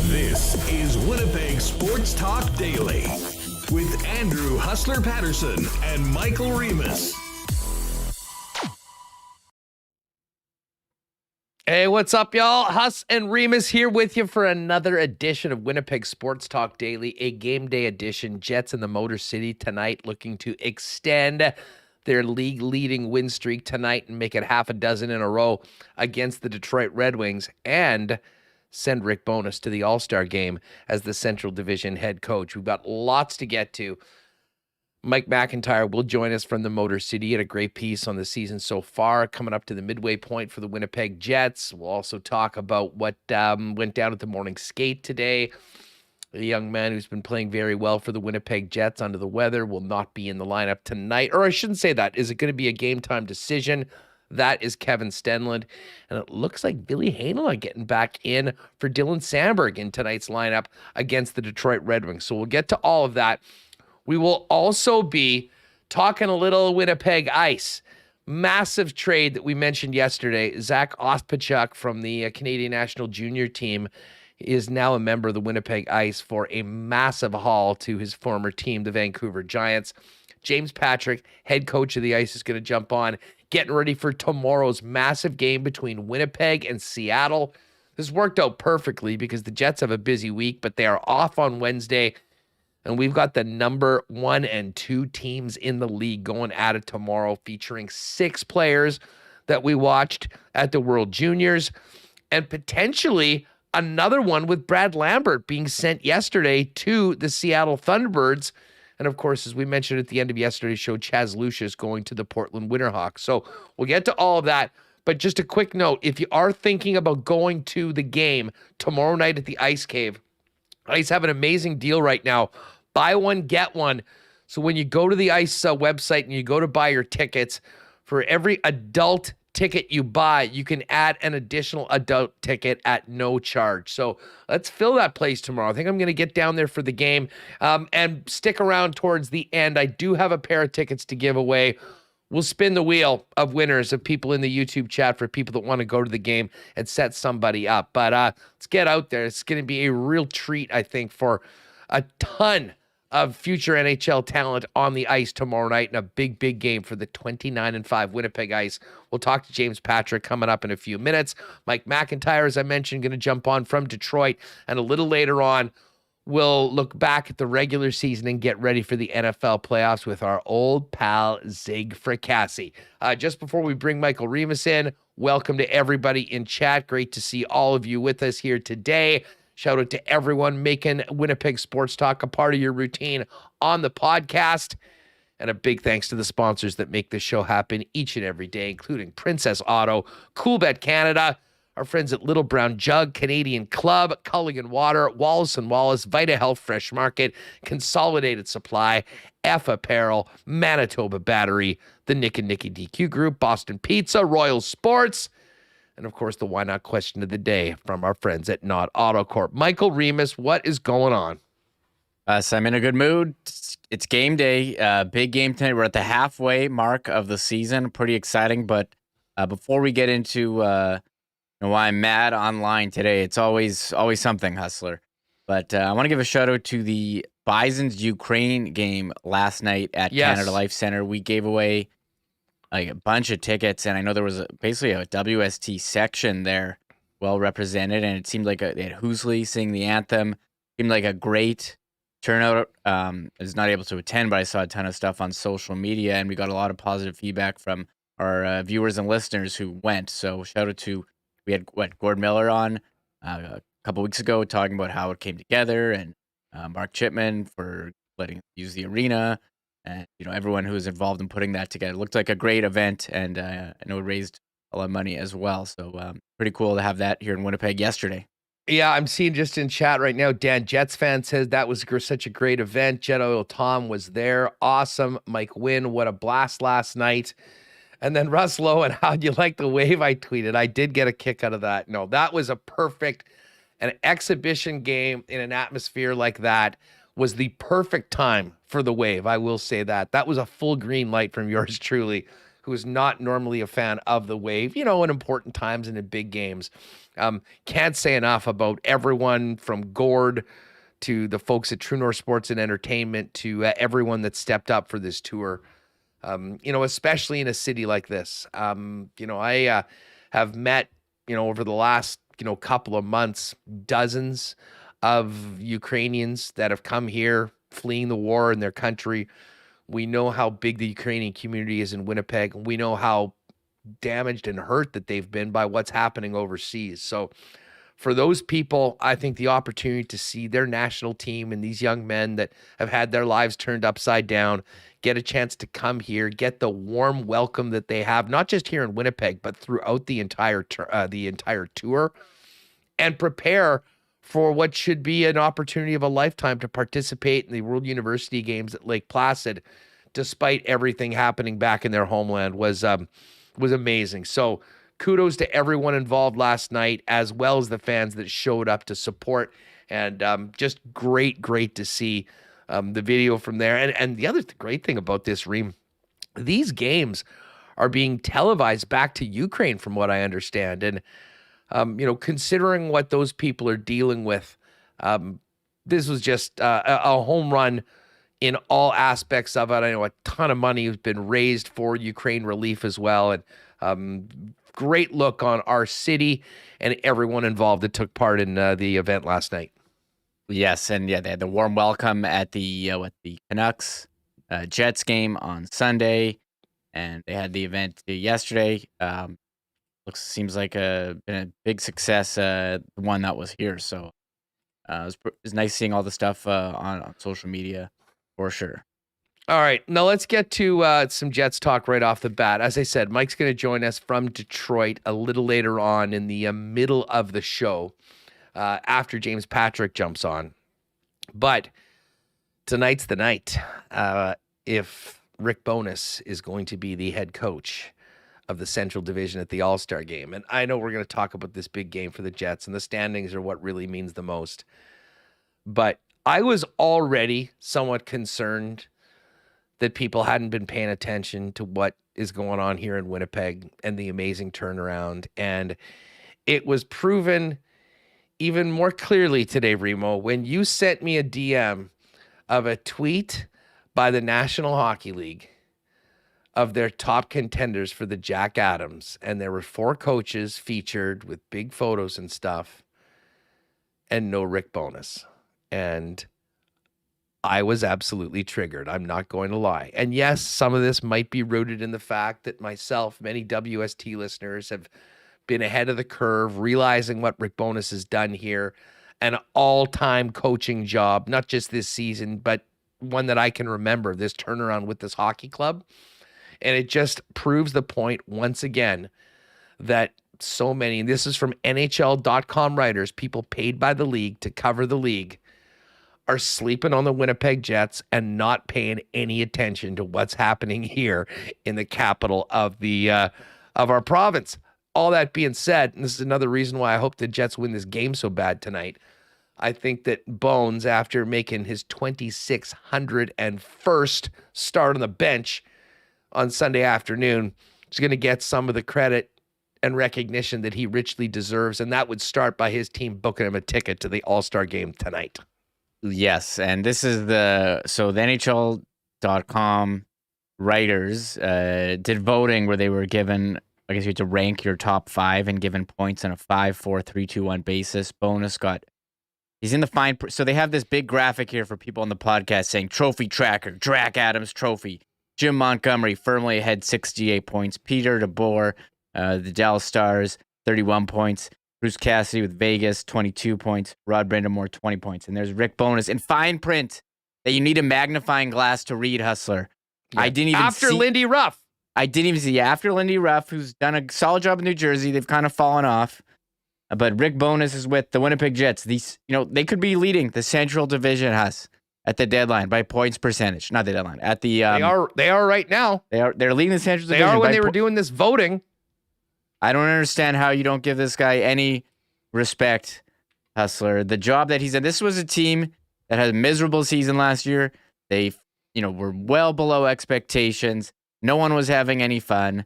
This is Winnipeg Sports Talk Daily with Andrew Hustler Paterson and Michael Remis. Hey, what's up, y'all? Huss and Remis here with you for another edition of Winnipeg Sports Talk Daily, a game day edition. Jets in the Motor City tonight looking to extend their league-leading win streak tonight and make it half a dozen in a row against the Detroit Red Wings and send Rick Bowness to the All-Star game as the Central Division head coach. We've got lots to get to. Mike McIntyre will join us from the Motor City. He had a great piece on the season so far, coming up to the midway point for the Winnipeg Jets. We'll also talk about what went down at the morning skate today. A young man who's been playing very well for the Winnipeg Jets under the weather will not be in the lineup tonight. Or I shouldn't say that. Is it going to be a game time decision? That is Kevin Stenlund. And it looks like Billy Hainala getting back in for Dylan Sandberg in tonight's lineup against the Detroit Red Wings. So we'll get to all of that. We will also be talking a little Winnipeg Ice. Massive trade that we mentioned yesterday. Zach Ospachuk from the Canadian National Junior team is now a member of the Winnipeg Ice for a massive haul to his former team, the Vancouver Giants. James Patrick, head coach of the Ice, is going to jump on, getting ready for tomorrow's massive game between Winnipeg and Seattle. This worked out perfectly because the Jets have a busy week, but they are off on Wednesday. And we've got the number 1 and 2 teams in the league going at it tomorrow, featuring 6 players that we watched at the World Juniors, and potentially another one with Brad Lambert being sent yesterday to the Seattle Thunderbirds. And of course, as we mentioned at the end of yesterday's show, Chaz Lucius going to the Portland Winterhawks. So we'll get to all of that. But just a quick note, if you are thinking about going to the game tomorrow night at the Ice Cave, Ice have an amazing deal right now. Buy one, get one. So when you go to the Ice website and you go to buy your tickets, for every adult ticket you buy, you can add an additional adult ticket at no charge. So let's fill that place tomorrow. I think I'm going to get down there for the game and stick around towards the end. I do have a pair of tickets to give away. We'll spin the wheel of winners of people in the YouTube chat for people that want to go to the game and set somebody up. But let's get out there. It's going to be a real treat, I think, for a ton of future NHL talent on the ice tomorrow night in a big, big game for the 29-5 Winnipeg Ice. We'll talk to James Patrick coming up in a few minutes. Mike McIntyre, as I mentioned, going to jump on from Detroit. And a little later on, we'll look back at the regular season and get ready for the NFL playoffs with our old pal, Zig Fracassi. Just before we bring Michael Remis in, welcome to everybody in chat. Great to see all of you with us here today. Shout out to everyone making Winnipeg Sports Talk a part of your routine on the podcast. And a big thanks to the sponsors that make this show happen each and every day, including Princess Auto, Coolbet Canada, our friends at Little Brown Jug, Canadian Club, Culligan Water, Wallace & Wallace, Vita Health Fresh Market, Consolidated Supply, F Apparel, Manitoba Battery, the Nick and Nicky DQ Group, Boston Pizza, Royal Sports, and, of course, the why not question of the day from our friends at Not Auto Corp. Michael Remis, what is going on? So I'm in a good mood. It's game day. Big game tonight. We're at the halfway mark of the season. Pretty exciting. But before we get into why I'm mad online today, it's always something, Hustler. But I want to give a shout out to the Bison's Ukraine game last night at Canada Life Center. We gave away like a bunch of tickets, and I know there was basically a WST section there, well represented, and it seemed like they had Hoosley sing the anthem. Seemed like a great turnout. I was not able to attend, but I saw a ton of stuff on social media, and we got a lot of positive feedback from our viewers and listeners who went. So shout out to, we had Gord Miller on a couple weeks ago talking about how it came together, and Mark Chipman for letting us use the arena. and everyone who was involved in putting that together. It looked like a great event, and I know it raised a lot of money as well. So pretty cool to have that here in Winnipeg yesterday. Yeah, I'm seeing just in chat right now, Dan, Jets fan says that was such a great event. Jet Oil Tom was there. Awesome. Mike Wynn, what a blast last night. And then Russ Lowen, how'd you like the wave I tweeted? I did get a kick out of that. No, that was a perfect, an exhibition game in an atmosphere like that was the perfect time for the wave. I will say that. That was a full green light from yours truly, who is not normally a fan of the wave, in important times and in big games. Can't say enough about everyone from Gord to the folks at True North Sports and Entertainment to everyone that stepped up for this tour. Especially in a city like this. I have met, over the last, couple of months, dozens of Ukrainians that have come here fleeing the war in their country. We know how big the Ukrainian community is in Winnipeg. We know how damaged and hurt that they've been by what's happening overseas. So for those people, I think the opportunity to see their national team and these young men that have had their lives turned upside down get a chance to come here, get the warm welcome that they have, not just here in Winnipeg, but throughout the entire tour, and prepare for what should be an opportunity of a lifetime to participate in the World University Games at Lake Placid, despite everything happening back in their homeland, was amazing. So kudos to everyone involved last night, as well as the fans that showed up to support, and just great to see the video from there. And the other great thing about this, Reem, these games are being televised back to Ukraine, from what I understand. And, considering what those people are dealing with, this was just a home run in all aspects of it. I know a ton of money has been raised for Ukraine relief as well. And great look on our city and everyone involved that took part in the event last night. Yes, and they had the warm welcome at the Canucks Jets game on Sunday, and they had the event yesterday. Seems like been a big success, the one that was here. So it was nice seeing all the stuff on social media for sure. All right, now let's get to some Jets talk right off the bat. As I said, Mike's going to join us from Detroit a little later on in the middle of the show after James Patrick jumps on. But tonight's the night. If Rick Bowness is going to be the head coach of the Central Division at the All-Star game. And I know we're going to talk about this big game for the Jets, and the standings are what really means the most. But I was already somewhat concerned that people hadn't been paying attention to what is going on here in Winnipeg and the amazing turnaround. And it was proven even more clearly today, Remo, when you sent me a DM of a tweet by the National Hockey League of their top contenders for the Jack Adams. And there were 4 coaches featured with big photos and stuff, and no Rick Bowness. And I was absolutely triggered. I'm not going to lie. And yes, some of this might be rooted in the fact that myself, many WST listeners have been ahead of the curve, realizing what Rick Bowness has done here. An all-time coaching job, not just this season, but one that I can remember, this turnaround with this hockey club. And it just proves the point once again that so many, and this is from NHL.com writers, people paid by the league to cover the league, are sleeping on the Winnipeg Jets and not paying any attention to what's happening here in the capital of our province. All that being said, and this is another reason why I hope the Jets win this game so bad tonight, I think that Bones, after making his 2,601st start on the bench on Sunday afternoon, is going to get some of the credit and recognition that he richly deserves, and that would start by his team booking him a ticket to the All-Star game tonight. Yes, and this is the NHL.com writers did voting where they were given, I guess you had to rank your top 5 and given points on a 5, 4, 3, 2, 1 basis. Bowness he's in the fine. So they have this big graphic here for people on the podcast saying trophy tracker, Jack Adams trophy. Jim Montgomery firmly ahead, 68 points. Peter DeBoer, the Dallas Stars, 31 points. Bruce Cassidy with Vegas, 22 points. Rod Brindamore, 20 points. And there's Rick Bowness in fine print that you need a magnifying glass to read, Hustler. Yeah. I didn't even after see, Lindy Ruff. I didn't even see after Lindy Ruff, who's done a solid job in New Jersey. They've kind of fallen off. But Rick Bowness is with the Winnipeg Jets. These, they could be leading the Central Division, Huss, at the deadline by points percentage. Not the deadline. At the They are right now. They're leading the Central Division. They are when they were doing this voting. I don't understand how you don't give this guy any respect, Hustler. The job that he's in. This was a team that had a miserable season last year. They, were well below expectations. No one was having any fun.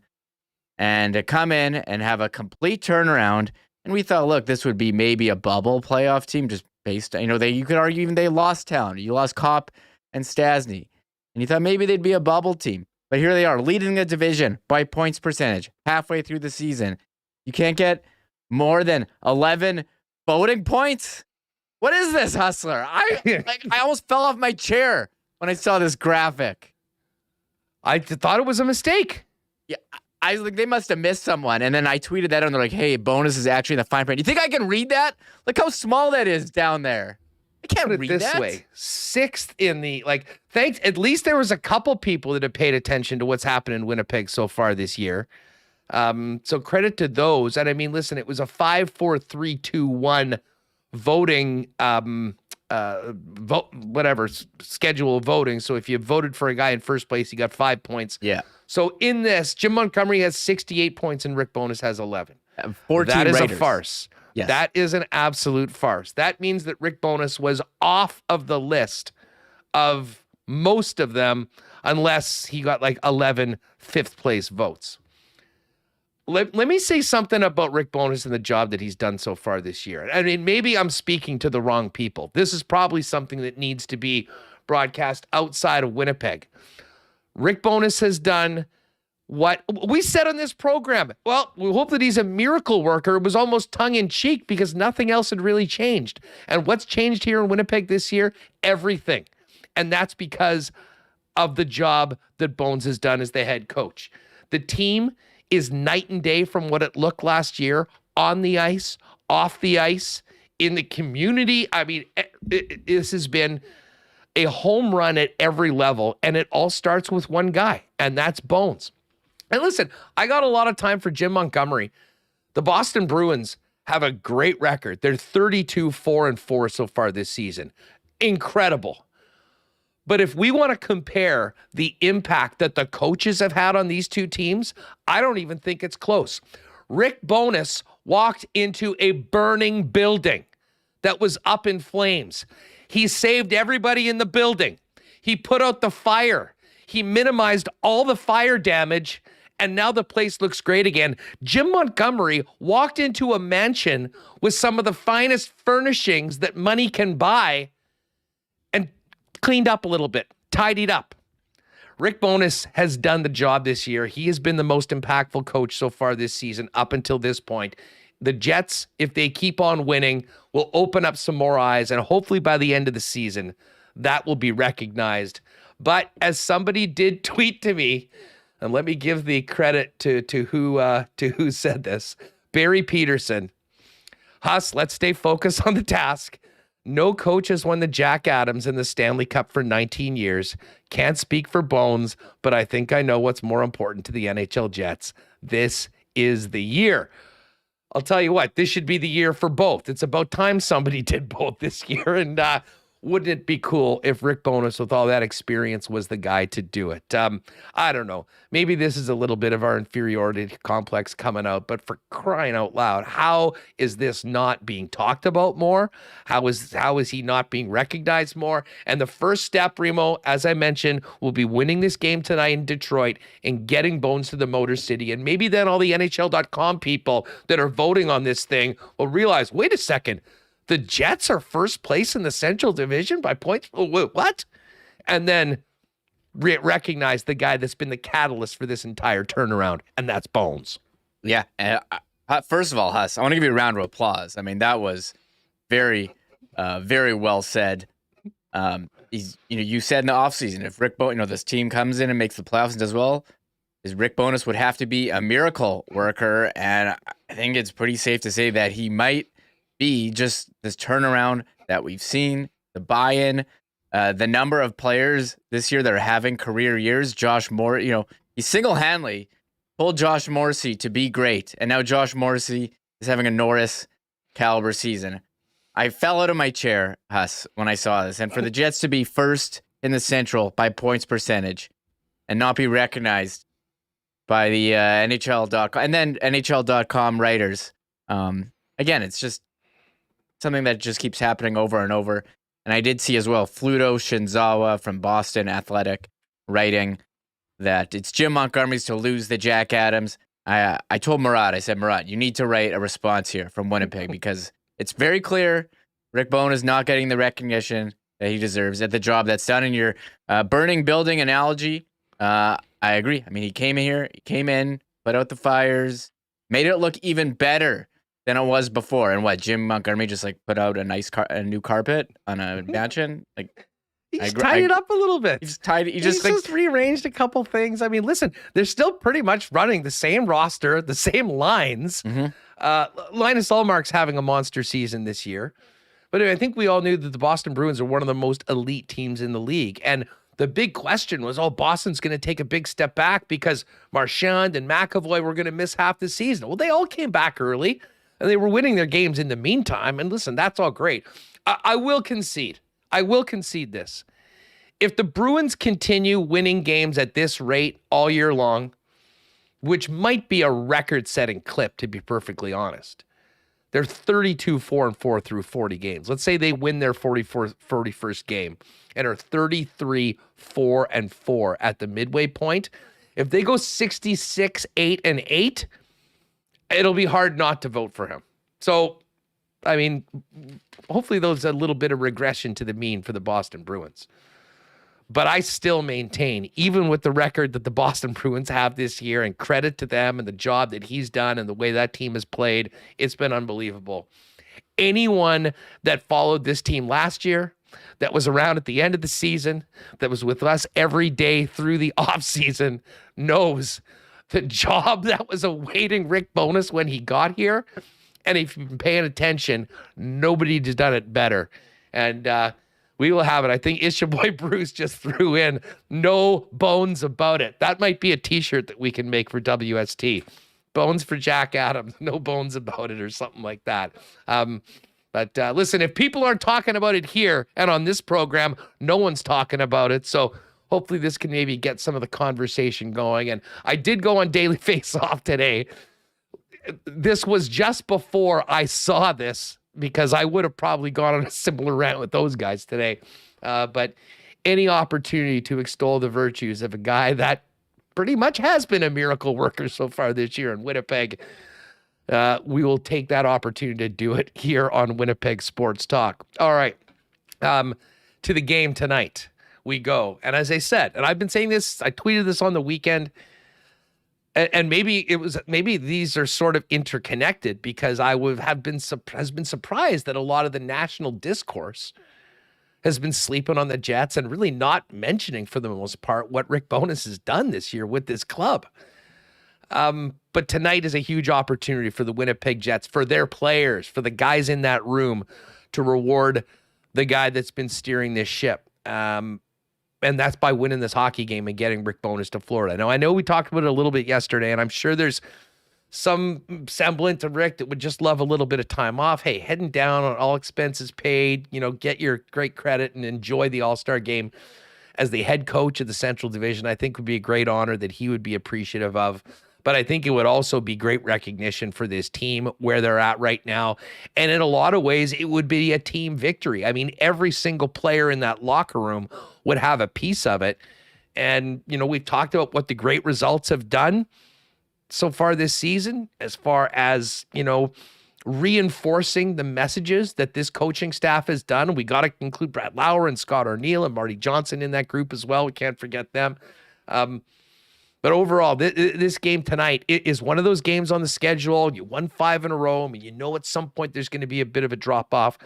And to come in and have a complete turnaround, and we thought, look, this would be maybe a bubble playoff team, just based on, you could argue even they lost talent. You lost Kopp and Stasny. And you thought maybe they'd be a bubble team. But here they are, leading the division by points percentage halfway through the season. You can't get more than 11 voting points? What is this, Hustler? I almost fell off my chair when I saw this graphic. I thought it was a mistake. Yeah, I was like, they must have missed someone. And then I tweeted that, and they're like, hey, Bowness is actually in the fine print. You think I can read that? Look how small that is down there. I can't read this that. way. 6th in the, thanks. At least there was a couple people that have paid attention to what's happened in Winnipeg so far this year. So credit to those. And I mean, listen, it was a 5-4-3-2-1 voting, schedule of voting. So if you voted for a guy in first place, you got 5 points. Yeah. So in this, Jim Montgomery has 68 points and Rick Bowness has 11. 14 That is Raiders. a farce. Yes. That is an absolute farce. That means that Rick Bowness was off of the list of most of them, unless he got 11 fifth place votes. Let me say something about Rick Bowness and the job that he's done so far this year. I mean, maybe I'm speaking to the wrong people. This is probably something that needs to be broadcast outside of Winnipeg. Rick Bowness has done what we said on this program. Well, we hope that he's a miracle worker. It was almost tongue-in-cheek because nothing else had really changed. And what's changed here in Winnipeg this year? Everything. And that's because of the job that Bones has done as the head coach. The team is night and day from what it looked last year on the ice, off the ice, in the community. I mean, this has been a home run at every level, and it all starts with one guy, and that's Bones. And listen, I got a lot of time for Jim Montgomery. The Boston Bruins have a great record. They're 32-4-4 so far this season. Incredible. But if we want to compare the impact that the coaches have had on these two teams, I don't even think it's close. Rick Bowness walked into a burning building that was up in flames. He saved everybody in the building. He put out the fire. He minimized all the fire damage, and now the place looks great again. Jim Montgomery walked into a mansion with some of the finest furnishings that money can buy and cleaned up a little bit, tidied up. Rick Bowness has done the job this year. He has been the most impactful coach so far this season up until this point. The Jets, if they keep on winning, will open up some more eyes, and hopefully by the end of the season, that will be recognized. But as somebody did tweet to me, and let me give the credit to who said this, Barry Peterson. Huss, let's stay focused on the task. No coach has won the Jack Adams and the Stanley Cup for 19 years. Can't speak for Bones, but I think I know what's more important to the NHL Jets. This is the year. I'll tell you what, this should be the year for both. It's about time somebody did both this year, and wouldn't it be cool if Rick Bowness, with all that experience, was the guy to do it? I don't know. Maybe this is a little bit of our inferiority complex coming out, but for crying out loud, how is this not being talked about more? How is he not being recognized more? And the first step, Remo, as I mentioned, will be winning this game tonight in Detroit and getting Bones to the Motor City. And maybe then all the NHL.com people that are voting on this thing will realize, wait a second, the Jets are first place in the Central Division by points. What? And then recognize the guy that's been the catalyst for this entire turnaround, and that's Bones. Yeah. And first of all, Huss, I want to give you a round of applause. I mean, that was very, very well said. You said in the offseason, if Rick Bowness, this team comes in and makes the playoffs and does well, Rick Bowness would have to be a miracle worker, and I think it's pretty safe to say that he might be just this turnaround that we've seen, the buy-in, The number of players this year that are having career years, Josh Moore, he single-handedly pulled Josh Morrissey to be great. And now Josh Morrissey is having a Norris caliber season. I fell out of my chair, Huss, when I saw this. And for the Jets to be first in the Central by points percentage and not be recognized by the NHL.com and then NHL.com writers. Again, it's just something that just keeps happening over and over. And I did see as well Fluto Shinzawa from Boston Athletic writing that it's Jim Montgomery's to lose the Jack Adams. I told Murat, I said, Murat, you need to write a response here from Winnipeg because it's very clear Rick Bowness is not getting the recognition that he deserves at the job that's done. In your burning building analogy, I agree. I mean, he came in, put out the fires, made it look even better than it was before. And what, Jim Montgomery just like put out a new carpet on a mansion? Like, He's tied it up a little bit. He's tied. He just rearranged a couple things. I mean, listen, they're still pretty much running the same roster, the same lines. Linus Ullmark's having a monster season this year. But I think we all knew that the Boston Bruins are one of the most elite teams in the league. And the big question was, Boston's going to take a big step back because Marchand and McAvoy were going to miss half the season. Well, they all came back early, and they were winning their games in the meantime. And listen, that's all great. I will concede this. If the Bruins continue winning games at this rate all year long, which might be a record-setting clip, to be perfectly honest, they're 32-4-4 through 40 games. Let's say they win their 41st game and are 33-4-4 at the midway point. If they go 66-8-8, it'll be hard not to vote for him. So, I mean, hopefully there's a little bit of regression to the mean for the Boston Bruins. But I still maintain, even with the record that the Boston Bruins have this year, and credit to them and the job that he's done and the way that team has played, it's been unbelievable. Anyone that followed this team last year, that was around at the end of the season, that was with us every day through the offseason, knows the job that was awaiting Rick Bowness when he got here. And if you've been paying attention, nobody has done it better. And we will have it. I think It's Your Boy Bruce just threw in no bones about it. That might be a t-shirt that we can make for WST. Bones for Jack Adams, no bones about it, or something like that. But listen, if people aren't talking about it here and on this program, no one's talking about it. So hopefully this can maybe get some of the conversation going. And I did go on Daily Face-Off today. This was just before I saw this, because I would have probably gone on a similar rant with those guys today. But any opportunity to extol the virtues of a guy that pretty much has been a miracle worker so far this year in Winnipeg, we will take that opportunity to do it here on Winnipeg Sports Talk. All right. To the game tonight we go. And as I said, and I've been saying this, I tweeted this on the weekend, and maybe these are sort of interconnected, because I have been surprised that a lot of the national discourse has been sleeping on the Jets and really not mentioning, for the most part, what Rick Bowness has done this year with this club. But tonight is a huge opportunity for the Winnipeg Jets, for their players, for the guys in that room, to reward the guy that's been steering this ship. And that's by winning this hockey game and getting Rick Bowness to Florida. Now, I know we talked about it a little bit yesterday, and I'm sure there's some semblance of Rick that would just love a little bit of time off. Hey, heading down on all expenses paid, get your great credit and enjoy the All-Star game as the head coach of the Central Division, I think would be a great honor that he would be appreciative of. But I think it would also be great recognition for this team where they're at right now. And in a lot of ways, it would be a team victory. I mean, every single player in that locker room would have a piece of it. And, we've talked about what the great results have done so far this season, as far as, reinforcing the messages that this coaching staff has done. We got to include Brad Lauer and Scott O'Neill and Marty Johnson in that group as well. We can't forget them. But overall, this game tonight is one of those games on the schedule. You won 5 in a row. I mean, at some point there's going to be a bit of a drop-off.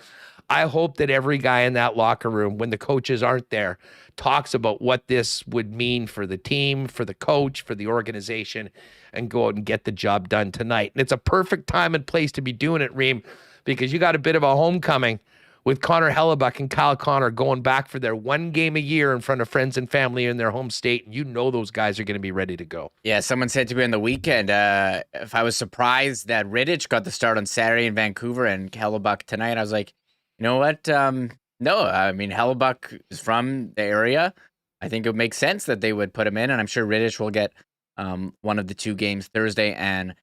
I hope that every guy in that locker room, when the coaches aren't there, talks about what this would mean for the team, for the coach, for the organization, and go out and get the job done tonight. And it's a perfect time and place to be doing it, Reem, because you got a bit of a homecoming with Connor Hellebuck and Kyle Connor going back for their one game a year in front of friends and family in their home state. You know those guys are going to be ready to go. Yeah, someone said to me on the weekend if I was surprised that Rittich got the start on Saturday in Vancouver and Hellebuck tonight. I was like, you know what? No, I mean, Hellebuck is from the area. I think it would make sense that they would put him in, and I'm sure Rittich will get one of the two games Thursday and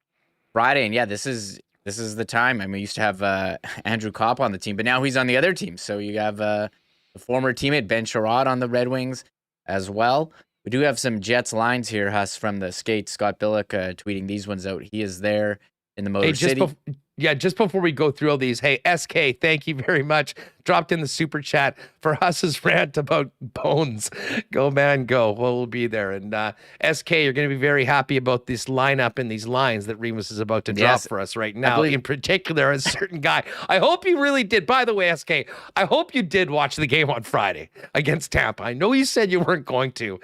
Friday. And yeah, this is the time. I mean, we used to have Andrew Kopp on the team, but now he's on the other team. So you have the former teammate Ben Sherrod on the Red Wings as well. We do have some Jets lines here, Huss, from the skate. Scott Billick tweeting these ones out. He is there in the Motor City. Just before we go through all these, hey, SK, thank you very much. Dropped in the super chat for Huss's rant about Bones. Go, man, go. Well, we'll be there. And SK, you're going to be very happy about this lineup and these lines that Remis is about to drop for us right now. In particular, a certain guy. I hope you really did. By the way, SK, I hope you did watch the game on Friday against Tampa. I know you said you weren't going to.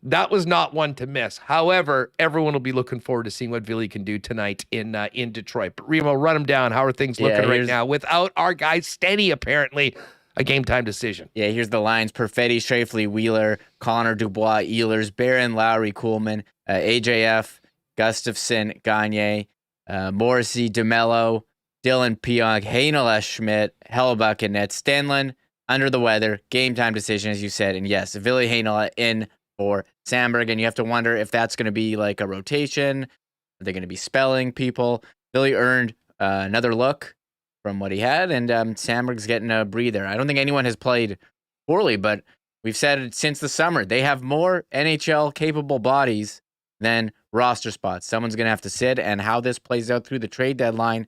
That was not one to miss. However, everyone will be looking forward to seeing what Villy can do tonight in Detroit. But Remo, run him down. How are things looking right now without our guy Stenny, apparently a game-time decision? Yeah, here's the lines. Perfetti, Strafely, Wheeler, Connor, Dubois, Ehlers, Barron, Lowry, Kuhlman, AJF, Gustafson, Gagne, Morrissey, DeMello, Dylan Pionk, Hainel, Schmidt, Hellebuck, and Ned Stenlin. Under the weather, game-time decision, as you said. And yes, Ville Hainel in for Sandberg, and you have to wonder if that's going to be like a rotation. Are they going to be spelling people? Billy earned another look from what he had, and Sandberg's getting a breather. I don't think anyone has played poorly, but we've said it since the summer. They have more NHL-capable bodies than roster spots. Someone's going to have to sit, and how this plays out through the trade deadline,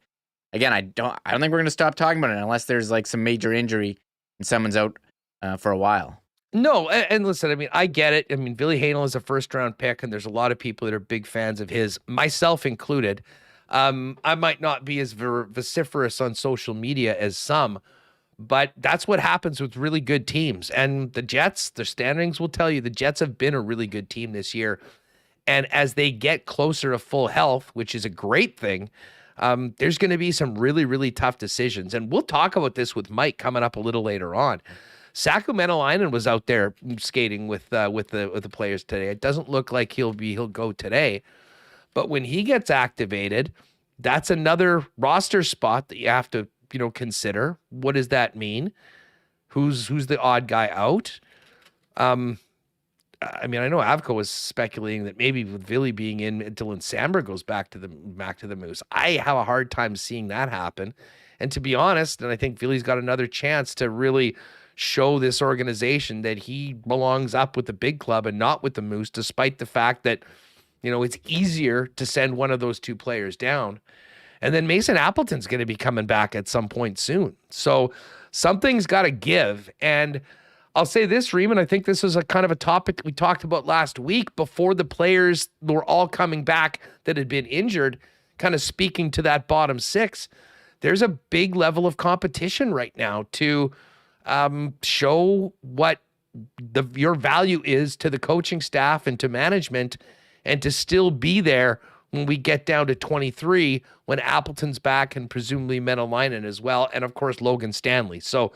again, I don't think we're going to stop talking about it unless there's like some major injury and someone's out for a while. No, and listen, I mean, I get it. I mean, Ville Hainel is a first-round pick, and there's a lot of people that are big fans of his, myself included. I might not be as vociferous on social media as some, but that's what happens with really good teams. And the Jets, their standings will tell you, the Jets have been a really good team this year. And as they get closer to full health, which is a great thing, there's going to be some really, really tough decisions. And we'll talk about this with Mike coming up a little later on. Saku Menelainen was out there skating with the players today. It doesn't look like he'll go today, but when he gets activated, that's another roster spot that you have to consider. What does that mean? Who's the odd guy out? I mean, I know Avco was speculating that maybe with Ville being in, Dylan Sandberg goes back to the Moose. I have a hard time seeing that happen. And to be honest, and I think Ville's got another chance to really show this organization that he belongs up with the big club and not with the Moose, despite the fact that, it's easier to send one of those two players down. And then Mason Appleton's going to be coming back at some point soon. So something's got to give. And I'll say this, Riemann, I think this is a kind of a topic we talked about last week before the players were all coming back that had been injured, kind of speaking to that bottom six. There's a big level of competition right now to show what your value is to the coaching staff and to management, and to still be there when we get down to 23, when Appleton's back and presumably Menelainen as well, and of course Logan Stanley. So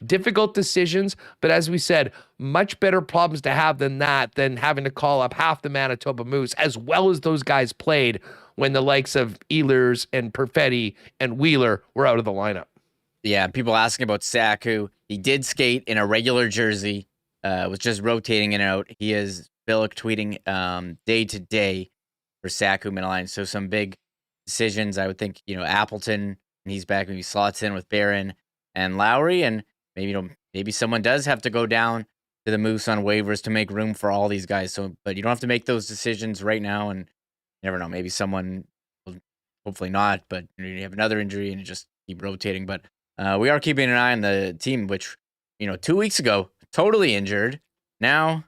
difficult decisions, but as we said, much better problems to have than having to call up half the Manitoba Moose, as well as those guys played when the likes of Ehlers and Perfetti and Wheeler were out of the lineup. Yeah, people asking about Saku. He did skate in a regular jersey, was just rotating in and out. He is Billick tweeting day to day for Saku Menelainen. So some big decisions. I would think, Appleton, and he's back, maybe slots in with Barron and Lowry, and maybe someone does have to go down to the Moose on waivers to make room for all these guys. So, but you don't have to make those decisions right now, and you never know. Maybe someone, hopefully not, but you have another injury and you just keep rotating. But we are keeping an eye on the team, which, 2 weeks ago, totally injured. Now,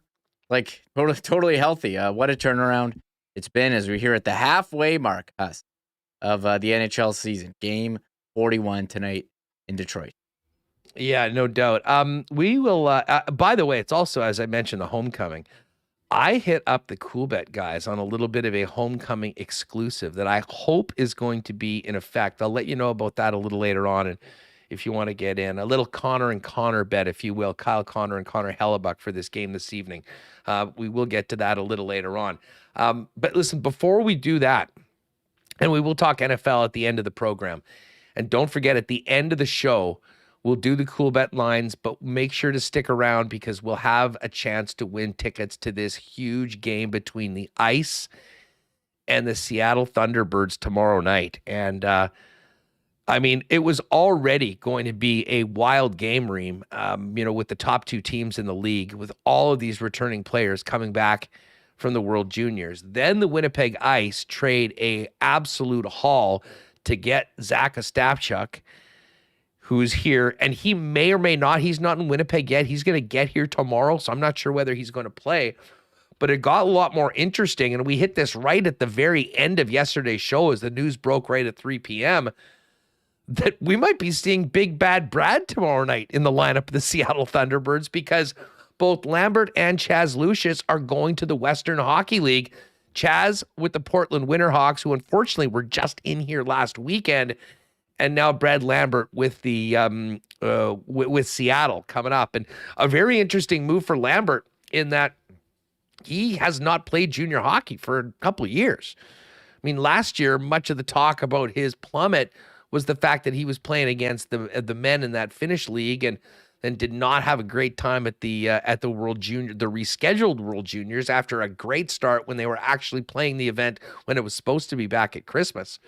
totally healthy. What a turnaround it's been as we're here at the halfway mark of the NHL season. Game 41 tonight in Detroit. Yeah, no doubt. We will, by the way, it's also, as I mentioned, the homecoming. I hit up the Coolbet guys on a little bit of a homecoming exclusive that I hope is going to be in effect. I'll let you know about that a little later on if you want to get in. A little Connor and Connor bet, if you will. Kyle Connor and Connor Hellebuck for this game this evening. We will get to that a little later on. But listen, before we do that, and we will talk NFL at the end of the program. And don't forget, at the end of the show, we'll do the Coolbet lines, but make sure to stick around because we'll have a chance to win tickets to this huge game between the Ice and the Seattle Thunderbirds tomorrow night. And, I mean, it was already going to be a wild game, Reem, with the top two teams in the league, with all of these returning players coming back from the World Juniors. Then the Winnipeg Ice trade a absolute haul to get Zach Ostapchuk, who's here, and he may or may not, he's not in Winnipeg yet. He's going to get here tomorrow, so I'm not sure whether he's going to play. But it got a lot more interesting, and we hit this right at the very end of yesterday's show as the news broke right at 3 p.m., that we might be seeing Big Bad Brad tomorrow night in the lineup of the Seattle Thunderbirds because both Lambert and Chaz Lucius are going to the Western Hockey League. Chaz with the Portland Winterhawks, who unfortunately were just in here last weekend, and now Brad Lambert with the with Seattle coming up. And a very interesting move for Lambert in that he has not played junior hockey for a couple of years. I mean, last year, much of the talk about his plummet was the fact that he was playing against the men in that Finnish league and did not have a great time at the World Junior, the rescheduled World Juniors, after a great start when they were actually playing the event when it was supposed to be back at Christmas.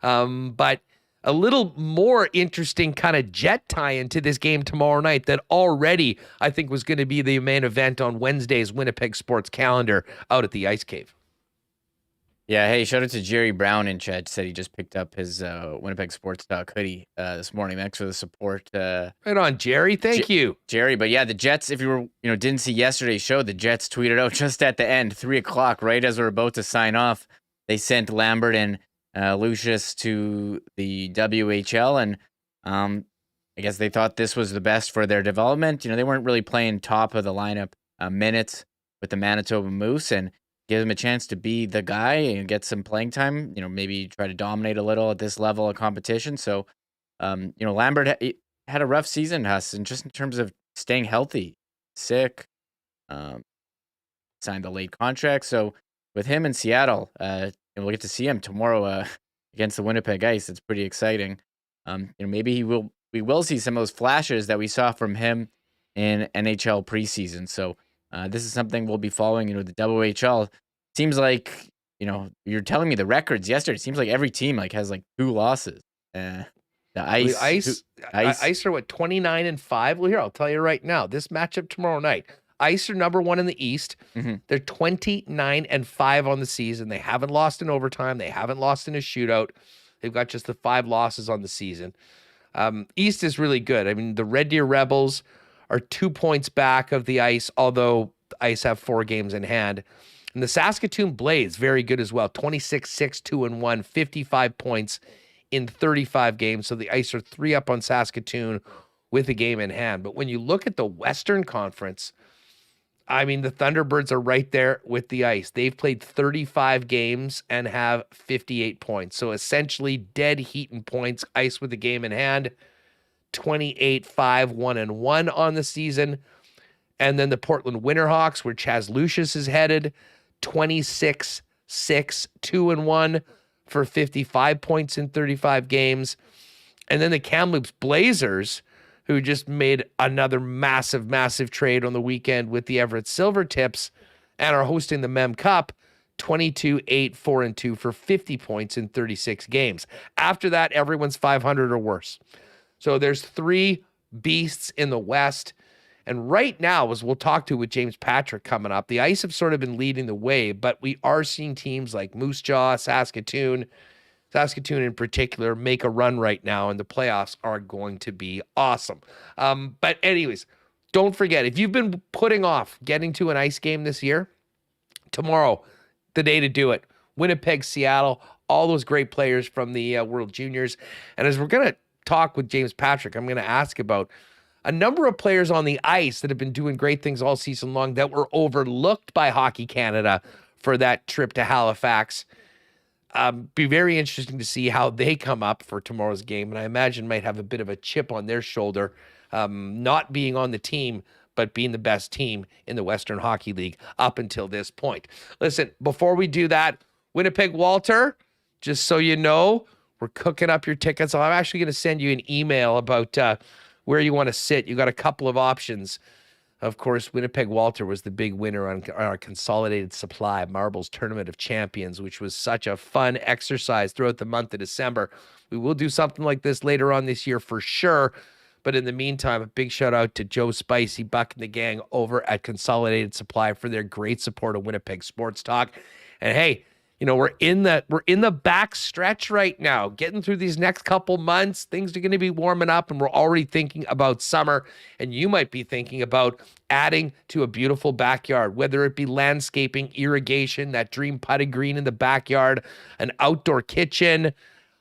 But a little more interesting kind of Jet tie into this game tomorrow night that already I think was going to be the main event on Wednesday's Winnipeg sports calendar out at the Ice Cave. Yeah, hey, shout out to Jerry Brown in chat. Said he just picked up his Winnipeg Sports Talk hoodie this morning. Thanks for the support. Right on, Jerry. Thank you. Jerry. But yeah, the Jets, if you were, didn't see yesterday's show, the Jets tweeted out just at the end, 3:00, right as we're about to sign off, they sent Lambert and Lucius to the WHL. And I guess they thought this was the best for their development. They weren't really playing top of the lineup minutes with the Manitoba Moose, and give him a chance to be the guy and get some playing time, maybe try to dominate a little at this level of competition. So, Lambert had a rough season, Huss, and just in terms of staying healthy, sick, signed a late contract. So with him in Seattle, and we'll get to see him tomorrow against the Winnipeg Ice. It's pretty exciting. Maybe we will see some of those flashes that we saw from him in NHL preseason. So, this is something we'll be following. The WHL seems like, you're telling me the records yesterday. It seems like every team has 2 losses. The Ice are what, 29-5? Well, here, I'll tell you right now, this matchup tomorrow night, Ice are number 1 in the East. Mm-hmm. They're 29-5 on the season. They haven't lost in overtime. They haven't lost in a shootout. They've got just the 5 losses on the season. East is really good. I mean, the Red Deer Rebels are 2 points back of the Ice, although the Ice have 4 games in hand. And the Saskatoon Blades, very good as well. 26-6-2-1, 55 points in 35 games. So the Ice are 3 up on Saskatoon with a game in hand. But when you look at the Western Conference, I mean, the Thunderbirds are right there with the Ice. They've played 35 games and have 58 points. So essentially dead heat in points. Ice with a game in hand. 28-5-1-1 on the season. And then the Portland Winterhawks, where Chaz Lucius is headed, 26-6-2-1 for 55 points in 35 games. And then the Kamloops Blazers, who just made another massive trade on the weekend with the Everett Silvertips and are hosting the Mem Cup, 22-8-4-2 for 50 points in 36 games. After that, everyone's 500 or worse. So there's 3 beasts in the West. And right now, as we'll talk to with James Patrick coming up, the Ice have sort of been leading the way, but we are seeing teams like Moose Jaw, Saskatoon in particular, make a run right now, and the playoffs are going to be awesome. But anyways, don't forget, if you've been putting off getting to an Ice game this year, tomorrow, the day to do it. Winnipeg, Seattle, all those great players from the World Juniors. And as we're going to talk with James Patrick, I'm going to ask about a number of players on the Ice that have been doing great things all season long that were overlooked by Hockey Canada for that trip to Halifax. Be very interesting to see how they come up for tomorrow's game. And I imagine might have a bit of a chip on their shoulder, not being on the team, but being the best team in the Western Hockey League up until this point. Listen, before we do that, Winnipeg Walter, just so you know, we're cooking up your tickets. I'm actually going to send you an email about where you want to sit. You got a couple of options. Of course, Winnipeg Walter was the big winner on our consolidated supply Marbles Tournament of Champions, which was such a fun exercise throughout the month of December. We will do something like this later on this year for sure. But in the meantime, a big shout out to Joe Spicy, Buck, and the gang over at Consolidated Supply for their great support of Winnipeg Sports Talk. And hey, you know, we're in the back stretch right now, getting through these next couple months. Things are going to be warming up, and we're already thinking about summer. And you might be thinking about adding to a beautiful backyard, whether it be landscaping, irrigation, that dream putting green in the backyard, an outdoor kitchen,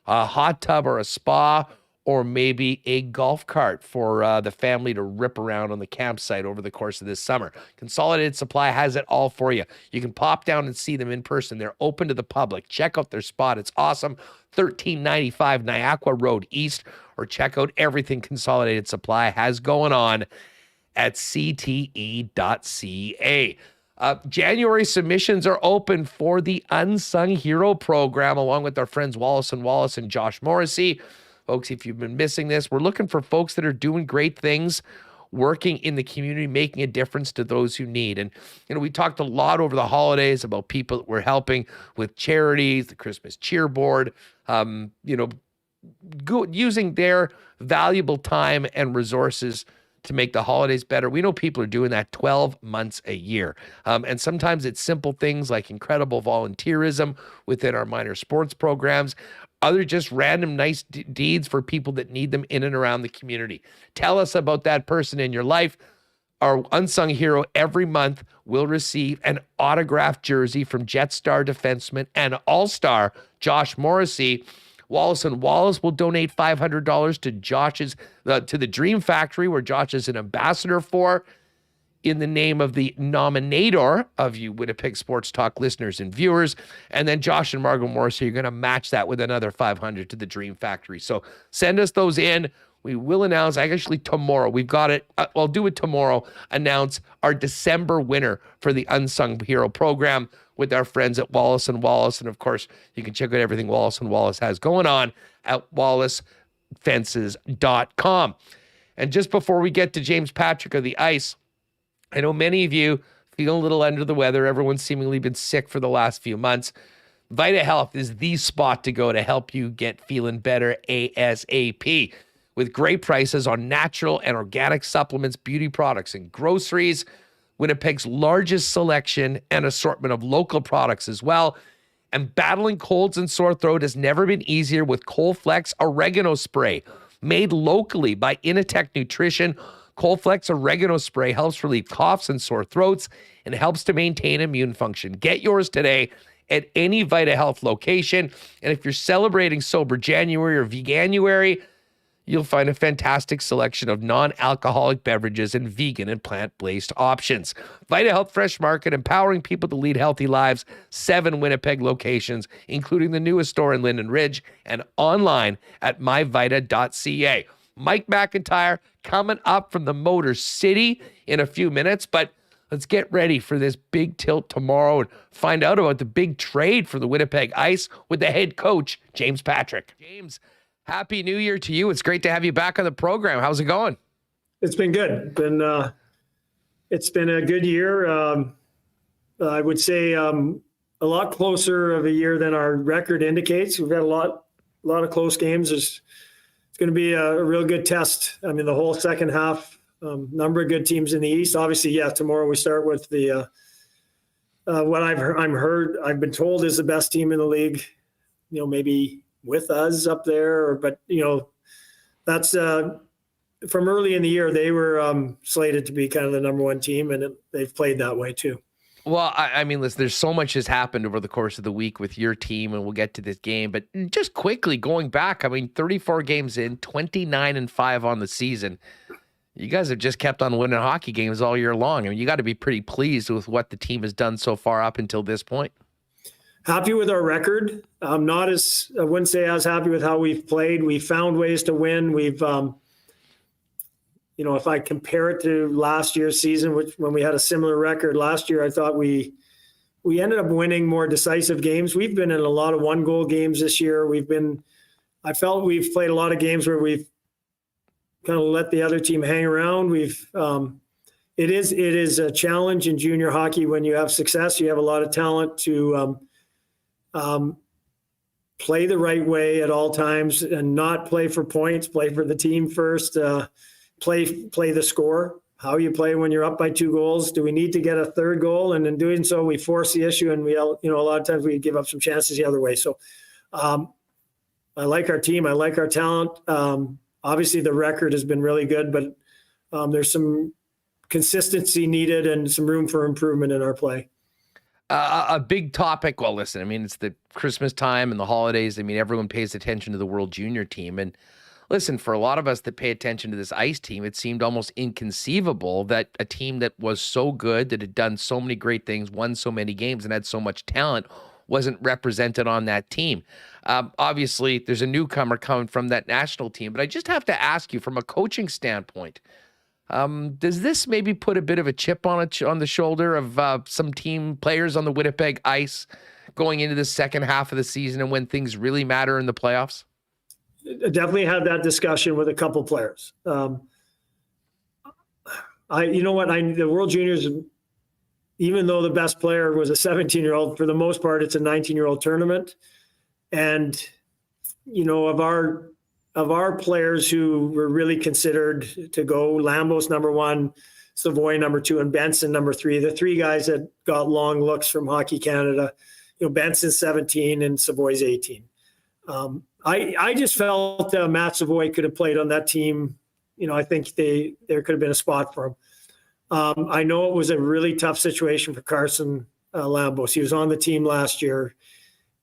a hot tub or a spa, or maybe a golf cart for the family to rip around on the campsite over the course of this summer. Consolidated Supply has it all for you. You can pop down and see them in person. They're open to the public. Check out their spot. It's awesome. 1395 Niagara Road East, or check out everything Consolidated Supply has going on at cte.ca. January submissions are open for the Unsung Hero program, along with our friends Wallace and Wallace and Josh Morrissey. Folks, if you've been missing this, we're looking for folks that are doing great things, working in the community, making a difference to those who need. And, you know, we talked a lot over the holidays about people that we're helping with charities, the Christmas cheer board, using their valuable time and resources to make the holidays better. We know people are doing that 12 months a year. And sometimes it's simple things like incredible volunteerism within our minor sports programs. Other just random nice deeds for people that need them in and around the community. Tell us about that person in your life. Our Unsung Hero every month will receive an autographed jersey from Jetstar defenseman and all-star Josh Morrissey. Wallace and Wallace will donate $500 to the Dream Factory, where Josh is an ambassador for, in the name of the nominator of you Winnipeg Sports Talk listeners and viewers. And then Josh and Margot Morrissey are going to match that with another $500 to the Dream Factory. So send us those in. We will announce, actually tomorrow, we've got it, I'll do it tomorrow, announce our December winner for the Unsung Hero program with our friends at Wallace and Wallace. And of course, you can check out everything Wallace and Wallace has going on at wallacefences.com. And just before we get to James Patrick of the Ice, I know many of you feel a little under the weather. Everyone's seemingly been sick for the last few months. Vita Health is the spot to go to help you get feeling better ASAP. With great prices on natural and organic supplements, beauty products, and groceries, Winnipeg's largest selection and assortment of local products as well. And battling colds and sore throat has never been easier with Colflex Oregano Spray. Made locally by Initech Nutrition, Colflex Oregano Spray helps relieve coughs and sore throats and helps to maintain immune function. Get yours today at any Vita Health location. And if you're celebrating Sober January or Veganuary, you'll find a fantastic selection of non-alcoholic beverages and vegan and plant-based options. Vita Health Fresh Market, empowering people to lead healthy lives. 7 Winnipeg locations, including the newest store in Linden Ridge, and online at myvita.ca. Mike McIntyre coming up from the Motor City in a few minutes, but let's get ready for this big tilt tomorrow and find out about the big trade for the Winnipeg Ice with the head coach, James Patrick. James, Happy New Year to you. It's great to have you back on the program. How's it going? It's been good. It's been a good year. I would say a lot closer of a year than our record indicates. We've got a lot of close games. It's going to be a real good test. I mean, the whole second half, number of good teams in the East. Obviously, yeah, tomorrow we start with the what I've been told is the best team in the league. You know, maybe with us up there, but you know, that's from early in the year, they were slated to be kind of the number one team, and they've played that way too. Well, I mean, listen, there's so much has happened over the course of the week with your team, and we'll get to this game, but just quickly going back, I mean, 34 games in, 29-5 on the season. You guys have just kept on winning hockey games all year long. I mean, you got to be pretty pleased with what the team has done so far up until this point. Happy with our record. I wouldn't say as happy with how we've played. We found ways to win. We've, if I compare it to last year's season, when we had a similar record last year, I thought we ended up winning more decisive games. We've been in a lot of 1-goal games this year. I felt we've played a lot of games where we've kind of let the other team hang around. It is a challenge in junior hockey when you have success. You have a lot of talent to play the right way at all times and not play for points, play for the team first, play the score, how you play when you're up by 2 goals. Do we need to get a third goal? And in doing so, we force the issue, and a lot of times we give up some chances the other way. So I like our team. I like our talent. Obviously, the record has been really good, but there's some consistency needed and some room for improvement in our play. A big topic. Well, listen, I mean, it's the Christmas time and the holidays. I mean, everyone pays attention to the World Junior team. And listen, for a lot of us that pay attention to this Ice team, it seemed almost inconceivable that a team that was so good, that had done so many great things, won so many games, and had so much talent wasn't represented on that team. Obviously, there's a newcomer coming from that national team, but I just have to ask you from a coaching standpoint, does this maybe put a bit of a chip on the shoulder of some team players on the Winnipeg Ice going into the second half of the season and when things really matter in the playoffs? I definitely had that discussion with a couple players. The World Juniors, even though the best player was a 17-year-old, for the most part, it's a 19-year-old tournament. And, of our players who were really considered to go, Lambos number 1, Savoy number 2, and Benson number 3, the 3 guys that got long looks from Hockey Canada. Benson's 17 and Savoy's 18. I just felt Matt Savoy could have played on that team. I think there could have been a spot for him. I know it was a really tough situation for Carson Lambos. He was on the team last year.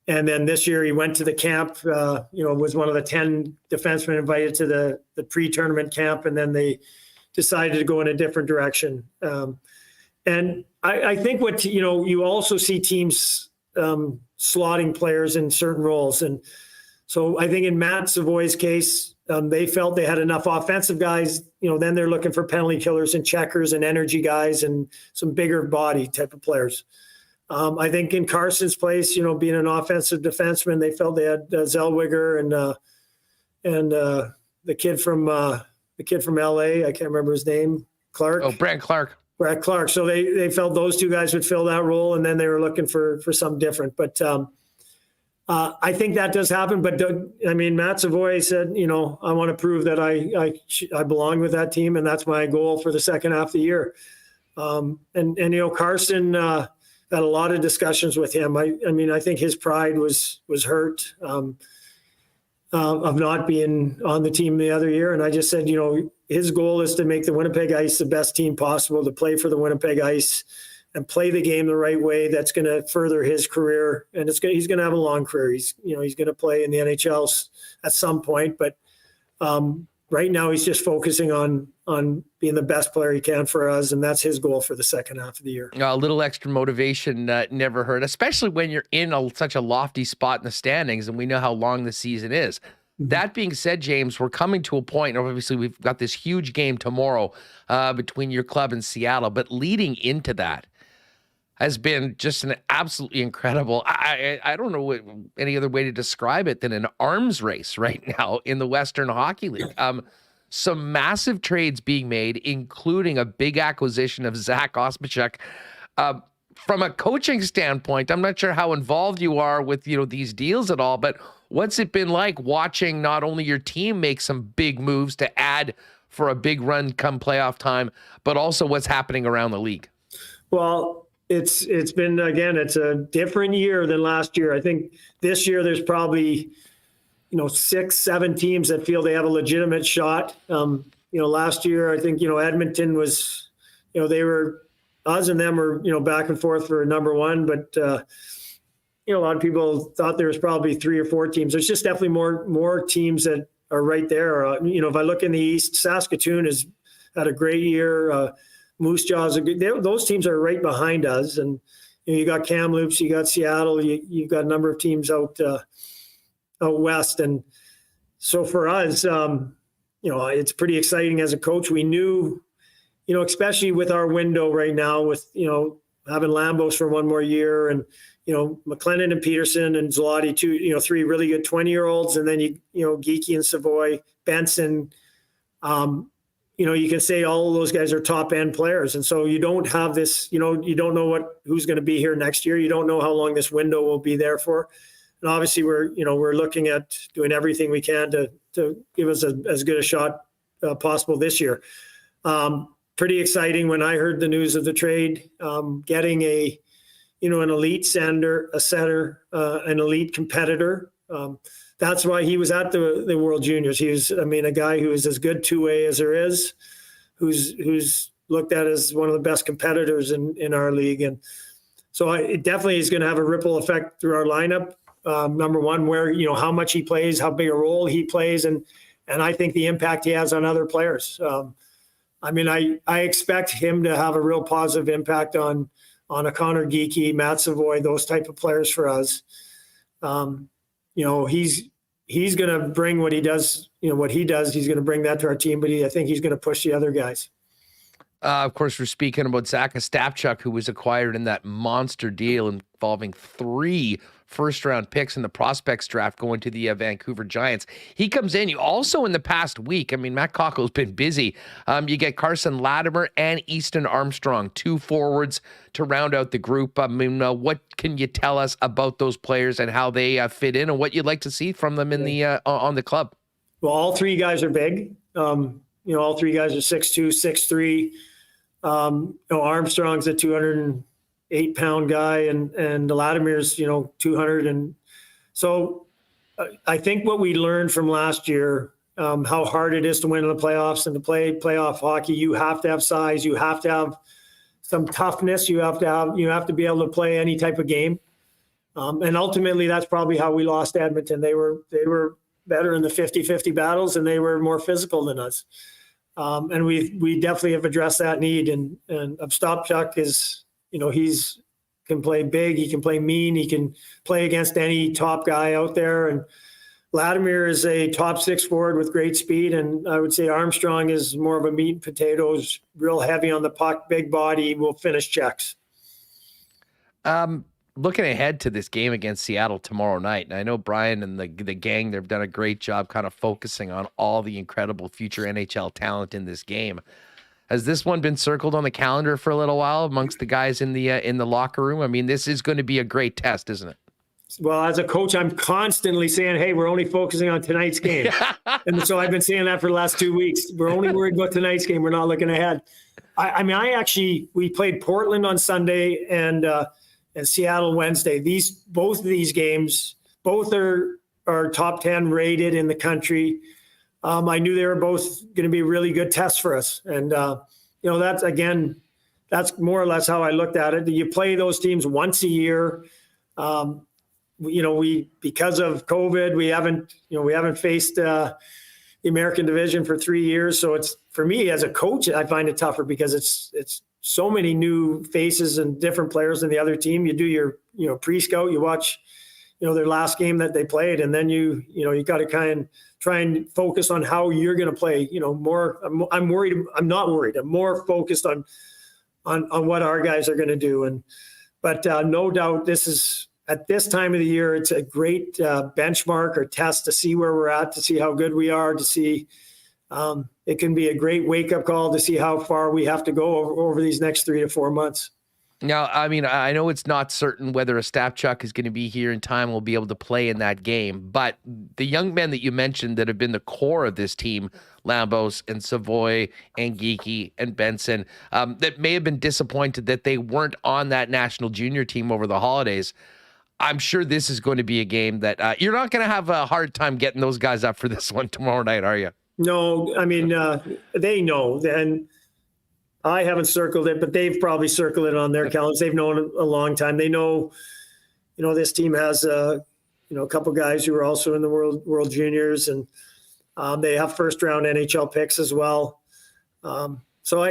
And then this year he went to the camp, was one of the 10 defensemen invited to the pre-tournament camp. And then they decided to go in a different direction. And I think you also see teams slotting players in certain roles. And so I think in Matt Savoy's case, they felt they had enough offensive guys. Then they're looking for penalty killers and checkers and energy guys and some bigger body type of players. I think in Carson's place, being an offensive defenseman, they felt they had Zellweger and the kid from LA. I can't remember his name. Clark. Oh, Brant Clark. Brant Clark. So they felt those 2 guys would fill that role, and then they were looking for something different. But I think that does happen. But Matt Savoy said, I want to prove that I belong with that team, and that's my goal for the second half of the year. Carson. Had a lot of discussions with him. I think his pride was hurt of not being on the team the other year. And I just said, his goal is to make the Winnipeg Ice the best team possible, to play for the Winnipeg Ice and play the game the right way. That's going to further his career. And he's going to have a long career. He's going to play in the NHL at some point, but right now he's just focusing on being the best player he can for us, and that's his goal for the second half of the year. A little extra motivation never hurt, especially when you're in such a lofty spot in the standings, and we know how long the season is. Mm-hmm. That being said, James, we're coming to a point, obviously we've got this huge game tomorrow between your club and Seattle, but leading into that has been just an absolutely incredible, I don't know any other way to describe it than an arms race right now in the Western Hockey League. Some massive trades being made, including a big acquisition of Zach Ospachuk. From a coaching standpoint, I'm not sure how involved you are with these deals at all, but what's it been like watching not only your team make some big moves to add for a big run come playoff time, but also what's happening around the league? Well, it's been, again, it's a different year than last year. I think this year there's probably 6-7 teams that feel they have a legitimate shot. Last year, I think, Edmonton was, us and them were, back and forth for number 1, but, a lot of people thought there was probably 3 or 4 teams. There's just definitely more teams that are right there. If I look in the East, Saskatoon has had a great year. Moose Jaws, those teams are right behind us. And you got Kamloops, you got Seattle, you've got a number of teams out west. And so for us, it's pretty exciting as a coach. We knew, especially with our window right now with, having Lambos for one more year and, McLennan and Paterson and Zloty, three really good 20-year-olds. And then, Geeky and Savoy, Benson, you can say all of those guys are top end players. And so you don't have this, you don't know who's going to be here next year. You don't know how long this window will be there for. And obviously we're looking at doing everything we can to give us as good a shot possible this year. Pretty exciting when I heard the news of the trade, getting an elite setter, an elite competitor. That's why he was at the World Juniors. He was, a guy who is as good two-way as there is, who's looked at as one of the best competitors in our league. And so it definitely is going to have a ripple effect through our lineup. Number one, where, how much he plays, how big a role he plays, and I think the impact he has on other players. I expect him to have a real positive impact on a Connor Geeky, Matt Savoy, those type of players for us. He's going to bring what he does, what he does, he's going to bring that to our team, but I think he's going to push the other guys. Of course, we're speaking about Zach Ostapchuk, who was acquired in that monster deal involving 3 first-round picks in the prospects draft going to the Vancouver Giants. He comes in. You also in the past week, Matt Cockle's been busy. You get Carson Latimer and Easton Armstrong, 2 forwards to round out the group. What can you tell us about those players and how they fit in and what you'd like to see from them in the on the club? Well, all 3 guys are big. All 3 guys are 6'2", 6'3". Armstrong's a 208-pound guy, and Latimer's 200. And so I think what we learned from last year, how hard it is to win in the playoffs and to play playoff hockey, you have to have size, you have to have some toughness, you have to be able to play any type of game. And ultimately, that's probably how we lost Edmonton. They were better in the 50-50 battles, and they were more physical than us. And we definitely have addressed that need. And Ostapchuk is, he's can play big, he can play mean, he can play against any top guy out there. And Latimer is a top 6 forward with great speed. And I would say Armstrong is more of a meat and potatoes, real heavy on the puck, big body, will finish checks. Looking ahead to this game against Seattle tomorrow night, and I know Brian and the gang, they've done a great job kind of focusing on all the incredible future NHL talent in this game. Has this one been circled on the calendar for a little while amongst the guys in the locker room? This is going to be a great test, isn't it? Well, as a coach, I'm constantly saying, hey, we're only focusing on tonight's game. And so I've been saying that for the last 2 weeks. We're only worried about tonight's game. We're not looking ahead. We played Portland on Sunday and Seattle Wednesday. Both of these games, both are top 10 rated in the country. I knew they were both going to be really good tests for us. And, that's more or less how I looked at it. You play those teams once a year. Because of COVID, we haven't faced the American division for 3 years. So it's, for me as a coach, I find it tougher because it's so many new faces and different players in the other team. You do your, pre-scout, you watch, their last game that they played. And then you got to try and focus on how you're going to play, more. I'm worried. I'm not worried. I'm more focused on what our guys are going to do. But no doubt this is, at this time of the year, it's a great benchmark or test to see where we're at, to see how good we are, to see, it can be a great wake-up call to see how far we have to go over these next 3 to 4 months. Now, I know it's not certain whether Ostapchuk is going to be here in time, will be able to play in that game, but the young men that you mentioned that have been the core of this team, Lambos and Savoy and Geeky and Benson, that may have been disappointed that they weren't on that national junior team over the holidays. I'm sure this is going to be a game that you're not going to have a hard time getting those guys up for this one tomorrow night, are you? No, they know. And I haven't circled it, but they've probably circled it on their calendars. They've known a long time. They know, this team has a couple guys who are also in the World Juniors, and they have first round NHL picks as well. So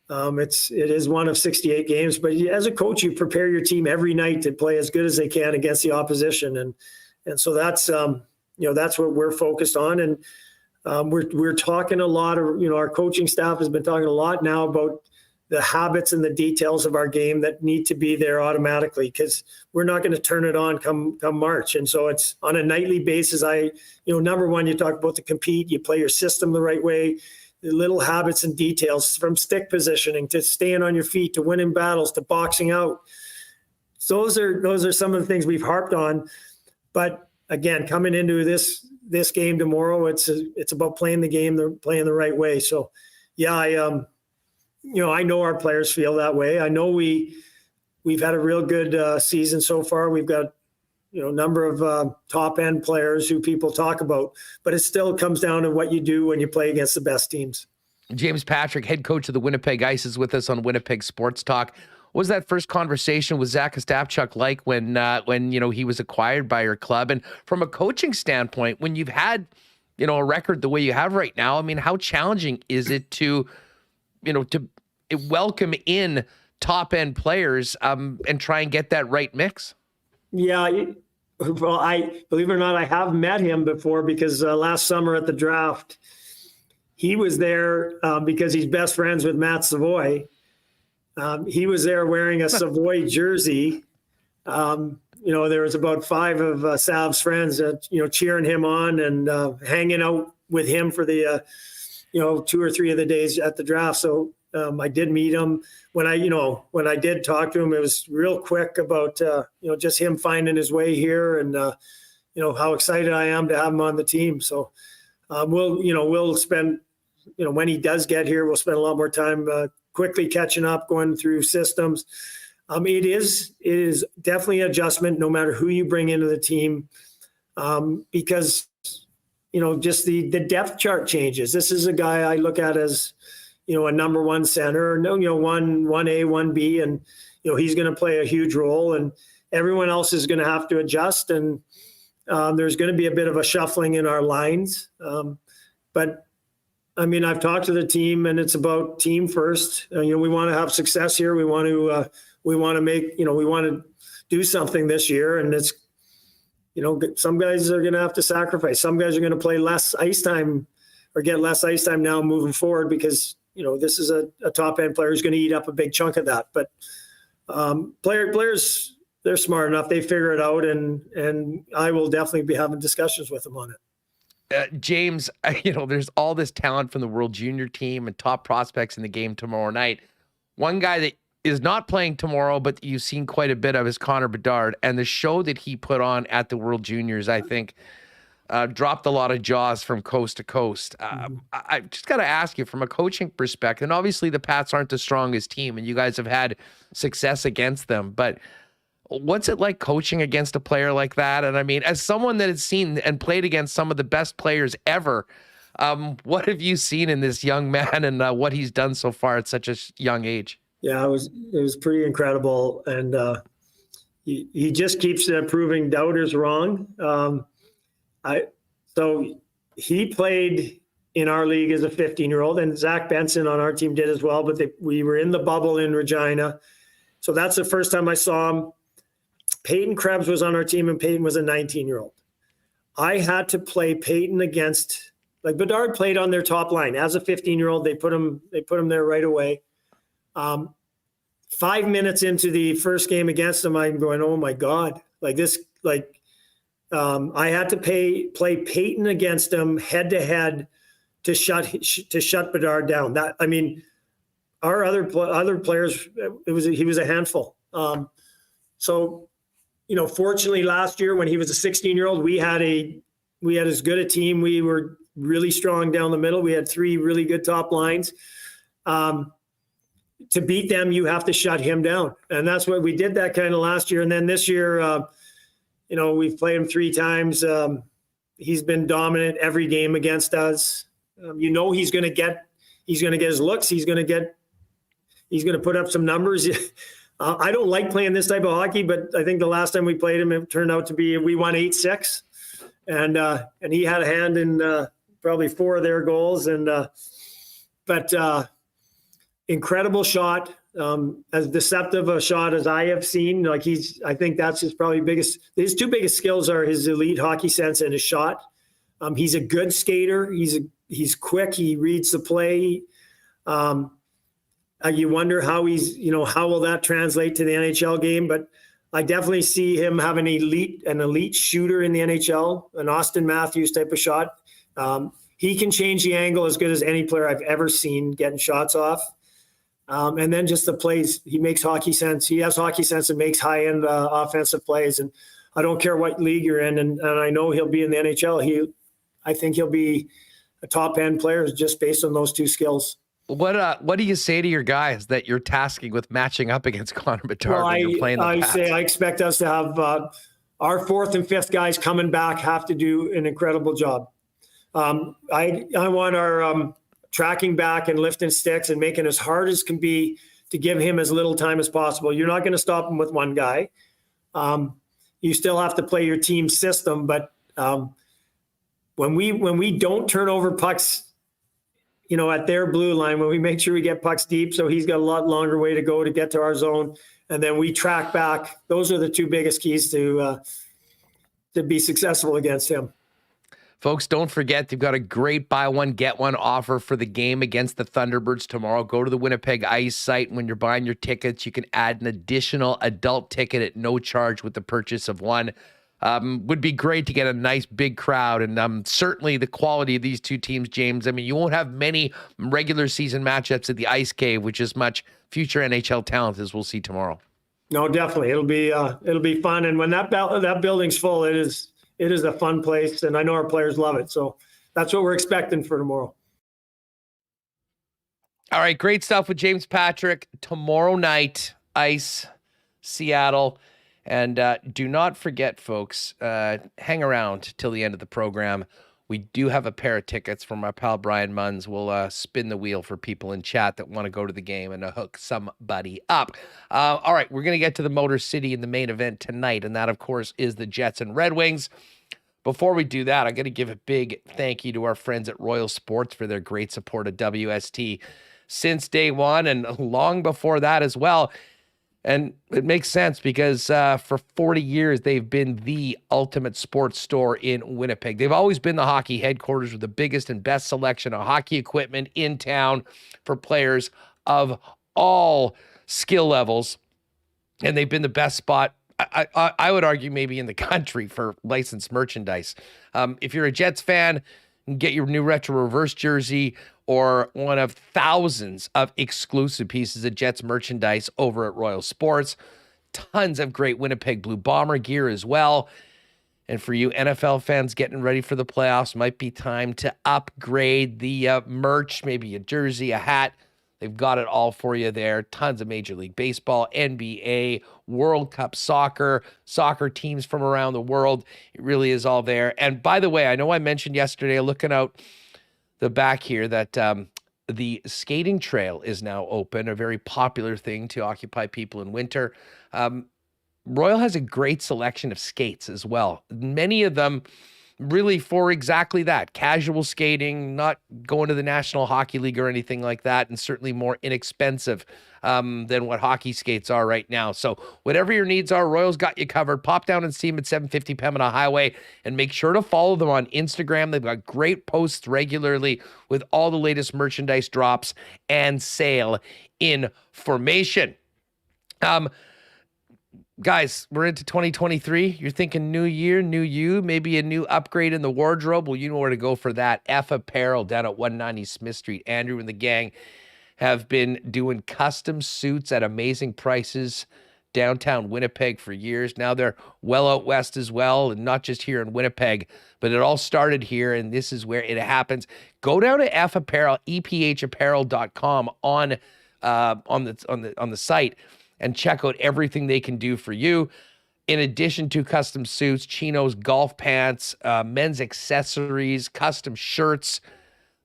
It is one of 68 games, but as a coach, you prepare your team every night to play as good as they can against the opposition. And so that's, that's what we're focused on. And we're talking a lot of, our coaching staff has been talking a lot now about the habits and the details of our game that need to be there automatically, because we're not going to turn it on come March. And so it's on a nightly basis. Number one, you talk about to compete, you play your system the right way, the little habits and details from stick positioning to staying on your feet, to winning battles, to boxing out. So those are some of the things we've harped on. But again, coming into this game tomorrow, it's about playing the game, playing the right way. So yeah, I know our players feel that way. I know we've had a real good season so far. We've got, a number of top end players who people talk about, but it still comes down to what you do when you play against the best teams. James Patrick, head coach of the Winnipeg Ice, is with us on Winnipeg Sports Talk. What was that first conversation with Zach Ostapchuk like when he was acquired by your club? And from a coaching standpoint, when you've had, a record the way you have right now, I mean, how challenging is it to welcome in top end players and try and get that right mix? Yeah. Well, I believe it or not, I have met him before, because last summer at the draft, he was there because he's best friends with Matt Savoy. He was there wearing a Savoy jersey. There was about 5 of Sav's friends that, cheering him on and hanging out with him for the, 2 or 3 of the days at the draft. So I did meet him. When I did talk to him, it was real quick about, just him finding his way here and, how excited I am to have him on the team. So we'll spend, when he does get here, we'll spend a lot more time quickly catching up, going through systems. It is definitely an adjustment no matter who you bring into the team, because, just the depth chart changes. This is a guy I look at as, a number one center, 1A, 1B, and, he's going to play a huge role, and everyone else is going to have to adjust. And there's going to be a bit of a shuffling in our lines. But I mean, I've talked to the team, and it's about team first. We want to have success here. We want to make, we want to do something this year. And it's, some guys are going to have to sacrifice. Some guys are going to play less ice time or get less ice time now moving forward, because, this is a top end player who's going to eat up a big chunk of that. But players, they're smart enough. They figure it out. And I will definitely be having discussions with them on it. James, there's all this talent from the World Junior team and top prospects in the game tomorrow night. One guy that is not playing tomorrow, but you've seen quite a bit of, is Connor Bedard. And the show that he put on at the World Juniors, I think, dropped a lot of jaws from coast to coast. I just got to ask you, from a coaching perspective, and obviously the Pats aren't the strongest team, and you guys have had success against them, but what's it like coaching against a player like that? And I mean, as someone that has seen and played against some of the best players ever, what have you seen in this young man and what he's done so far at such a young age? Yeah, it was pretty incredible. And he just keeps proving doubters wrong. So he played in our league as a 15-year-old, and Zach Benson on our team did as well, but we were in the bubble in Regina. So that's the first time I saw him. Peyton Krebs was on our team, and Peyton was a 19-year-old. I had to play Peyton against, Bedard played on their top line. As a 15-year-old, they put him there right away. 5 minutes into the first game against him, I'm going, oh my God, I had to play Peyton against him head to head to shut Bedard down. That, I mean, our other players, he was a handful. So, fortunately last year when he was a 16-year-old, we had as good a team. We were really strong down the middle. We had 3 really good top lines. To beat them, you have to shut him down. And that's what we did that kind of last year. And then this year, we've played him 3 times. He's been dominant every game against us. He's going to get his looks. He's going to put up some numbers. I don't like playing this type of hockey, but I think the last time we played him, it turned out to be, we won 8-6, and he had a hand in probably 4 of their goals. And but incredible shot, as deceptive a shot as I have seen. Like I think that's his two biggest skills are his elite hockey sense and his shot. He's a good skater. He's quick. He reads the play. You wonder how how will that translate to the NHL game? But I definitely see him having an elite shooter in the NHL, an Austin Matthews type of shot. He can change the angle as good as any player I've ever seen getting shots off. And then just the plays, he makes hockey sense. He has hockey sense and makes high-end offensive plays. And I don't care what league you're in, and I know he'll be in the NHL. I think he'll be a top-end player just based on those two skills. What do you say to your guys that you're tasking with matching up against Connor Bedard when you're playing the Pats? I expect us to have our fourth and fifth guys coming back have to do an incredible job. I want our tracking back and lifting sticks and making as hard as can be to give him as little time as possible. You're not going to stop him with one guy. You still have to play your team system, but when we don't turn over pucks, at their blue line, when we make sure we get pucks deep, so he's got a lot longer way to go to get to our zone, and then we track back. Those are the two biggest keys to be successful against him. Folks, don't forget, they've got a great buy one, get one offer for the game against the Thunderbirds tomorrow. Go to the Winnipeg Ice site. When you're buying your tickets, you can add an additional adult ticket at no charge with the purchase of one. Would be great to get a nice big crowd, and certainly the quality of these two teams, James. I mean, you won't have many regular season matchups at the Ice Cave with as much future NHL talent as we'll see tomorrow. No, definitely. It'll be fun. And when that building's full, it is a fun place, and I know our players love it. So that's what we're expecting for tomorrow. All right, great stuff with James Patrick. Tomorrow night, Ice, Seattle. And do not forget, folks, hang around till the end of the program. We do have a pair of tickets from our pal Brian Munns. We'll spin the wheel for people in chat that want to go to the game and hook somebody up. All right, we're going to get to the Motor City in the main event tonight, and that, of course, is the Jets and Red Wings. Before we do that, I'm going to give a big thank you to our friends at Royal Sports for their great support of WST since day one and long before that as well. And it makes sense because for 40 years, they've been the ultimate sports store in Winnipeg. They've always been the hockey headquarters with the biggest and best selection of hockey equipment in town for players of all skill levels. And they've been the best spot, I would argue, maybe in the country for licensed merchandise. If you're a Jets fan, get your new retro reverse jersey or one of thousands of exclusive pieces of Jets merchandise over at Royal Sports. Tons of great Winnipeg Blue Bomber gear as well. And for you NFL fans getting ready for the playoffs, might be time to upgrade the merch, maybe a jersey, a hat. They've got it all for you there. Tons of Major League Baseball, NBA, World Cup soccer teams from around the world. It really is all there. And by the way, I know I mentioned yesterday, looking out the back here, that the skating trail is now open, a very popular thing to occupy people in winter. Royal has a great selection of skates as well. Many of them really for exactly that, casual skating, not going to the National Hockey League or anything like that, and certainly more inexpensive than what hockey skates are right now. So whatever your needs are, Royal's got you covered. Pop down and see them at 750 Pembina Highway, and make sure to follow them on Instagram. They've got great posts regularly with all the latest merchandise drops and sale information. Guys, we're into 2023. You're thinking new year, new you, maybe a new upgrade in the wardrobe. Well, you know where to go for that. F Apparel down at 190 Smith Street. Andrew and the gang have been doing custom suits at amazing prices downtown Winnipeg for years. Now they're well out west as well, and not just here in Winnipeg, but it all started here, and this is where it happens. Go down to F Apparel, EPHapparel.com on the site, and check out everything they can do for you. In addition to custom suits, chinos, golf pants, men's accessories, custom shirts,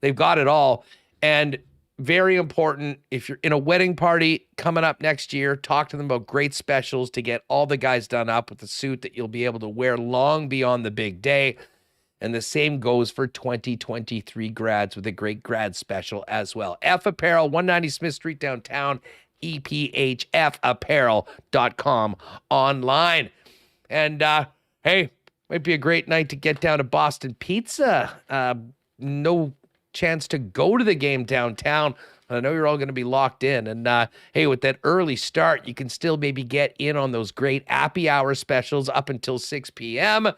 they've got it all. And very important, if you're in a wedding party coming up next year, talk to them about great specials to get all the guys done up with a suit that you'll be able to wear long beyond the big day. And the same goes for 2023 grads with a great grad special as well. F Apparel, 190 Smith Street downtown, EPHFapparel.com online. And hey, might be a great night to get down to Boston Pizza. No chance to go to the game downtown. I know you're all going to be locked in. And hey, with that early start, you can still maybe get in on those great happy hour specials up until 6 p.m.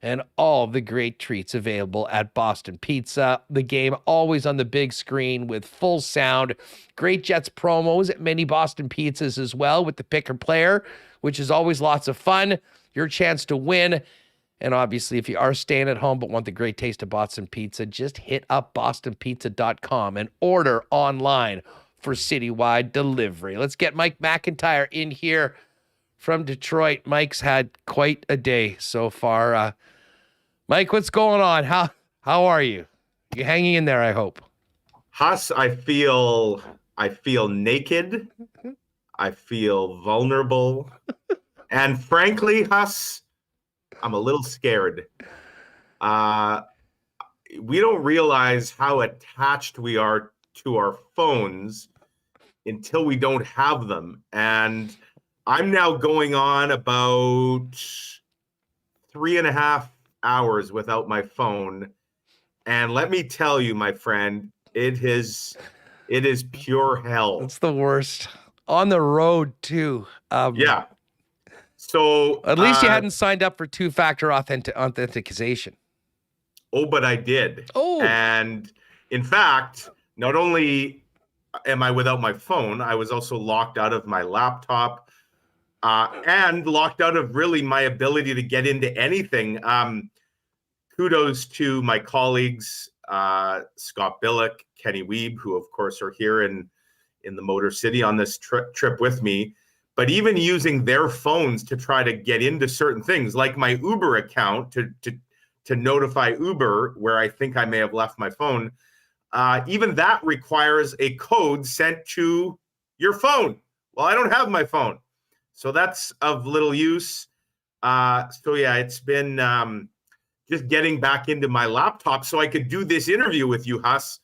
and all the great treats available at Boston Pizza. The game always on the big screen with full sound. Great Jets promos at many Boston Pizzas as well with the picker player, which is always lots of fun. Your chance to win. And obviously, if you are staying at home but want the great taste of Boston Pizza, just hit up bostonpizza.com and order online for citywide delivery. Let's get Mike McIntyre in here from Detroit. Mike's had quite a day so far. Mike, what's going on? How are you? You hanging in there, I hope. Huss, I feel naked. I feel vulnerable. And frankly, Huss, I'm a little scared. We don't realize how attached we are to our phones until we don't have them. And I'm now going on about 3.5 hours without my phone. And let me tell you, my friend, it is pure hell. It's the worst. On the road, too. Yeah. So at least you hadn't signed up for two-factor authentication. Oh, but I did. Oh. And in fact, not only am I without my phone, I was also locked out of my laptop and locked out of really my ability to get into anything. Kudos to my colleagues, Scott Billick, Kenny Weeb, who of course are here in the Motor City on this trip with me. But even using their phones to try to get into certain things, like my Uber account to notify Uber where I think I may have left my phone, even that requires a code sent to your phone. Well, I don't have my phone, so that's of little use. So yeah, it's been just getting back into my laptop so I could do this interview with you, Huss.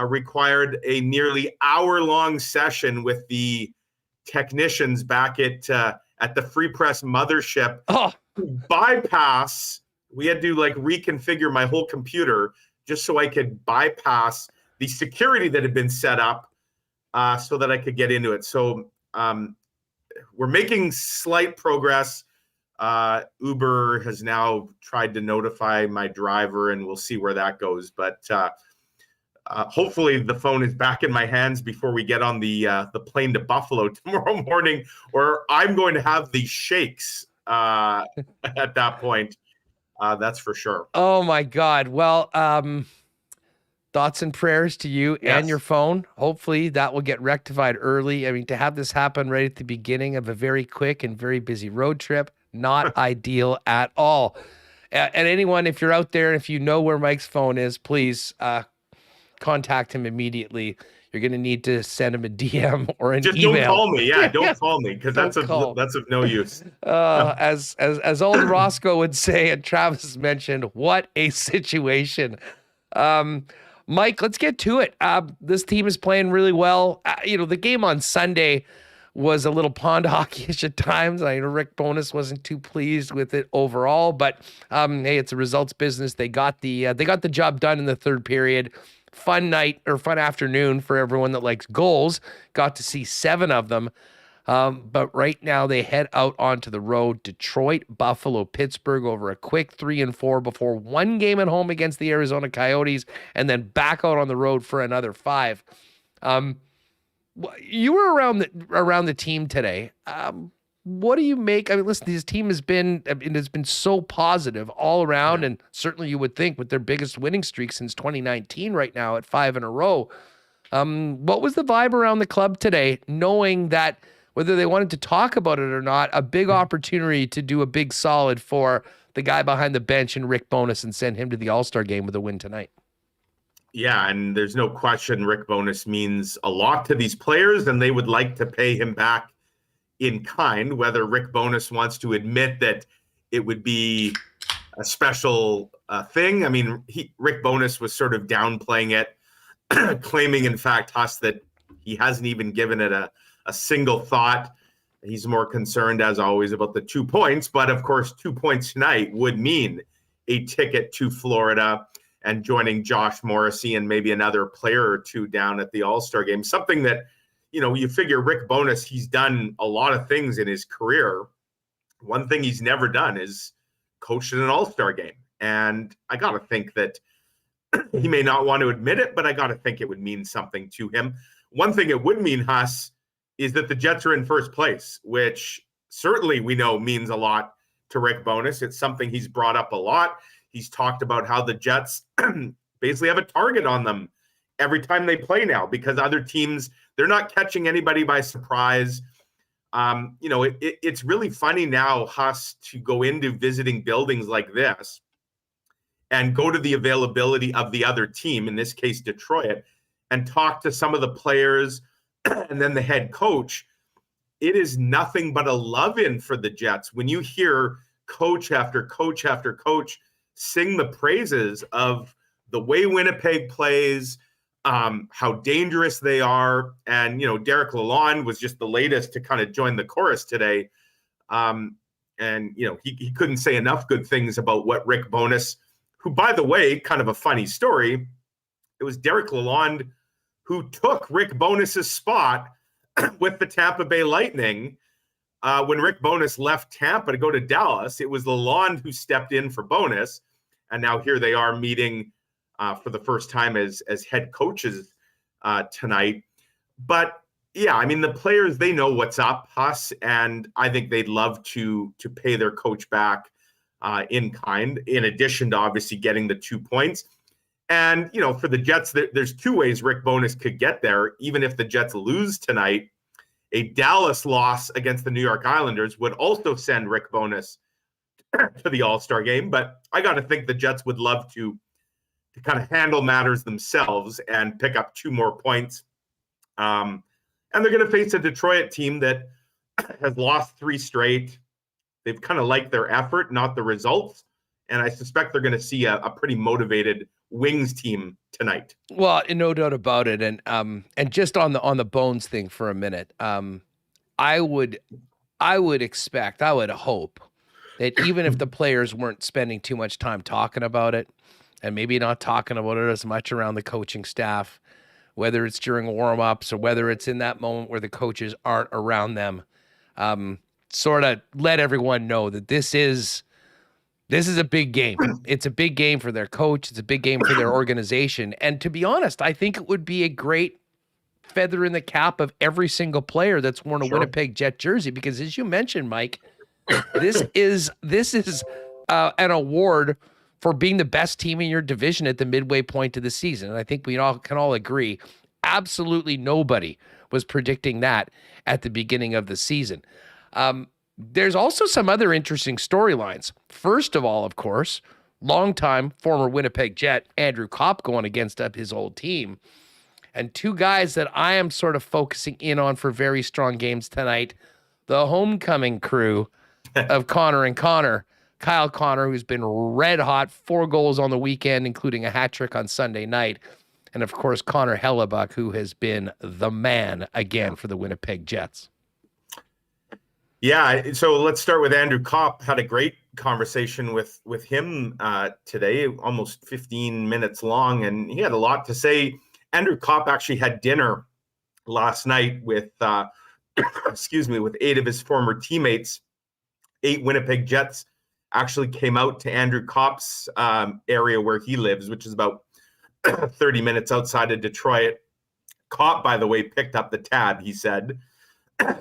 Required a nearly hour-long session with the technicians back at the Free Press mothership. Bypass. We had to reconfigure my whole computer just so I could bypass the security that had been set up so that I could get into it. So we're making slight progress. Uber has now tried to notify my driver, and we'll see where that goes. But hopefully the phone is back in my hands before we get on the plane to Buffalo tomorrow morning, or I'm going to have the shakes at that point. That's for sure. Oh my God. Well, thoughts and prayers to you and your phone. Hopefully that will get rectified early. I mean, to have this happen right at the beginning of a very quick and very busy road trip, not ideal at all. And anyone, if you're out there, if you know where Mike's phone is, please contact him immediately. You're going to need to send him a DM or an email. Don't call me. Yeah, don't call me, because that's of no use. As old Roscoe would say, and Travis mentioned, what a situation. Mike, let's get to it. This team is playing really well. The game on Sunday was a little pond hockey-ish at times. I know Rick Bowness wasn't too pleased with it overall, but hey, it's a results business. They got the job done in the third period. Fun night or fun afternoon for everyone that likes goals. Got to see 7 of them. But right now they head out onto the road. Detroit, Buffalo, Pittsburgh over a quick 3-4 before one game at home against the Arizona Coyotes, and then back out on the road for another 5. You were around the team today. What do you make? I mean, listen, this team has been so positive all around, and certainly you would think with their biggest winning streak since 2019 right now at 5 in a row. What was the vibe around the club today, knowing that whether they wanted to talk about it or not, a big opportunity to do a big solid for the guy behind the bench and Rick Bowness and send him to the All-Star game with a win tonight? Yeah, and there's no question Rick Bowness means a lot to these players, and they would like to pay him back in kind. Whether Rick Bowness wants to admit that it would be a special thing. I mean, Rick Bowness was sort of downplaying it, claiming, in fact, Huss, that he hasn't even given it a single thought. He's more concerned, as always, about the 2 points. But, of course, 2 points tonight would mean a ticket to Florida and joining Josh Morrissey and maybe another player or two down at the All-Star game. Something that, you figure Rick Bowness, he's done a lot of things in his career. One thing he's never done is coached in an All-Star game. And I got to think that he may not want to admit it, but I got to think it would mean something to him. One thing it would mean, Huss, is that the Jets are in first place, which certainly we know means a lot to Rick Bowness. It's something he's brought up a lot. He's talked about how the Jets basically have a target on them every time they play now because other teams, they're not catching anybody by surprise. It's really funny now, Huss, to go into visiting buildings like this and go to the availability of the other team, in this case, Detroit, and talk to some of the players and then the head coach. It is nothing but a love-in for the Jets. When you hear coach after coach after coach sing the praises of the way Winnipeg plays, how dangerous they are. And, Derek Lalonde was just the latest to kind of join the chorus today. He couldn't say enough good things about what Rick Bowness, who, by the way, kind of a funny story, it was Derek Lalonde who took Rick Bowness's spot with the Tampa Bay Lightning. When Rick Bowness left Tampa to go to Dallas, it was Lalonde who stepped in for Bowness. And now here they are meeting for the first time as head coaches tonight. But yeah, I mean, the players, they know what's up, Huss, and I think they'd love to pay their coach back in kind, in addition to obviously getting the 2 points. And, for the Jets, there's two ways Rick Bowness could get there. Even if the Jets lose tonight, a Dallas loss against the New York Islanders would also send Rick Bowness to the All-Star game. But I got to think the Jets would love to kind of handle matters themselves and pick up 2 more points. And they're going to face a Detroit team that has lost 3 straight. They've kind of liked their effort, not the results. And I suspect they're going to see a pretty motivated Wings team tonight. Well, no doubt about it. And just on the Bones thing for a minute, I would expect, I would hope that even if the players weren't spending too much time talking about it, and maybe not talking about it as much around the coaching staff, whether it's during warm-ups or whether it's in that moment where the coaches aren't around them, sort of let everyone know that this is a big game. It's a big game for their coach. It's a big game for their organization. And to be honest, I think it would be a great feather in the cap of every single player that's worn a Winnipeg Jet jersey, because as you mentioned, Mike, this is an award for being the best team in your division at the midway point of the season. And I think we can all agree, absolutely nobody was predicting that at the beginning of the season. There's also some other interesting storylines. First of all, of course, longtime former Winnipeg Jet Andrew Kopp going against up his old team. And 2 guys that I am sort of focusing in on for very strong games tonight, the homecoming crew of Connor and Connor. Kyle Connor, who's been red hot, 4 goals on the weekend, including a hat trick on Sunday night. And of course, Connor Hellebuck, who has been the man again for the Winnipeg Jets. Yeah, so let's start with Andrew Kopp. Had a great conversation with him today, almost 15 minutes long, and he had a lot to say. Andrew Kopp actually had dinner last night with, with 8 of his former teammates. 8 Winnipeg Jets actually came out to Andrew Kopp's area where he lives, which is about 30 minutes outside of Detroit. Kopp, by the way, picked up the tab, he said.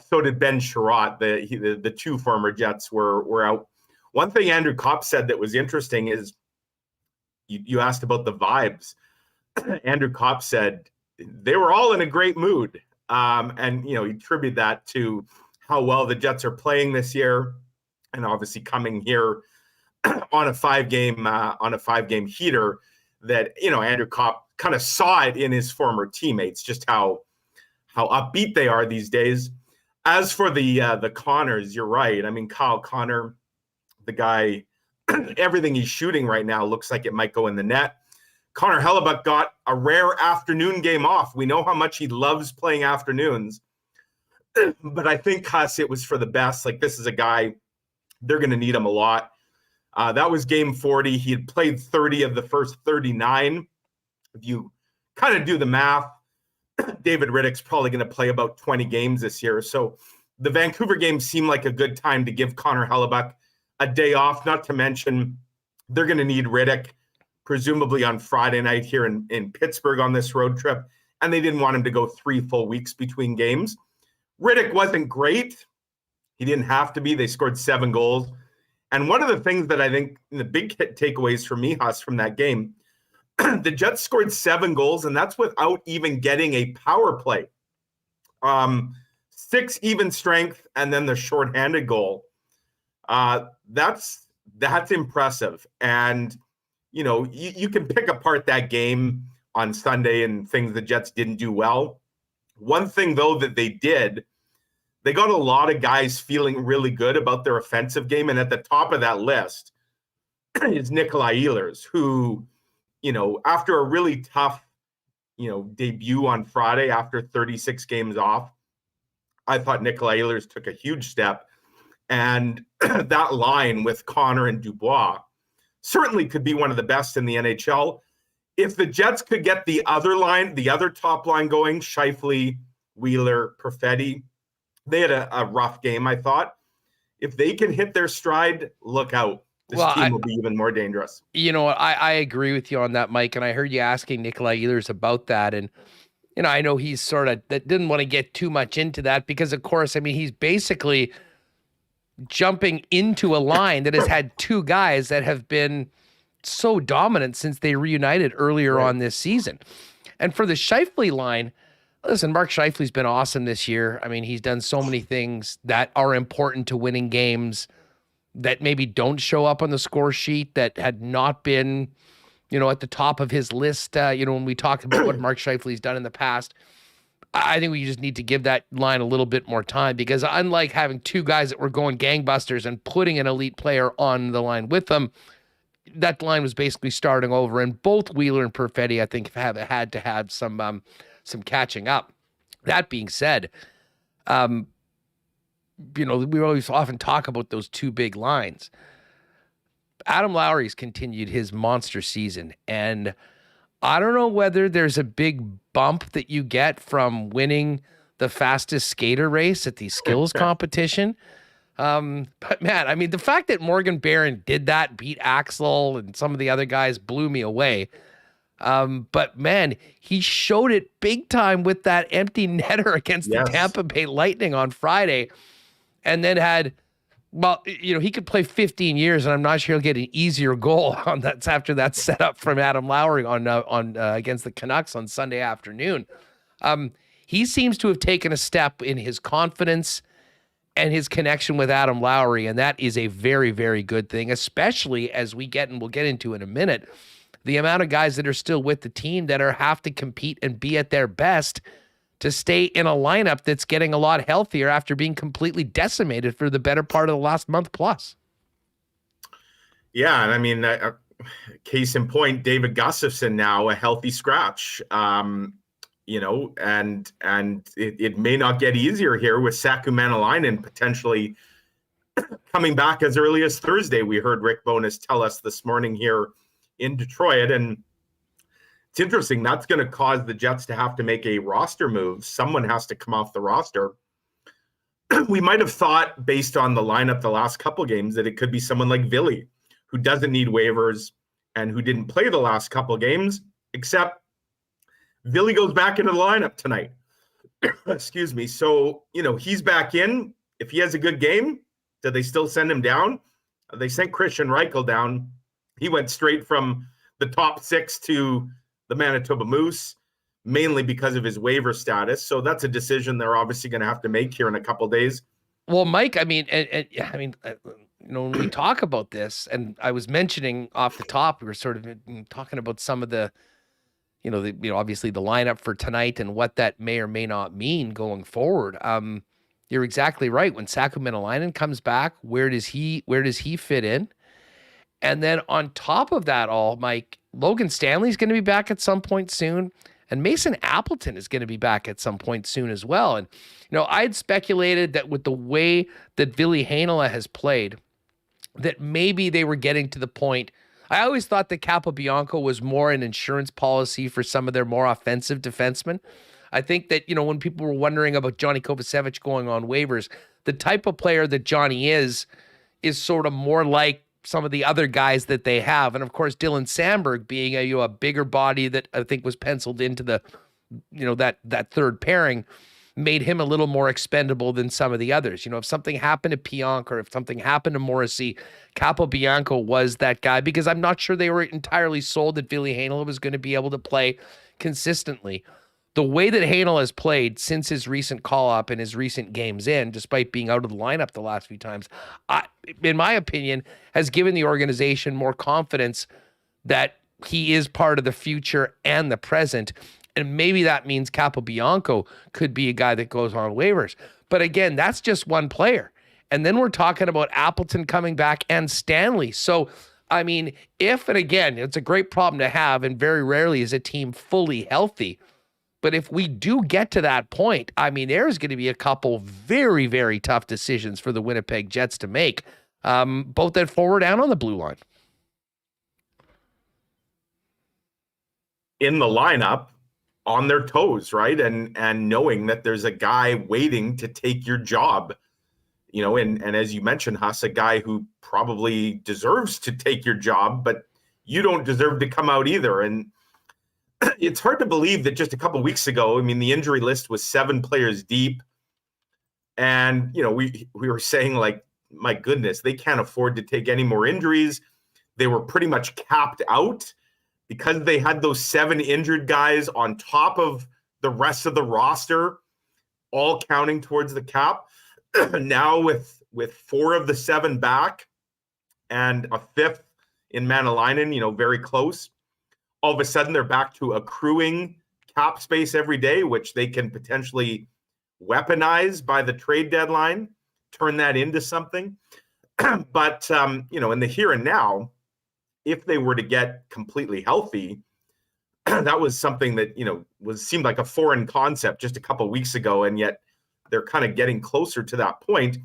So did Ben Sherratt. The 2 former Jets were out. One thing Andrew Kopp said that was interesting is you asked about the vibes. Andrew Kopp said they were all in a great mood. And, he attributed that to how well the Jets are playing this year, and obviously coming here on a 5-game heater that, Andrew Kopp kind of saw it in his former teammates, just how upbeat they are these days. As for the Connors, you're right. I mean, Kyle Connor, the guy everything he's shooting right now looks like it might go in the net. Connor Hellebuyck got a rare afternoon game off. We know how much he loves playing afternoons, but I think, Huss, it was for the best. Like, this is a guy, they're going to need him a lot. That was game 40. He had played 30 of the first 39. If you kind of do the math, David Riddick's probably going to play about 20 games this year. So the Vancouver game seemed like a good time to give Connor Hellebuyck a day off, not to mention they're going to need Riddick presumably on Friday night here in Pittsburgh on this road trip, and they didn't want him to go 3 full weeks between games. Riddick wasn't great. He didn't have to be. They scored 7 goals. And one of the things that I think the big takeaways for me, Huss, from that game, the Jets scored 7 goals, and that's without even getting a power play. 6 even strength, and then the shorthanded goal. That's impressive. And, you know, you can pick apart that game on Sunday and things the Jets didn't do well. One thing, though, that they did, they got a lot of guys feeling really good about their offensive game. And at the top of that list is Nikolai Ehlers, who, you know, after a really tough, you know, debut on Friday after 36 games off, I thought Nikolai Ehlers took a huge step. And that line with Connor and Dubois certainly could be one of the best in the NHL. If the Jets could get the other line, the other top line going, Scheifele, Wheeler, Perfetti, they had a rough game, I thought. If they can hit their stride, look out. This team will be even more dangerous. You know, I agree with you on that, Mike. And I heard you asking Nikolai Ehlers about that. And, you know, I know he's sort of that didn't want to get too much into that because, of course, I mean, he's basically jumping into a line that has had 2 guys that have been so dominant since they reunited earlier on this season. And for the Scheifele line, listen, Mark Scheifele's been awesome this year. I mean, he's done so many things that are important to winning games that maybe don't show up on the score sheet, that had not been, you know, at the top of his list. You know, when we talked about what Mark Scheifele's done in the past, I think we just need to give that line a little bit more time, because unlike having 2 guys that were going gangbusters and putting an elite player on the line with them, that line was basically starting over. And both Wheeler and Perfetti, I think, have had to have some catching up. That being said, you know, we always often talk about those 2 big lines. Adam Lowry's continued his monster season, and I don't know whether there's a big bump that you get from winning the fastest skater race at the skills competition. But man, I mean, the fact that Morgan Barron did that, beat Axel and some of the other guys, blew me away. But man, he showed it big time with that empty netter against the Tampa Bay Lightning on Friday, and then had, well, you know, he could play 15 years, and I'm not sure he'll get an easier goal on that after that setup from Adam Lowry on against the Canucks on Sunday afternoon. He seems to have taken a step in his confidence and his connection with Adam Lowry, and that is a very, very good thing, especially as we get, and we'll get into in a minute, the amount of guys that are still with the team that have to compete and be at their best to stay in a lineup that's getting a lot healthier after being completely decimated for the better part of the last month plus. Yeah, and I mean, case in point, David Gustafsson now a healthy scratch. You know, and it may not get easier here with Saku Manalainen potentially coming back as early as Thursday. We heard Rick Bowness tell us this morning here in Detroit, and it's interesting. That's going to cause the Jets to have to make a roster move. Someone has to come off the roster. We might have thought, based on the lineup the last couple games, that it could be someone like Ville, who doesn't need waivers and who didn't play the last couple games, except Ville goes back into the lineup tonight. Excuse me. So, you know, he's back in. If he has a good game, do they still send him down? They sent Christian Reichel down. He went straight from the top 6 to the Manitoba Moose, mainly because of his waiver status. So that's a decision they're obviously going to have to make here in a couple days. Well, Mike, I mean, you know, when we talk about this, and I was mentioning off the top, we were sort of talking about some of the, obviously the lineup for tonight and what that may or may not mean going forward. You're exactly right. When Saku Manalainen comes back, where does he fit in? And then on top of that all, Mike, Logan Stanley's going to be back at some point soon. And Mason Appleton is going to be back at some point soon as well. And, I had speculated that with the way that Ville Heinola has played, that maybe they were getting to the point. I always thought that Capobianco was more an insurance policy for some of their more offensive defensemen. I think that, when people were wondering about Johnny Kovacevic going on waivers, the type of player that Johnny is sort of more like some of the other guys that they have. And of course, Dylan Sandberg being a bigger body that I think was penciled into the, that third pairing, made him a little more expendable than some of the others. If something happened to Pionk or if something happened to Morrissey, Capobianco was that guy, because I'm not sure they were entirely sold that Ville Heinola was going to be able to play consistently. The way that Heinola has played since his recent call-up and his recent games in, despite being out of the lineup the last few times, in my opinion, has given the organization more confidence that he is part of the future and the present. And maybe that means Capobianco could be a guy that goes on waivers. But again, that's just one player. And then we're talking about Appleton coming back and Stanley. So, I mean, if, and again, it's a great problem to have, and very rarely is a team fully healthy. But if we do get to that point, I mean, there's going to be a couple very, very tough decisions for the Winnipeg Jets to make, both at forward and on the blue line. In the lineup, on their toes, right? And knowing that there's a guy waiting to take your job, and as you mentioned, Huss, a guy who probably deserves to take your job, but you don't deserve to come out either. And it's hard to believe that just a couple of weeks ago, I mean, the injury list was 7 players deep. And, we were saying, like, my goodness, they can't afford to take any more injuries. They were pretty much capped out because they had those 7 injured guys on top of the rest of the roster, all counting towards the cap. Now with 4 of the 7 back and a 5th in Manalainen, very close, all of a sudden they're back to accruing cap space every day, which they can potentially weaponize by the trade deadline, turn that into something. But, in the here and now, if they were to get completely healthy, that was something that, seemed like a foreign concept just a couple of weeks ago. And yet they're kind of getting closer to that point.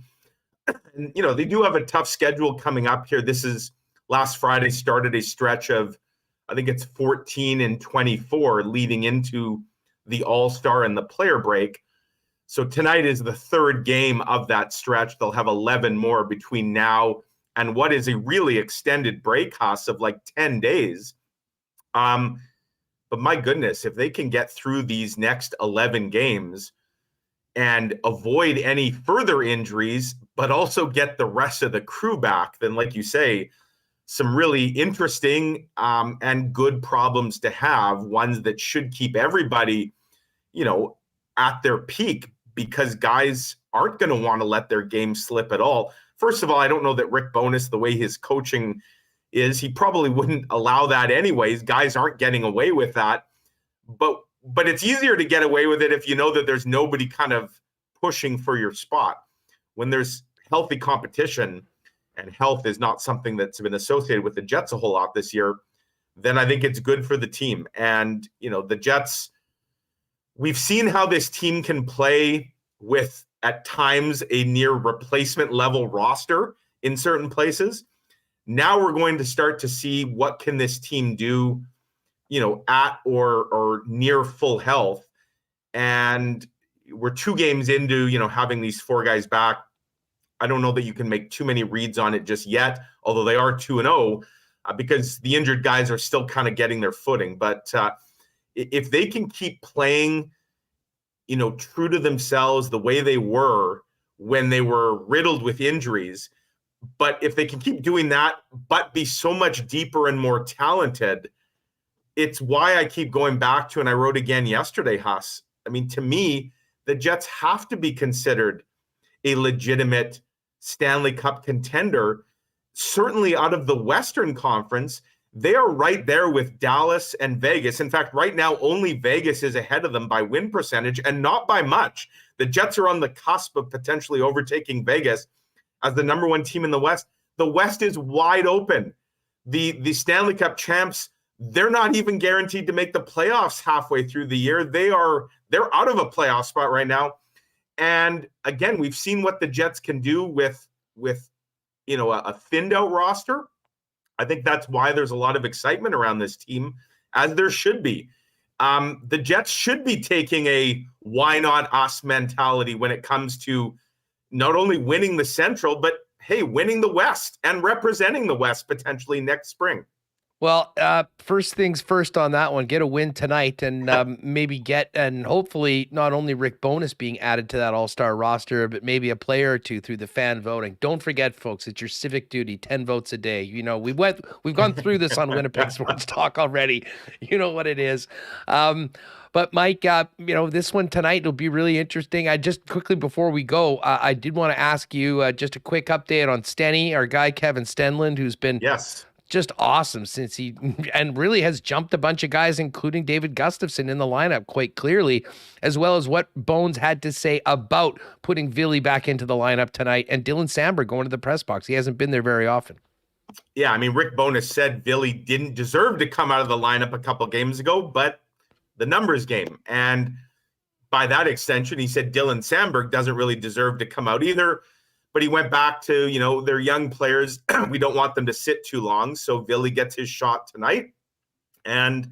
And, they do have a tough schedule coming up here. This is last Friday started a stretch of, I think it's 14 and 24 leading into the All-Star and the player break. So tonight is the 3rd game of that stretch. They'll have 11 more between now and what is a really extended break, Huss, of like 10 days. But my goodness, if they can get through these next 11 games and avoid any further injuries, but also get the rest of the crew back, then, like you say, some really interesting and good problems to have, ones that should keep everybody, at their peak, because guys aren't going to want to let their game slip at all. First of all, I don't know that Rick Bowness, the way his coaching is, he probably wouldn't allow that anyways. Guys aren't getting away with that. But it's easier to get away with it if you know that there's nobody kind of pushing for your spot. When there's healthy competition, and health is not something that's been associated with the Jets a whole lot this year, then I think it's good for the team. And, the Jets, we've seen how this team can play with, at times, a near replacement level roster in certain places. Now we're going to start to see what can this team do, at or near full health. And we're 2 games into, having these 4 guys back. I don't know that you can make too many reads on it just yet, although they are 2-0, because the injured guys are still kind of getting their footing. But if they can keep playing, true to themselves the way they were when they were riddled with injuries, but if they can keep doing that, but be so much deeper and more talented, it's why I keep going back to, and I wrote again yesterday, Huss. I mean, to me, the Jets have to be considered a legitimate Stanley Cup contender. Certainly out of the Western Conference, they are right there with Dallas and Vegas. In fact, right now, only Vegas is ahead of them by win percentage, and not by much. The Jets are on the cusp of potentially overtaking Vegas as the number 1 team in the West. The West is wide open. the Stanley Cup champs, they're not even guaranteed to make the playoffs halfway through the year. They're out of a playoff spot right now. And again, we've seen what the Jets can do with a thinned out roster. I think that's why there's a lot of excitement around this team, as there should be. The Jets should be taking a why not us mentality when it comes to not only winning the Central, but hey, winning the West and representing the West potentially next spring. Well, first things first on that one, get a win tonight and maybe and hopefully not only Rick Bowness being added to that all-star roster, but maybe a player or two through the fan voting. Don't forget, folks, it's your civic duty, 10 votes a day. You know, we've gone through this on Winnipeg Sports Talk already. You know what it is. But Mike, this one tonight will be really interesting. I just quickly before we go, I did want to ask you just a quick update on Stenny, our guy Kevin Stenlund, who's been just awesome since he really has jumped a bunch of guys, including David Gustafsson in the lineup quite clearly, as well as what Bones had to say about putting Ville back into the lineup tonight and Dylan Samberg going to the press box. He hasn't been there very often. Yeah, I mean, Rick Bowness said Ville didn't deserve to come out of the lineup a couple games ago, but the numbers game. And by that extension, he said Dylan Samberg doesn't really deserve to come out either. But he went back to, they're young players. We don't want them to sit too long. So Ville gets his shot tonight. And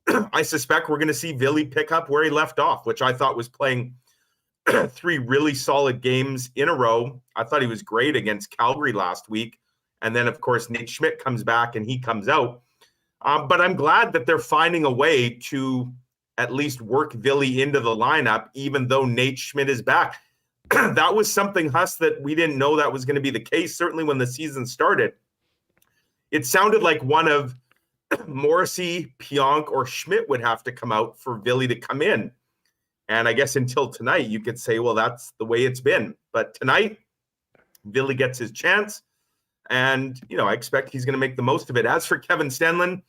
I suspect we're going to see Ville pick up where he left off, which I thought was playing 3 really solid games in a row. I thought he was great against Calgary last week. And then, of course, Nate Schmidt comes back and he comes out. But I'm glad that they're finding a way to at least work Ville into the lineup, even though Nate Schmidt is back. That was something, Huss, that we didn't know that was going to be the case. Certainly when the season started, it sounded like one of Morrissey, Pionk, or Schmidt would have to come out for Ville to come in. And I guess until tonight, you could say, well, that's the way it's been. But tonight, Ville gets his chance. And, I expect he's going to make the most of it. As for Kevin Stenlund,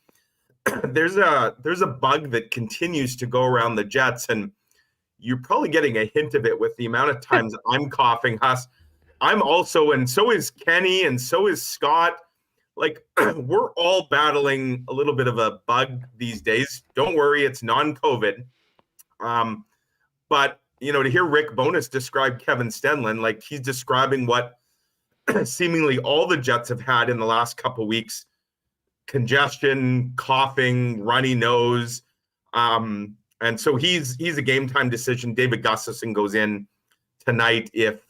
there's a bug that continues to go around the Jets, and you're probably getting a hint of it with the amount of times I'm coughing, Huss. I'm also, and so is Kenny, and so is Scott. Like, we're all battling a little bit of a bug these days. Don't worry, it's non-COVID. But, to hear Rick Bowness describe Kevin Stenlund, like he's describing what seemingly all the Jets have had in the last couple of weeks: congestion, coughing, runny nose. And so he's a game time decision. David Gustafsson goes in tonight if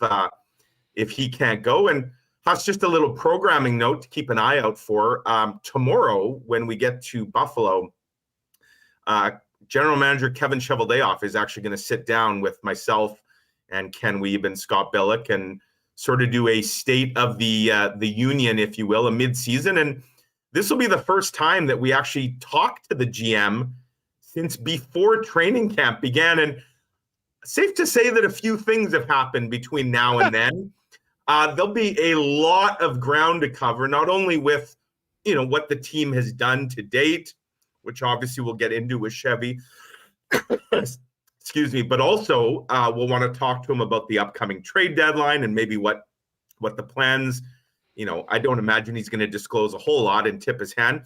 he can't go. And that's just a little programming note to keep an eye out for. Tomorrow, when we get to Buffalo, General Manager Kevin Cheveldayoff is actually going to sit down with myself and Ken Wiebe and Scott Billick and sort of do a state of the union, if you will, a mid-season. And this will be the first time that we actually talk to the GM since before training camp began. And safe to say that a few things have happened between now and then. There'll be a lot of ground to cover, not only with, what the team has done to date, which obviously we'll get into with Chevy, excuse me, but also we'll want to talk to him about the upcoming trade deadline and maybe what the plans, I don't imagine he's going to disclose a whole lot and tip his hand.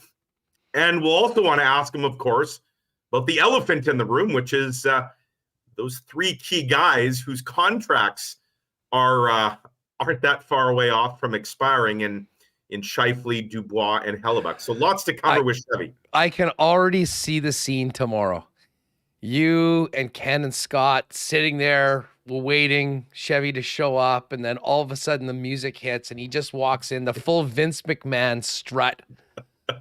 And we'll also want to ask him, of course, about the elephant in the room, which is those 3 key guys whose contracts aren't that far away off from expiring in Scheifele, Dubois, and Hellebuck. So lots to cover with Chevy. I can already see the scene tomorrow. You and Ken and Scott sitting there waiting Chevy to show up, and then all of a sudden the music hits and he just walks in, the full Vince McMahon strut.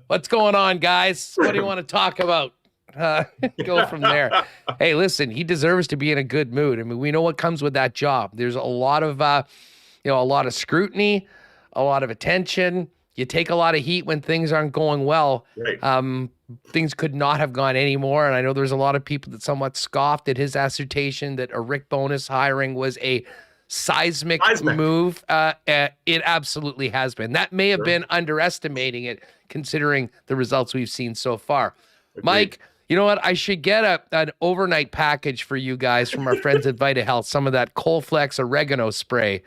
What's going on, guys? What do you want to talk about? Go from there. Hey, listen, he deserves to be in a good mood. I mean, we know what comes with that job. There's a lot of, a lot of scrutiny, a lot of attention. You take a lot of heat when things aren't going well. Right. Things could not have gone any more. And I know there's a lot of people that somewhat scoffed at his assertion that a Rick Bowness hiring was a seismic move. It absolutely has been. That may have been underestimating it, considering the results we've seen so far. Agreed. Mike, you know what? I should get an overnight package for you guys from our friends at Vita Health, some of that Colflex oregano spray.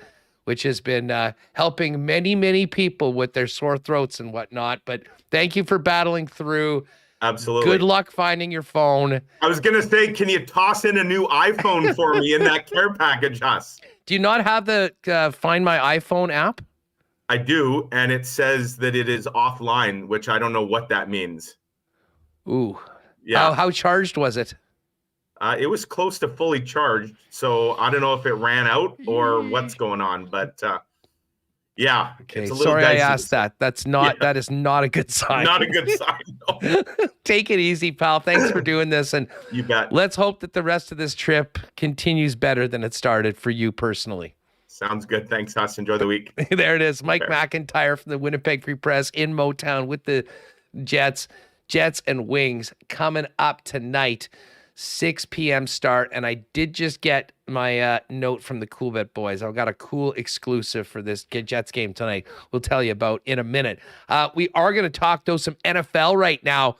which has been helping many, many people with their sore throats and whatnot. But thank you for battling through. Absolutely. Good luck finding your phone. I was going to say, can you toss in a new iPhone for me in that care package, Huss? Do you not have the Find My iPhone app? I do, and it says that it is offline, which I don't know what that means. Ooh. Yeah. How charged was it? It was close to fully charged, so I don't know if it ran out or what's going on, but yeah. Okay, it's a little sorry I dicey. asked that. That is not a good sign. Not a good sign, no. Take it easy, pal. Thanks for doing this, and You bet. let's hope that the rest of this trip continues better than it started for you personally. Sounds good. Thanks, Huss. Enjoy the week. There it is. Mike McIntyre from the Winnipeg Free Press in Motown with the Jets. Jets and Wings coming up tonight. 6 p.m. start, and I did just get my note from the Coolbet boys. I've got a cool exclusive for this Jets game tonight. We'll tell you about in a minute. We are going to talk, though, some NFL right now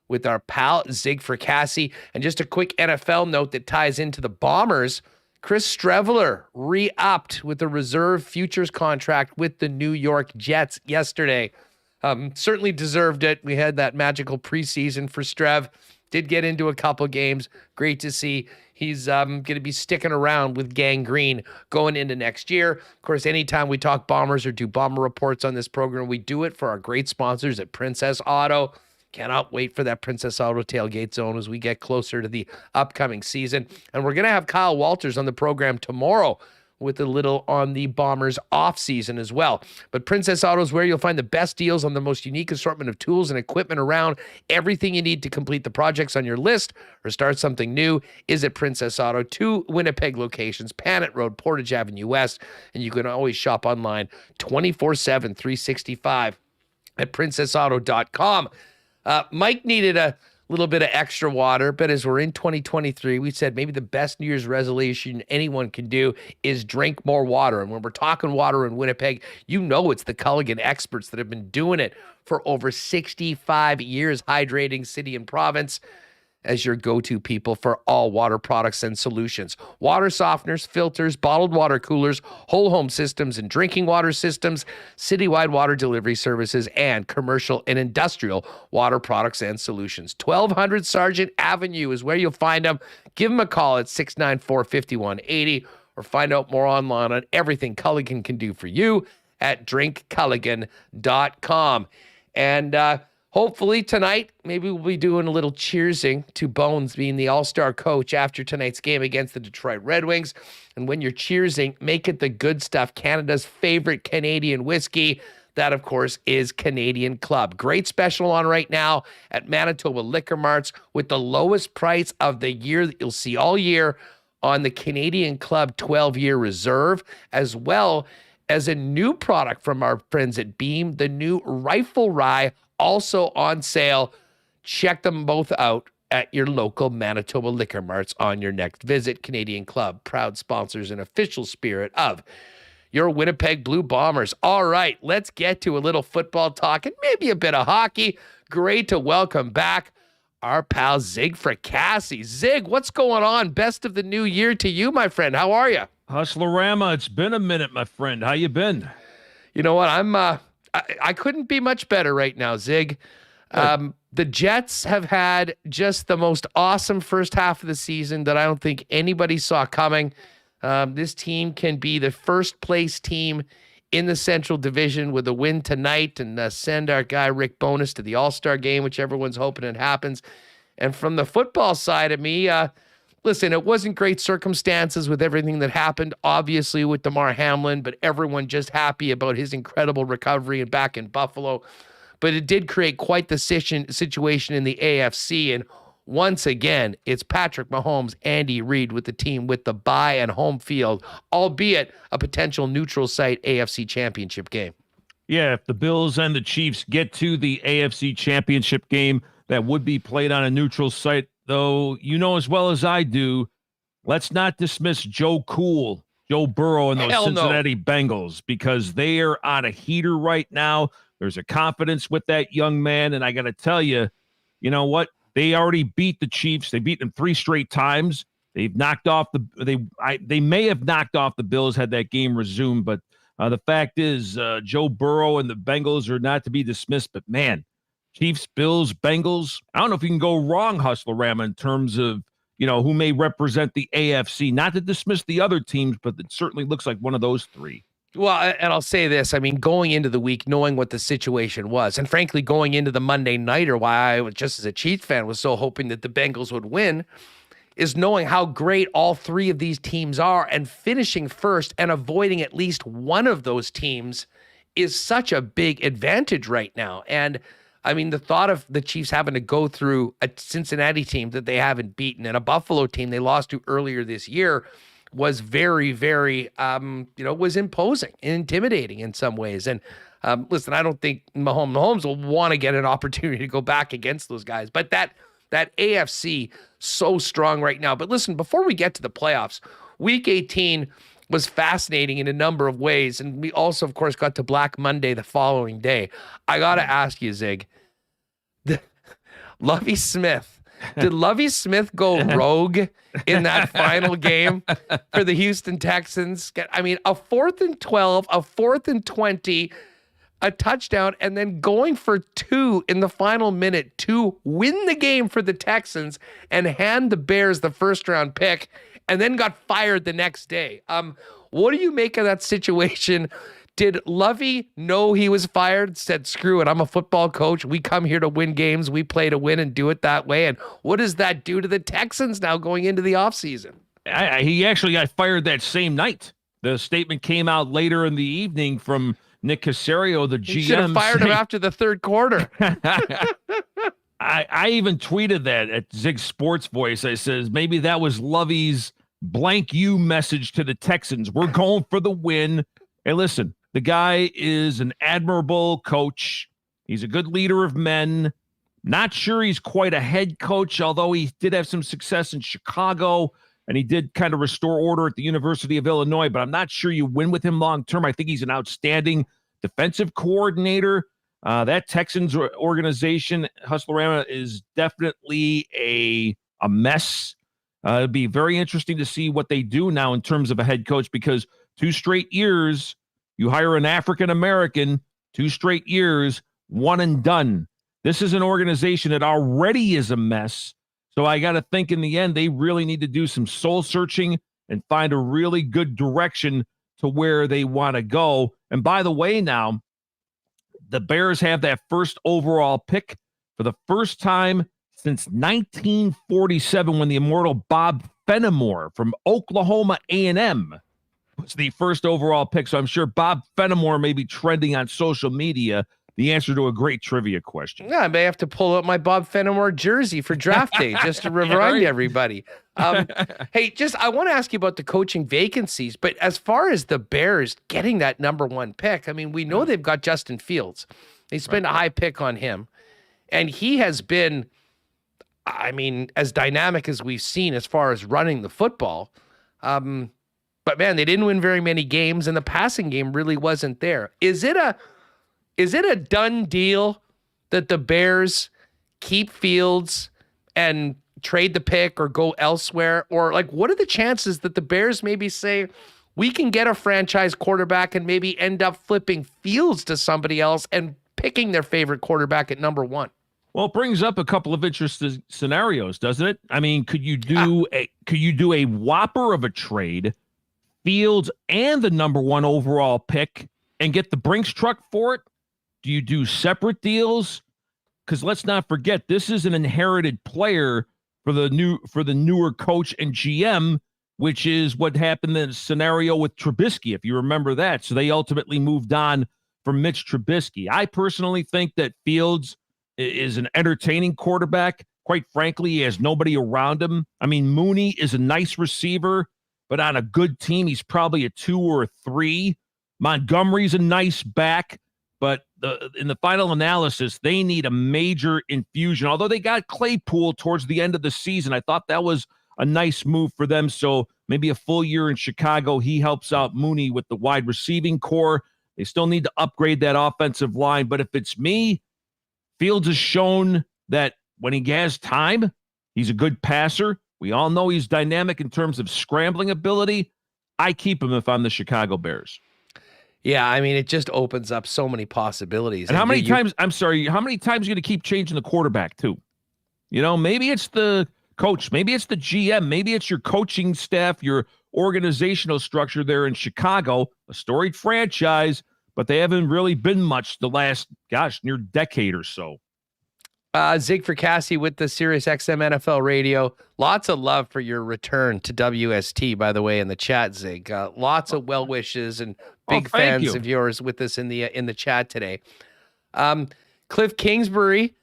with our pal Zig Fracassi. And just a quick NFL note that ties into the Bombers. Chris Streveler re-upped with a reserve futures contract with the New York Jets yesterday. Certainly deserved it. We had that magical preseason for Strev. Did get into a couple games. Great to see. He's going to be sticking around with Gang Green going into next year. Of course, anytime we talk Bombers or do Bomber reports on this program, we do it for our great sponsors at Princess Auto. Cannot wait for that Princess Auto tailgate zone as we get closer to the upcoming season. And we're going to have Kyle Walters on the program tomorrow with a little on the Bombers off season as well. But Princess Auto is where you'll find the best deals on the most unique assortment of tools and equipment around. Everything you need to complete the projects on your list or start something new is at Princess Auto. 2 Winnipeg locations, Panet Road, Portage Avenue West, and you can always shop online 24/7, 365 at princessauto.com. Mike needed a little bit of extra water, but as we're in 2023, we said maybe the best New Year's resolution anyone can do is drink more water. And when we're talking water in Winnipeg, you know it's the Culligan experts that have been doing it for over 65 years, hydrating city and province as your go-to people for all water products and solutions. Water softeners, filters, bottled water coolers, whole home systems and drinking water systems, citywide water delivery services, and commercial and industrial water products and solutions. 1200 Sargent Avenue is where you'll find them. Give them a call at 694-5180 or find out more online on everything Culligan can do for you at drinkculligan.com. And hopefully tonight, maybe we'll be doing a little cheersing to Bones being the all-star coach after tonight's game against the Detroit Red Wings. And when you're cheersing, make it the good stuff, Canada's favorite Canadian whiskey. That, of course, is Canadian Club. Great special on right now at Manitoba Liquor Marts with the lowest price of the year that you'll see all year on the Canadian Club 12-year reserve, as well as a new product from our friends at Beam, the new Rifle Rye, also on sale. Check them both out at your local Manitoba Liquor Marts on your next visit. Canadian Club, proud sponsors and official spirit of your Winnipeg Blue Bombers. All right, let's get to a little football talk and maybe a bit of hockey. Great to welcome back our pal Zig Fracassi. Zig, what's going on? Best of the new year to you, my friend. How are you? Hustlerama, it's been a minute, my friend. How you been? You know what? I couldn't be much better right now, Zig. The Jets have had just the most awesome first half of the season that I don't think anybody saw coming. This team can be the first place team in the Central Division with a win tonight and send our guy Rick Bowness to the All-Star game, which everyone's hoping it happens. And from the football side of me, listen, it wasn't great circumstances with everything that happened, obviously, with Damar Hamlin, but everyone just happy about his incredible recovery and back in Buffalo. But it did create quite the situation in the AFC. And once again, it's Patrick Mahomes, Andy Reid with the team with the bye and home field, albeit a potential neutral site AFC championship game. Yeah, if the Bills and the Chiefs get to the AFC championship game, that would be played on a neutral site. Though, you know as well as I do, let's not dismiss Joe Burrow and those Cincinnati Bengals, because they are on a heater right now. There's a confidence with that young man, and I got to tell you, you know what? They already beat the Chiefs. They beat them 3 straight times. They've knocked off they may have knocked off the Bills had that game resumed, but the fact is Joe Burrow and the Bengals are not to be dismissed. But man, Chiefs, Bills, Bengals, I don't know if you can go wrong, Hustlerama, in terms of, who may represent the AFC. Not to dismiss the other teams, but it certainly looks like one of those three. Well, and I'll say this. I mean, going into the week, knowing what the situation was, and frankly, going into the Monday nighter, why I, just as a Chiefs fan, was so hoping that the Bengals would win, is knowing how great all three of these teams are, and finishing first and avoiding at least one of those teams is such a big advantage right now. And I mean, the thought of the Chiefs having to go through a Cincinnati team that they haven't beaten and a Buffalo team they lost to earlier this year was very, very, was imposing and intimidating in some ways. And listen, I don't think Mahomes will want to get an opportunity to go back against those guys, but that AFC so strong right now. But listen, before we get to the playoffs, Week 18 was fascinating in a number of ways, and we also, of course, got to Black Monday the following day. I got to ask you, Zig, Lovie Smith, did Lovie Smith go rogue in that final game for the Houston Texans? I mean, a 4th and 12, a 4th and 20, a touchdown, and then going for 2 in the final minute to win the game for the Texans and hand the Bears the first-round pick, and then got fired the next day. What do you make of that situation? Did Lovie know he was fired? Said, screw it, I'm a football coach. We come here to win games. We play to win and do it that way. And what does that do to the Texans now going into the offseason? He actually got fired that same night. The statement came out later in the evening from Nick Caserio, the GM. You should have fired him after the third quarter. I even tweeted that at Zig Sports Voice. I says, maybe that was Lovie's blank you message to the Texans. We're going for the win. Hey, listen, the guy is an admirable coach. He's a good leader of men. Not sure he's quite a head coach, although he did have some success in Chicago, and he did kind of restore order at the University of Illinois, but I'm not sure you win with him long term. I think he's an outstanding defensive coordinator. That Texans organization, Hustlerama, is definitely a mess. It'd be very interesting to see what they do now in terms of a head coach, because 2 straight years, you hire an African-American, 2 straight years, one and done. This is an organization that already is a mess. So I got to think in the end, they really need to do some soul searching and find a really good direction to where they want to go. And by the way, now, the Bears have that first overall pick for the first time since 1947, when the immortal Bob Fenimore from Oklahoma A&M was the first overall pick. So I'm sure Bob Fenimore may be trending on social media, the answer to a great trivia question. Yeah, I may have to pull out my Bob Fenimore jersey for draft day just to remind everybody. Hey, I want to ask you about the coaching vacancies, but as far as the Bears getting that number 1 pick, I mean, we know they've got Justin Fields. They spent a high pick on him, and he has been, I mean, as dynamic as we've seen as far as running the football. But man, they didn't win very many games, and the passing game really wasn't there. Is it a done deal that the Bears keep Fields and trade the pick or go elsewhere? Or like, what are the chances that the Bears maybe say, we can get a franchise quarterback and maybe end up flipping Fields to somebody else and picking their favorite quarterback at number 1? Well, it brings up a couple of interesting scenarios, doesn't it? I mean, could you do a whopper of a trade, Fields and the number 1 overall pick, and get the Brinks truck for it? Do you do separate deals? Because let's not forget, this is an inherited player for the newer coach and GM, which is what happened in the scenario with Trubisky, if you remember that. So they ultimately moved on from Mitch Trubisky. I personally think that Fields is an entertaining quarterback. Quite frankly, he has nobody around him. I mean, Mooney is a nice receiver, but on a good team, he's probably a 2 or a 3. Montgomery's a nice back, but in the final analysis, they need a major infusion. Although they got Claypool towards the end of the season, I thought that was a nice move for them. So maybe a full year in Chicago, he helps out Mooney with the wide receiving core. They still need to upgrade that offensive line. But if it's me, Fields has shown that when he has time, he's a good passer. We all know he's dynamic in terms of scrambling ability. I keep him if I'm the Chicago Bears. Yeah, I mean, it just opens up so many possibilities. And how many times, I'm sorry, how many times are you going to keep changing the quarterback too? You know, maybe it's the coach, maybe it's the GM, maybe it's your coaching staff, your organizational structure there in Chicago, a storied franchise, but they haven't really been much the last, near decade or so. Zig Fracassi with the Sirius XM NFL radio. Lots of love for your return to WST, by the way, in the chat, Zig. Lots of well wishes and big fans of yours with us in the chat today. Cliff Kingsbury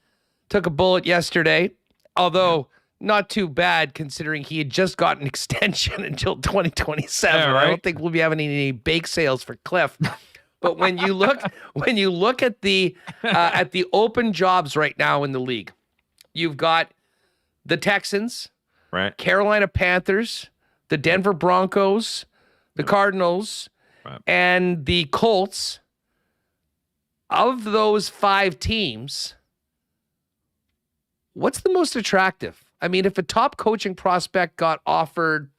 took a bullet yesterday, although not too bad considering he had just got an extension until 2027. Yeah, right? I don't think we'll be having any bake sales for Cliff. But when you look at the open jobs right now in the league, you've got the Texans, right, Carolina Panthers, the Denver Broncos, the Cardinals, right, and the Colts. Of those 5 teams, what's the most attractive? I mean, if a top coaching prospect got offered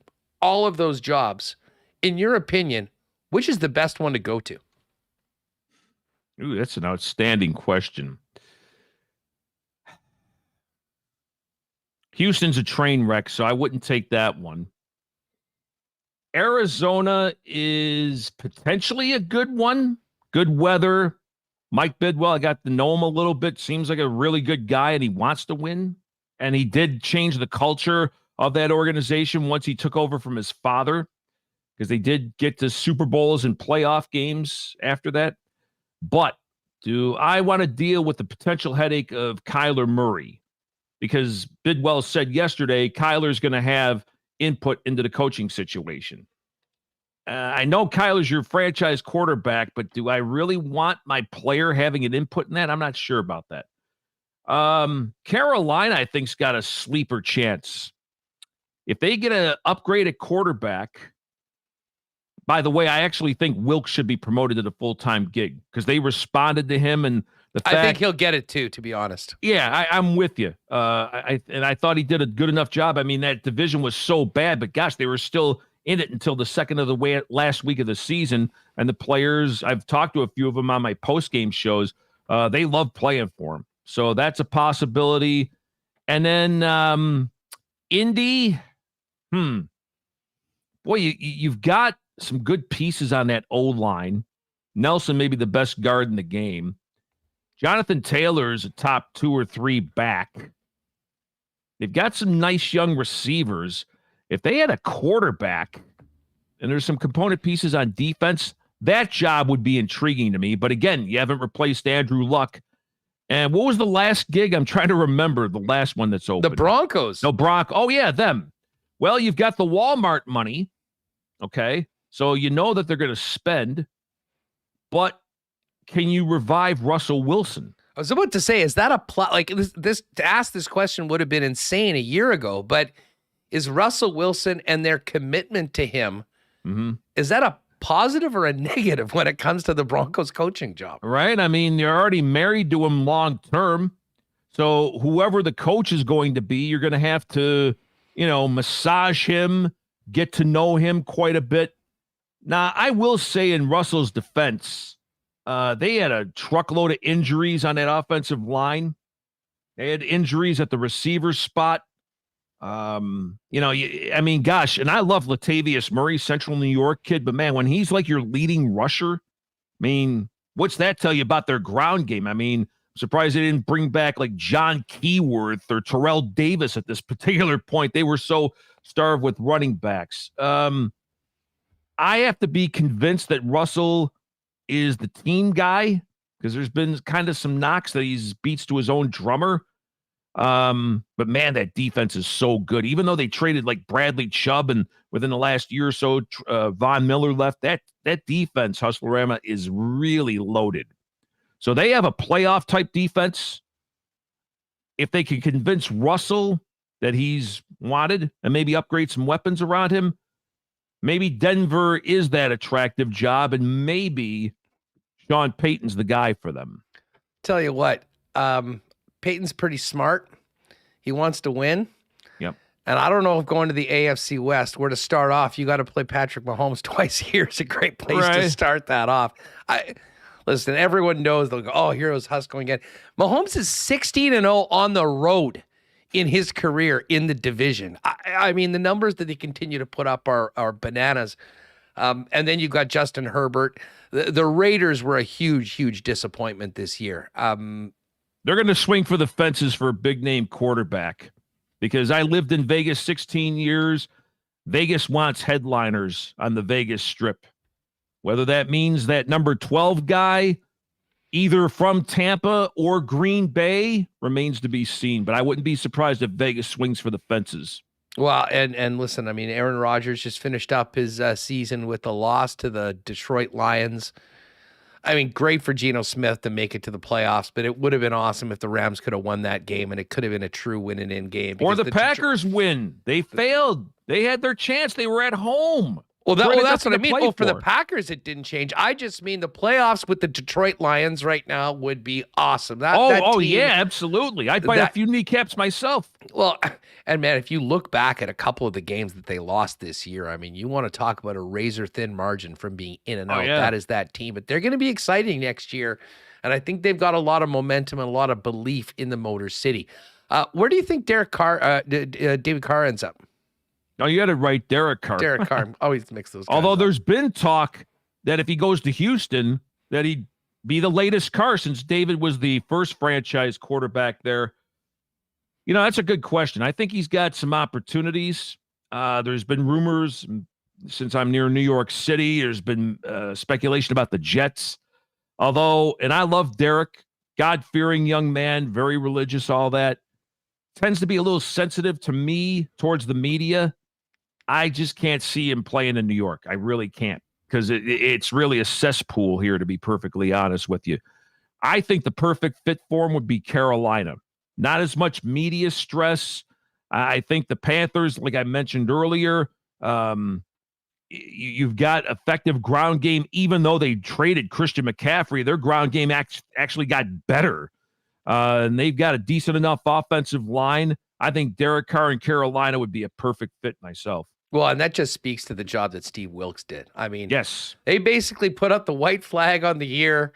all of those jobs, in your opinion, which is the best one to go to? Ooh, that's an outstanding question. Houston's a train wreck, so I wouldn't take that one. Arizona is potentially a good one. Good weather. Mike Bidwell, I got to know him a little bit. Seems like a really good guy, and he wants to win. And he did change the culture of that organization once he took over from his father, because they did get to Super Bowls and playoff games after that. But do I want to deal with the potential headache of Kyler Murray? Because Bidwell said yesterday Kyler's going to have input into the coaching situation. I know Kyler's your franchise quarterback, but do I really want my player having an input in that? I'm not sure about that. Carolina, I think, has got a sleeper chance. If they get an upgrade at quarterback, by the way, I actually think Wilkes should be promoted to the full-time gig because they responded to him, and the fact, I think he'll get it too, to be honest. Yeah, I'm with you. I thought he did a good enough job. I mean, that division was so bad, but gosh, they were still in it until the second of the way last week of the season. And the players, I've talked to a few of them on my post-game shows. They love playing for him. So that's a possibility. And then Indy, boy, you've got some good pieces on that O-line. Nelson may be the best guard in the game. Jonathan Taylor is a top 2 or 3 back. They've got some nice young receivers. If they had a quarterback and there's some component pieces on defense, that job would be intriguing to me. But again, you haven't replaced Andrew Luck. And what was the last gig? I'm trying to remember the last one that's open. The Broncos. No, Oh, yeah, them. Well, you've got the Walmart money. Okay. So you know that they're going to spend. But can you revive Russell Wilson? I was about to say, is that a plot? Like this to ask this question would have been insane a year ago, but is Russell Wilson and their commitment to him, is that a positive or a negative when it comes to the Broncos coaching job? Right. I mean, you're already married to him long term. So whoever the coach is going to be, you're going to have to, massage him, get to know him quite a bit. Now, I will say in Russell's defense, they had a truckload of injuries on that offensive line. They had injuries at the receiver spot. Gosh, and I love Latavius Murray, Central New York kid, but man, when he's like your leading rusher, what's that tell you about their ground game? I'm surprised they didn't bring back like John Keyworth or Terrell Davis at this particular point. They were so starved with running backs. I have to be convinced that Russell is the team guy because there's been kind of some knocks that he's beats to his own drummer. But man, that defense is so good. Even though they traded like Bradley Chubb and within the last year or so, Von Miller left, that defense, Hustlerama, is really loaded. So they have a playoff type defense. If they can convince Russell that he's wanted and maybe upgrade some weapons around him, maybe Denver is that attractive job and maybe Sean Payton's the guy for them. Tell you what, Peyton's pretty smart. He wants to win. Yep. And I don't know if going to the AFC West, where to start off, you got to play Patrick Mahomes twice a year is a great place to start that off. Listen, everyone knows, they'll go, oh, here's Huss going again. Mahomes is 16-0 on the road in his career in the division. I mean, the numbers that they continue to put up are bananas. And then you've got Justin Herbert. The Raiders were a huge, huge disappointment this year. They're going to swing for the fences for a big-name quarterback. Because I lived in Vegas 16 years, Vegas wants headliners on the Vegas Strip. Whether that means that number 12 guy, either from Tampa or Green Bay, remains to be seen. But I wouldn't be surprised if Vegas swings for the fences. Well, and listen, I mean, Aaron Rodgers just finished up his season with a loss to the Detroit Lions. I mean, great for Geno Smith to make it to the playoffs, but it would have been awesome if the Rams could have won that game, and it could have been a true win-and-in game. Or the Packers win. They failed. They had their chance. They were at home. Well, that's what I mean. Oh, for the Packers, it didn't change. I just mean the playoffs with the Detroit Lions right now would be awesome. That team, yeah, absolutely. I'd bite a few kneecaps myself. Well, and man, if you look back at a couple of the games that they lost this year, I mean, you want to talk about a razor-thin margin from being in and out. Yeah. That is that team. But they're going to be exciting next year, and I think they've got a lot of momentum and a lot of belief in the Motor City. Where do you think David Carr ends up? No, you got to write Derek Carr. Derek Carr always mix those guys Although up. There's been talk that if he goes to Houston, that he'd be the latest Carr, since David was the first franchise quarterback there. You know, that's a good question. I think he's got some opportunities. There's been rumors, since I'm near New York City, there's been speculation about the Jets. Although, and I love Derek, God-fearing young man, very religious, all that. Tends to be a little sensitive to me towards the media. I just can't see him playing in New York. I really can't, because it's really a cesspool here, to be perfectly honest with you. I think the perfect fit for him would be Carolina. Not as much media stress. I think the Panthers, like I mentioned earlier, you've got effective ground game. Even though they traded Christian McCaffrey, their ground game actually got better. And they've got a decent enough offensive line. I think Derek Carr in Carolina would be a perfect fit myself. Well, and that just speaks to the job that Steve Wilkes did. I mean, yes, they basically put up the white flag on the year.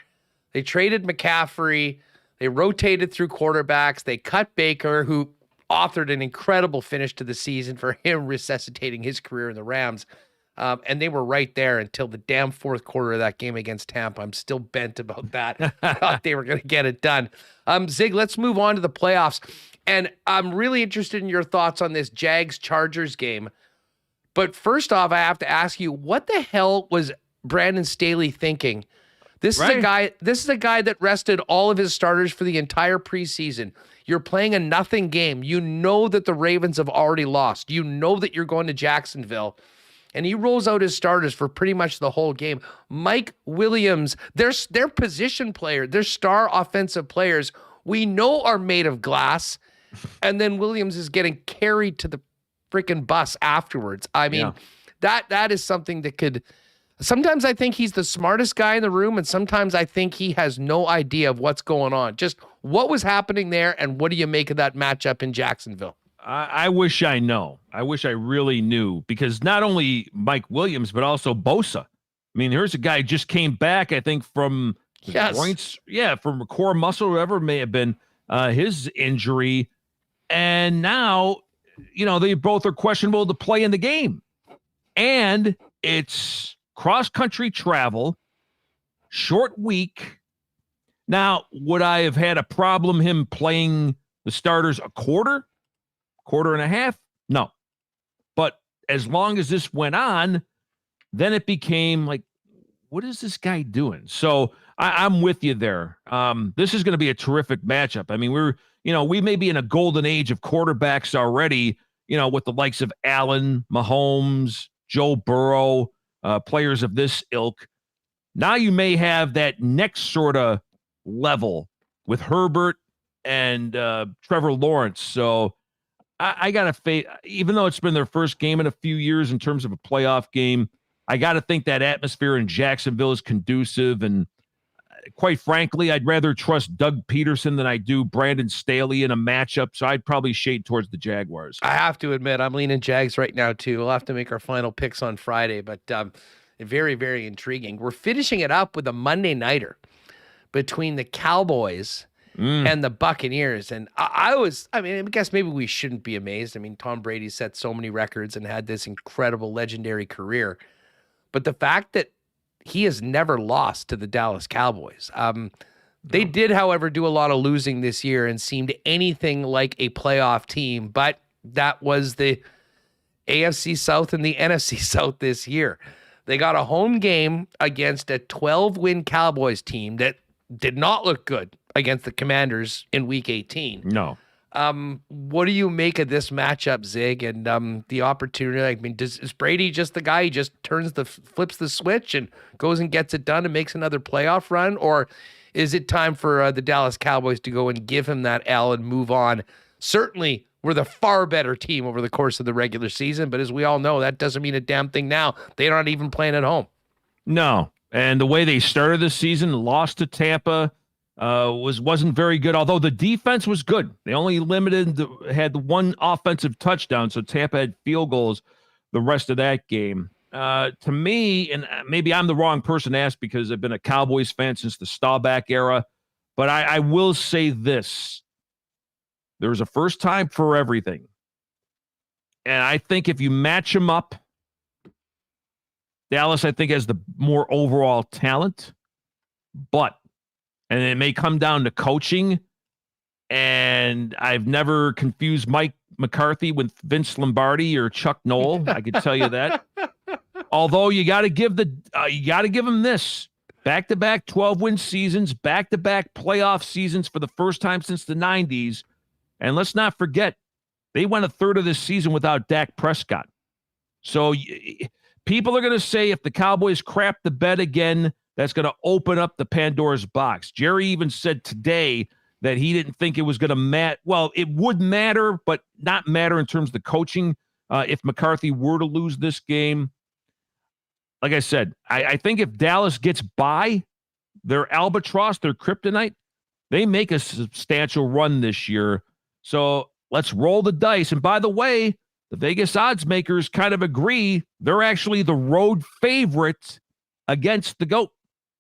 They traded McCaffrey. They rotated through quarterbacks. They cut Baker, who authored an incredible finish to the season for him, resuscitating his career in the Rams. And they were right there until the damn fourth quarter of that game against Tampa. I'm still bent about that. I thought they were going to get it done. Zig, let's move on to the playoffs. And I'm really interested in your thoughts on this Jags-Chargers game. But first off, I have to ask you, what the hell was Brandon Staley thinking? This is a guy that rested all of his starters for the entire preseason. You're playing a nothing game. You know that the Ravens have already lost. You know that you're going to Jacksonville. And he rolls out his starters for pretty much the whole game. Mike Williams, their position player, their star offensive players, we know are made of glass. And then Williams is getting carried to the freaking bus afterwards. I mean, that is something that could... Sometimes I think he's the smartest guy in the room, and sometimes I think he has no idea of what's going on. Just what was happening there, and what do you make of that matchup in Jacksonville? I wish I know. I wish I really knew, because not only Mike Williams, but also Bosa. I mean, here's a guy who just came back, I think, from joints, from core muscle, whatever it may have been, his injury. And now, you know, they both are questionable to play in the game. And it's cross-country travel, short week. Now, would I have had a problem him playing the starters a quarter and a half? No. But as long as this went on, then it became like, what is this guy doing? So I'm with you there. This is going to be a terrific matchup. I mean, we may be in a golden age of quarterbacks already, you know, with the likes of Allen, Mahomes, Joe Burrow, players of this ilk. Now you may have that next sort of level with Herbert and Trevor Lawrence. So I got to faith, even though it's been their first game in a few years in terms of a playoff game, I got to think that atmosphere in Jacksonville is conducive. And quite frankly, I'd rather trust Doug Peterson than I do Brandon Staley in a matchup. So I'd probably shade towards the Jaguars. I have to admit, I'm leaning Jags right now, too. We'll have to make our final picks on Friday, but very, very intriguing. We're finishing it up with a Monday nighter between the Cowboys and the Buccaneers. And I guess maybe we shouldn't be amazed. I mean, Tom Brady set so many records and had this incredible, legendary career. But the fact that he has never lost to the Dallas Cowboys. They did, however, do a lot of losing this year and seemed anything like a playoff team, but that was the AFC South and the NFC South this year. They got a home game against a 12-win Cowboys team that did not look good against the Commanders in Week 18. No. What do you make of this matchup, Zig, and the opportunity? I mean, is Brady just the guy who just flips the switch and goes and gets it done and makes another playoff run? Or is it time for the Dallas Cowboys to go and give him that L and move on? Certainly, we're the far better team over the course of the regular season, but as we all know, that doesn't mean a damn thing now. They're not even playing at home. No. And the way they started the season, lost to Tampa, wasn't very good, although the defense was good. They only had one offensive touchdown, so Tampa had field goals the rest of that game. To me, and maybe I'm the wrong person to ask because I've been a Cowboys fan since the Staubach era, but I will say this. There's a first time for everything. And I think if you match them up, Dallas, I think, has the more overall talent, and it may come down to coaching, and I've never confused Mike McCarthy with Vince Lombardi or Chuck Noll. I can tell you that. Although you got to give him this: back-to-back 12-win seasons, back-to-back playoff seasons for the first time since the 90s, and let's not forget they went a third of this season without Dak Prescott. So people are going to say if the Cowboys crap the bed again, that's going to open up the Pandora's box. Jerry even said today that he didn't think it was going to matter. Well, it would matter, but not matter in terms of the coaching. If McCarthy were to lose this game, like I said, I think if Dallas gets by their albatross, their kryptonite, they make a substantial run this year. So let's roll the dice. And by the way, the Vegas odds makers kind of agree they're actually the road favorite against the GOAT.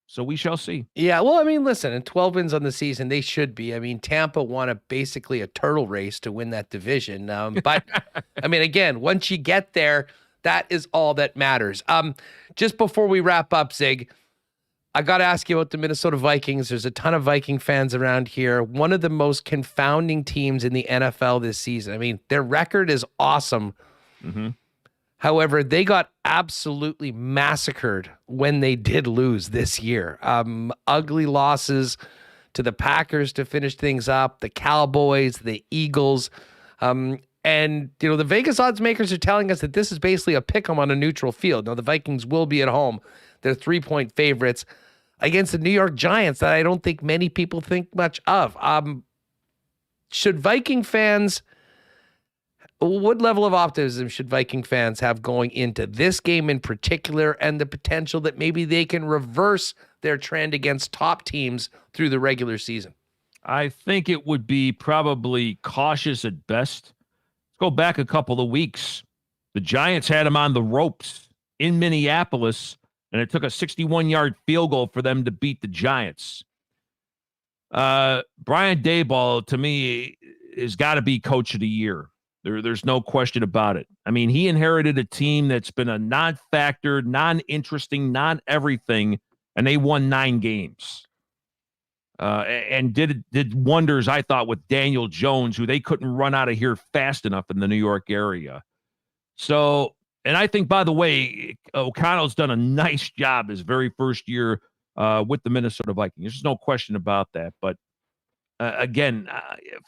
So we shall see. Yeah, well, I mean, listen, in 12 wins on the season, they should be. I mean, Tampa won basically a turtle race to win that division. But, I mean, again, once you get there, that is all that matters. Just before we wrap up, Zig, I got to ask you about the Minnesota Vikings. There's a ton of Viking fans around here. One of the most confounding teams in the NFL this season. I mean, their record is awesome. Mm-hmm. However, they got absolutely massacred when they did lose this year. Ugly losses to the Packers to finish things up, the Cowboys, the Eagles. And, the Vegas odds makers are telling us that this is basically a pick 'em on a neutral field. Now, the Vikings will be at home. They're 3-point favorites against the New York Giants that I don't think many people think much of. Should Viking fans... What level of optimism should Viking fans have going into this game in particular and the potential that maybe they can reverse their trend against top teams through the regular season? I think it would be probably cautious at best. Let's go back a couple of weeks. The Giants had them on the ropes in Minneapolis, and it took a 61-yard field goal for them to beat the Giants. Brian Daboll, to me, has got to be coach of the year. There's no question about it. I mean, he inherited a team that's been a non-factor, non-interesting, non-everything, and they won 9 games. And did wonders, I thought, with Daniel Jones, who they couldn't run out of here fast enough in the New York area. So, and I think, by the way, O'Connell's done a nice job his very first year with the Minnesota Vikings. There's no question about that. But again,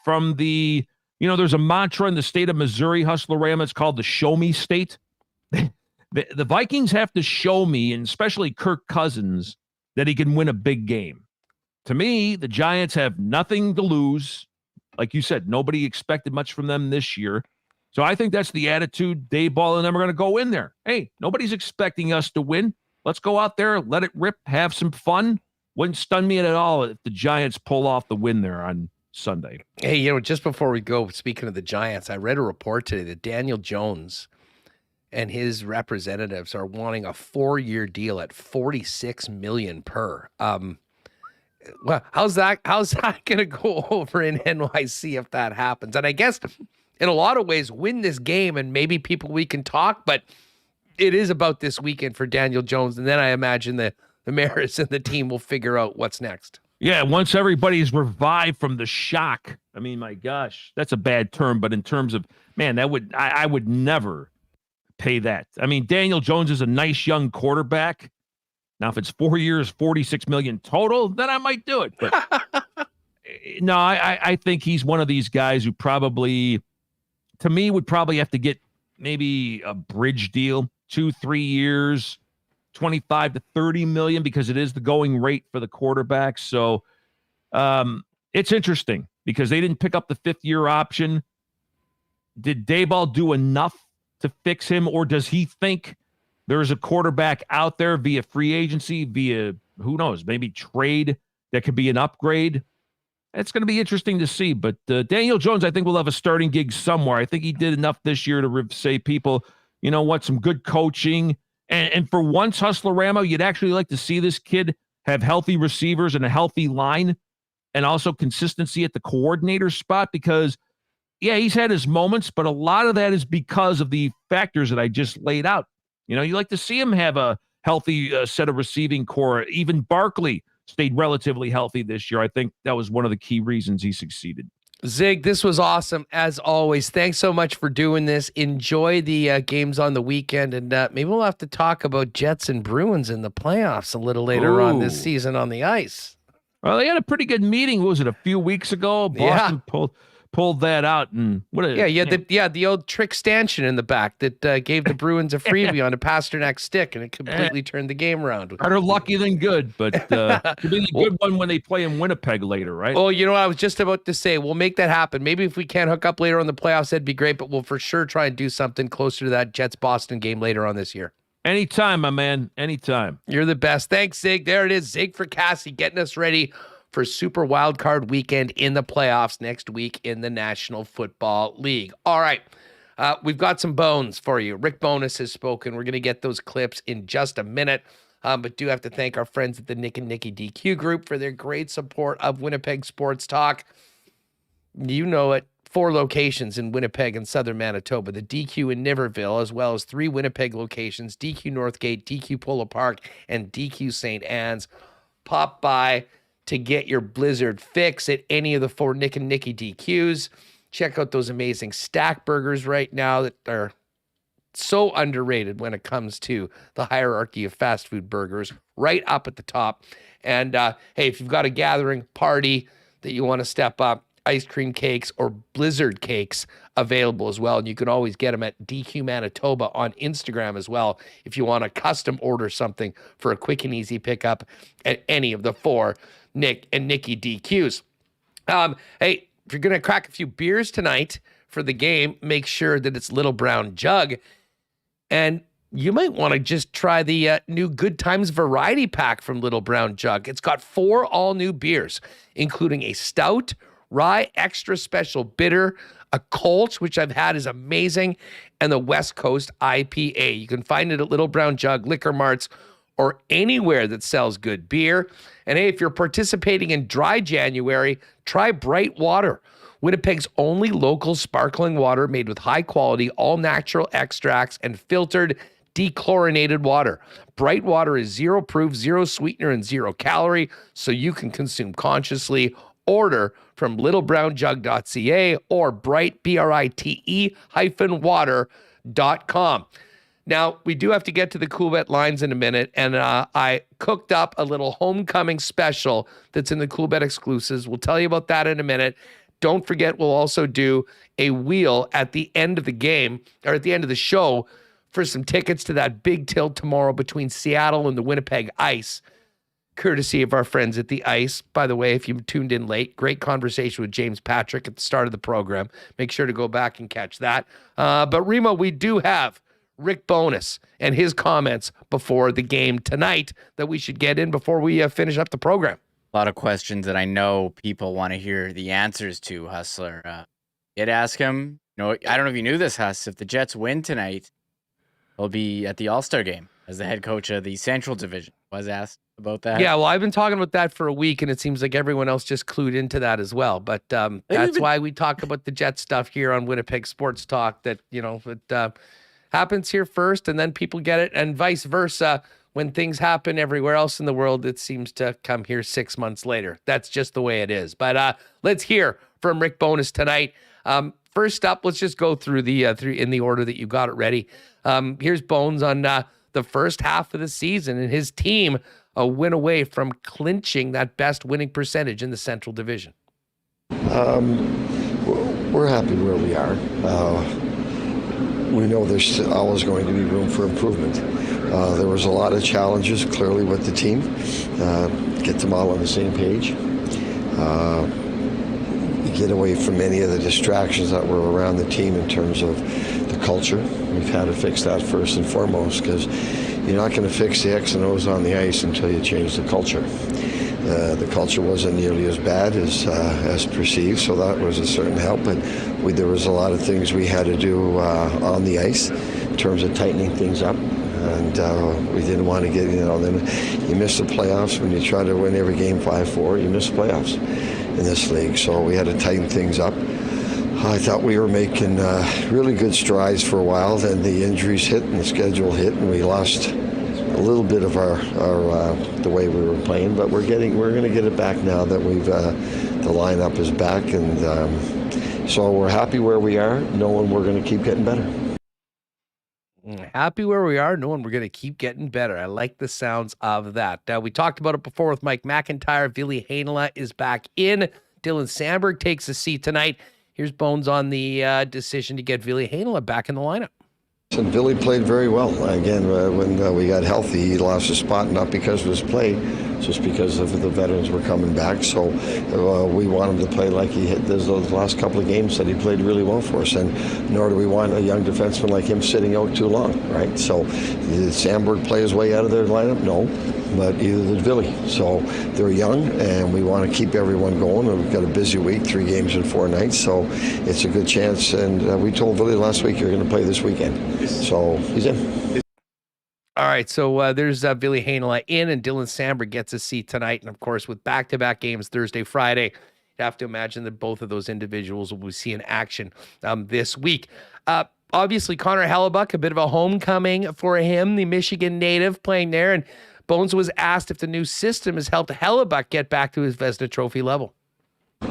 from the... there's a mantra in the state of Missouri, Hustler Ram, it's called the show me state. The Vikings have to show me, and especially Kirk Cousins, that he can win a big game. To me, the Giants have nothing to lose. Like you said, nobody expected much from them this year. So I think that's the attitude Daboll and them are going to go in there. Hey, nobody's expecting us to win. Let's go out there, let it rip, have some fun, Wouldn't stun me at all if the Giants pull off the win there on Sunday. Hey, just before we go, speaking of the Giants, I read a report today that Daniel Jones and his representatives are wanting a 4-year deal at $46 million per. Well, how's that going to go over in NYC if that happens? And I guess in a lot of ways, win this game and maybe we can talk, but it is about this weekend for Daniel Jones. And then I imagine the Maris and the team will figure out what's next. Yeah, once everybody's revived from the shock. I mean, my gosh, that's a bad term, but in terms of, man, I would never pay that. I mean, Daniel Jones is a nice young quarterback. Now, if it's 4 years, $46 million total, then I might do it. But no, I think he's one of these guys who probably, to me, would probably have to get maybe a bridge deal, 2-3 years, 25 to 30 million, because it is the going rate for the quarterback. So it's interesting because they didn't pick up the 5th-year option. Did Daboll do enough to fix him, or does he think there's a quarterback out there via free agency, via, who knows, maybe trade that could be an upgrade? It's going to be interesting to see. But Daniel Jones, I think, will have a starting gig somewhere. I think he did enough this year to say, people, you know what, some good coaching. And for once, Hustlerama, you'd actually like to see this kid have healthy receivers and a healthy line and also consistency at the coordinator spot, because, yeah, he's had his moments, but a lot of that is because of the factors that I just laid out. You know, you like to see him have a healthy set of receiving core. Even Barkley stayed relatively healthy this year. I think that was one of the key reasons he succeeded. Zig, this was awesome, as always. Thanks so much for doing this. Enjoy the games on the weekend, and maybe we'll have to talk about Jets and Bruins in the playoffs a little later on this season on the ice. Well, they had a pretty good meeting. What was it, a few weeks ago? Boston pulled that out, and the old trick stanchion in the back that gave the Bruins a freebie on a Pasternak's stick, and it completely turned the game around. Better lucky than good, but it'll be a good one when they play in Winnipeg later, right? Oh, you know, I was just about to say, we'll make that happen. Maybe if we can't hook up later on the playoffs, that'd be great, but we'll for sure try and do something closer to that Jets-Boston game later on this year. Anytime, my man. Anytime. You're the best. Thanks, Zig. There it is. Zig Fracassi getting us ready for Super Wildcard Weekend in the playoffs next week in the National Football League. All right, we've got some bones for you. Rick Bowness has spoken. We're going to get those clips in just a minute, but do have to thank our friends at the Nick and Nicky DQ Group for their great support of Winnipeg Sports Talk. You know it. 4 locations in Winnipeg and Southern Manitoba, the DQ in Niverville, as well as 3 Winnipeg locations, DQ Northgate, DQ Polo Park, and DQ St. Anne's. Pop by to get your Blizzard fix at any of the 4 Nick and Nicky DQs. Check out those amazing stack burgers right now that are so underrated when it comes to the hierarchy of fast food burgers, right up at the top. And hey, if you've got a gathering party that you want to step up, ice cream cakes or Blizzard cakes available as well. And you can always get them at DQ Manitoba on Instagram as well if you want to custom order something for a quick and easy pickup at any of the 4 Nick and Nicky DQs. Hey, if you're going to crack a few beers tonight for the game, make sure that it's Little Brown Jug. And you might want to just try the new Good Times Variety Pack from Little Brown Jug. It's got 4 all-new beers, including a stout, rye extra special bitter, a Colts, which I've had is amazing, and the West Coast IPA. You can find it at Little Brown Jug, Liquor Marts, or anywhere that sells good beer. And hey, if you're participating in Dry January, try Bright Water, Winnipeg's only local sparkling water made with high-quality, all-natural extracts and filtered, dechlorinated water. Bright Water is 0 proof, 0 sweetener, and 0 calorie, so you can consume consciously. Order from littlebrownjug.ca or brite-water.com. Now, we do have to get to the Coolbet lines in a minute, and I cooked up a little homecoming special that's in the Coolbet exclusives. We'll tell you about that in a minute. Don't forget, we'll also do a wheel at the end of the game, or at the end of the show, for some tickets to that big tilt tomorrow between Seattle and the Winnipeg Ice, courtesy of our friends at the Ice. By the way, if you tuned in late, great conversation with James Patrick at the start of the program. Make sure to go back and catch that. But Remo, we do have Rick Bowness and his comments before the game tonight that we should get in before we finish up the program. A lot of questions that I know people want to hear the answers to, Hustler. Did ask him, I don't know if you knew this, Huss, if the Jets win tonight, he'll be at the All-Star game as the head coach of the Central Division. Was asked about that. Yeah, well, I've been talking about that for a week, and it seems like everyone else just clued into that as well. But that's why we talk about the Jet stuff here on Winnipeg Sports Talk, that, it happens here first, and then people get it, and vice versa. When things happen everywhere else in the world, it seems to come here 6 months later. That's just the way it is. But let's hear from Rick Bowness tonight. First up, let's just go through the in the order that you got it ready. Here's Bones on the first half of the season, and his team a win away from clinching that best winning percentage in the Central Division. We're happy where we are. We know there's always going to be room for improvement. There was a lot of challenges, clearly, with the team. Get them all on the same page. Get away from any of the distractions that were around the team in terms of the culture. We've had to fix that first and foremost, because you're not going to fix the X and O's on the ice until you change the culture. The culture wasn't nearly as bad as perceived, so that was a certain help. But there was a lot of things we had to do on the ice in terms of tightening things up. And we didn't want to get, then you miss the playoffs when you try to win every game 5-4. You miss the playoffs in this league. So we had to tighten things up. I thought we were making really good strides for a while. Then the injuries hit and the schedule hit, and we lost a little bit of our the way we were playing. But we're going to get it back now that we've the lineup is back, and so we're happy where we are, knowing we're going to keep getting better. Happy where we are, knowing we're going to keep getting better. I like the sounds of that. We talked about it before with Mike McIntyre. Ville Heinola is back in. Dylan Sandberg takes a seat tonight. Here's Bones on the decision to get Ville Heinola back in the lineup. And Ville played very well. Again, when we got healthy, he lost his spot, not because of his play, just because of the veterans were coming back. So we want him to play like he hit those last couple of games that he played really well for us. And nor do we want a young defenseman like him sitting out too long, right? So did Sandberg play his way out of their lineup? No, but either did Ville. So they're young, and we want to keep everyone going. And we've got a busy week, 3 games in 4 nights, so it's a good chance. And we told Ville last week, you're going to play this weekend. So he's in. All right, so there's Ville Heinola in, and Dylan Sandberg gets a seat tonight. And, of course, with back-to-back games Thursday, Friday, you have to imagine that both of those individuals will be seeing action this week. Obviously, Connor Hellebuyck, a bit of a homecoming for him, the Michigan native playing there. And Bones was asked if the new system has helped Hellebuyck get back to his Vezina Trophy level.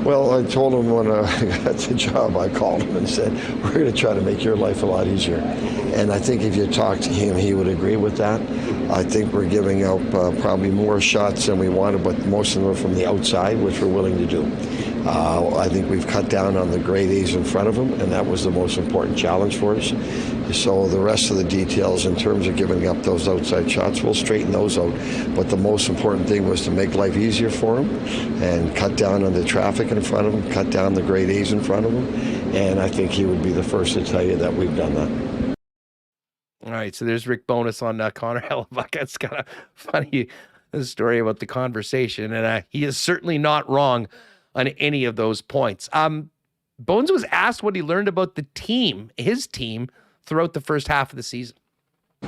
Well, I told him when I got the job, I called him and said, we're going to try to make your life a lot easier. And I think if you talk to him, he would agree with that. I think we're giving out probably more shots than we wanted, but most of them are from the outside, which we're willing to do. I think we've cut down on the grade A's in front of him, and that was the most important challenge for us. So the rest of the details in terms of giving up those outside shots, we'll straighten those out. But the most important thing was to make life easier for him and cut down on the traffic in front of him, cut down the grade A's in front of him. And I think he would be the first to tell you that we've done that. All right, so there's Rick Bowness on Connor Hellebuyck. That's kind of funny, the story about the conversation. And he is certainly not wrong on any of those points. Bones was asked what he learned about the team, his team, throughout the first half of the season.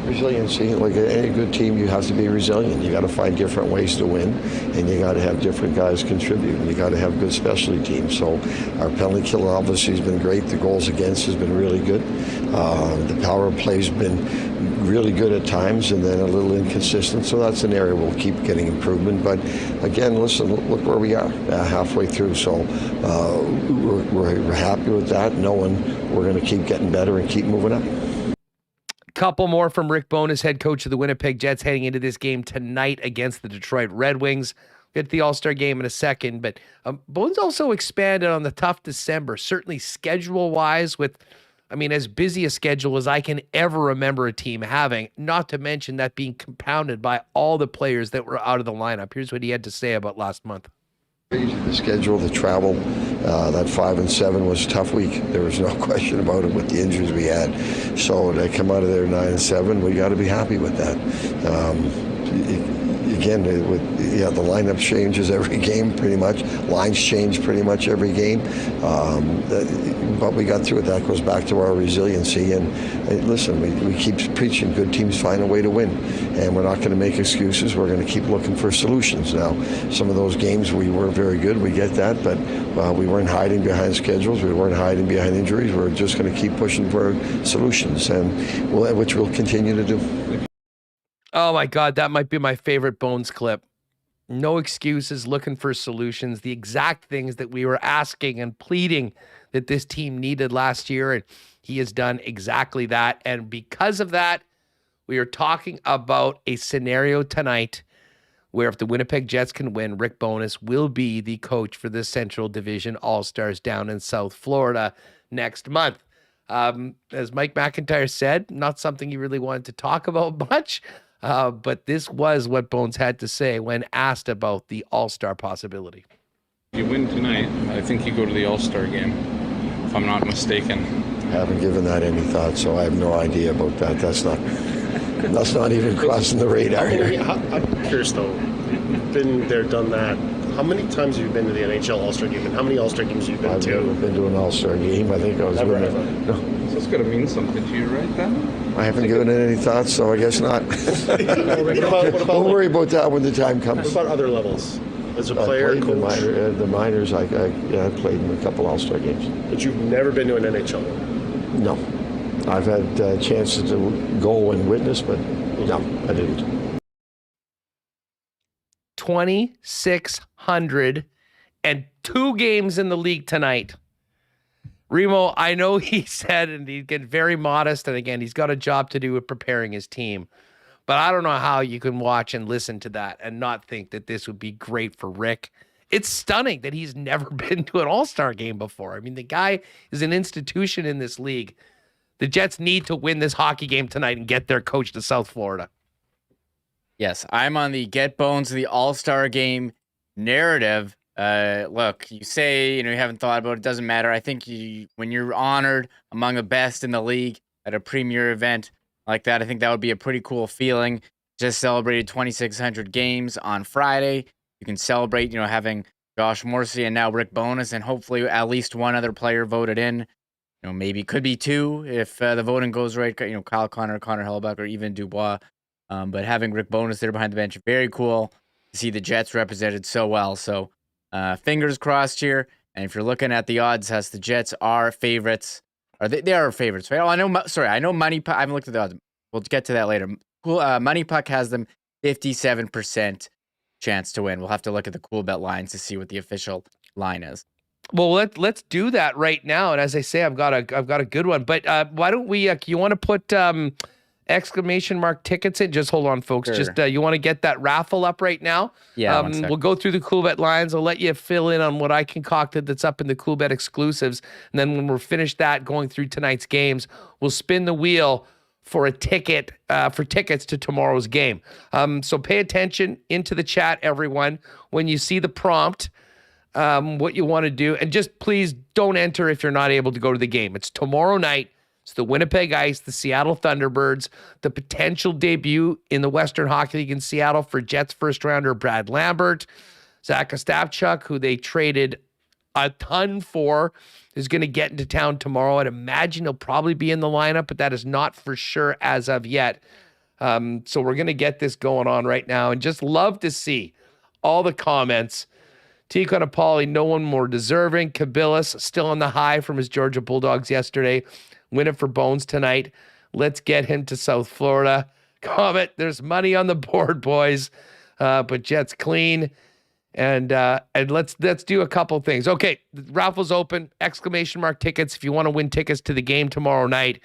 Resiliency, like any good team, you have to be resilient. You got to find different ways to win, and you got to have different guys contribute. And you got to have good specialty teams. So our penalty kill obviously has been great. The goals against has been really good. The power play's been really good at times, and then a little inconsistent. So that's an area we'll keep getting improvement. But again, listen, look where we are halfway through. So we're happy with that, knowing we're going to keep getting better and keep moving up. Couple more from Rick Bowness, head coach of the Winnipeg Jets, heading into this game tonight against the Detroit Red Wings. We'll get to the All-Star game in a second, but Bones also expanded on the tough December, certainly schedule-wise with, as busy a schedule as I can ever remember a team having, not to mention that being compounded by all the players that were out of the lineup. Here's what he had to say about last month. The schedule, the travel, that 5 and 7 was a tough week. There was no question about it with the injuries we had. So to come out of there 9 and 7, we got to be happy with that. Again, the lineup changes every game pretty much. Lines change pretty much every game. But we got through it. That goes back to our resiliency. And listen, we keep preaching good teams find a way to win. And we're not going to make excuses. We're going to keep looking for solutions. Now, some of those games we weren't very good. We get that. But we weren't hiding behind schedules. We weren't hiding behind injuries. We're just going to keep pushing for solutions, which we'll continue to do. Oh my God, that might be my favorite Bones clip. No excuses, looking for solutions, the exact things that we were asking and pleading that this team needed last year, and he has done exactly that. And because of that, we are talking about a scenario tonight where if the Winnipeg Jets can win, Rick Bowness will be the coach for the Central Division All-Stars down in South Florida next month. As Mike McIntyre said, not something he really wanted to talk about much. But this was what Bones had to say when asked about the All-Star possibility. You win tonight, I think you go to the All-Star game, if I'm not mistaken. I haven't given that any thought, so I have no idea about that. That's not even crossing the radar here. I'm curious though, been there, done that. How many times have you been to the NHL All-Star game, and how many All-Star games have you been to? I've been to an All-Star game. I think I was Never, with ever. No. So it's got to mean something to you, right, then? I haven't given it any thought, so I guess not. What about We'll worry about that when the time what comes. about other levels? As a I player, played in coach, the minors. I played in a couple All-Star games. but you've never been to an NHL game? No. I've had chances to go and witness, but no, I didn't. 2,602 games in the league tonight. Remo, I know he said, and he get very modest, and again, he's got a job to do with preparing his team. But I don't know how you can watch and listen to that and not think that this would be great for Rick. It's stunning that he's never been to an All-Star game before. I mean, the guy is an institution in this league. The Jets need to win this hockey game tonight and get their coach to South Florida. Yes, I'm on the Get Bones to the All-Star game narrative. Look, you say, you haven't thought about it. It doesn't matter. I think when you're honored among the best in the league at a premier event like that, I think that would be a pretty cool feeling. Just celebrated 2,600 games on Friday. You can celebrate, having Josh Morrissey and now Rick Bowness, and hopefully at least one other player voted in. Maybe could be two if the voting goes right. Kyle Connor, Connor Hellebuyck, or even Dubois. But having Rick Bowness there behind the bench, very cool to see the Jets represented so well. So fingers crossed here. And if you're looking at the odds, as the Jets are favorites, or they are favorites, right? Oh, I know Money Puck. I haven't looked at the odds. We'll get to that later. Cool. Money Puck has them 57% chance to win. We'll have to look at the Coolbet lines to see what the official line is. Well, let's do that right now. And as I say, I've got a good one. But why don't we? You want to put exclamation mark tickets in? Just hold on, folks. Sure. Just you want to get that raffle up right now? Yeah. We'll go through the Coolbet lines. I'll let you fill in on what I concocted that's up in the Coolbet exclusives. And then when we're finished going through tonight's games, we'll spin the wheel for a ticket for tickets to tomorrow's game. So pay attention into the chat, everyone. When you see the prompt, what you want to do, and just please don't enter if you're not able to go to the game. It's tomorrow night. It's the Winnipeg Ice, the Seattle Thunderbirds, the potential debut in the Western Hockey League in Seattle for Jets first rounder Brad Lambert. Zach Ostapchuk, who they traded a ton for, is going to get into town tomorrow. I'd imagine he'll probably be in the lineup, but that is not for sure as of yet. So we're going to get this going on right now, and just love to see all the comments. Tikon Apolli, no one more deserving. Kabilis still on the high from his Georgia Bulldogs yesterday. Win it for Bones tonight. Let's get him to South Florida. Comment, there's money on the board, boys. But Jets clean. And let's do a couple things. Okay, the raffle's open. Exclamation mark tickets if you want to win tickets to the game tomorrow night.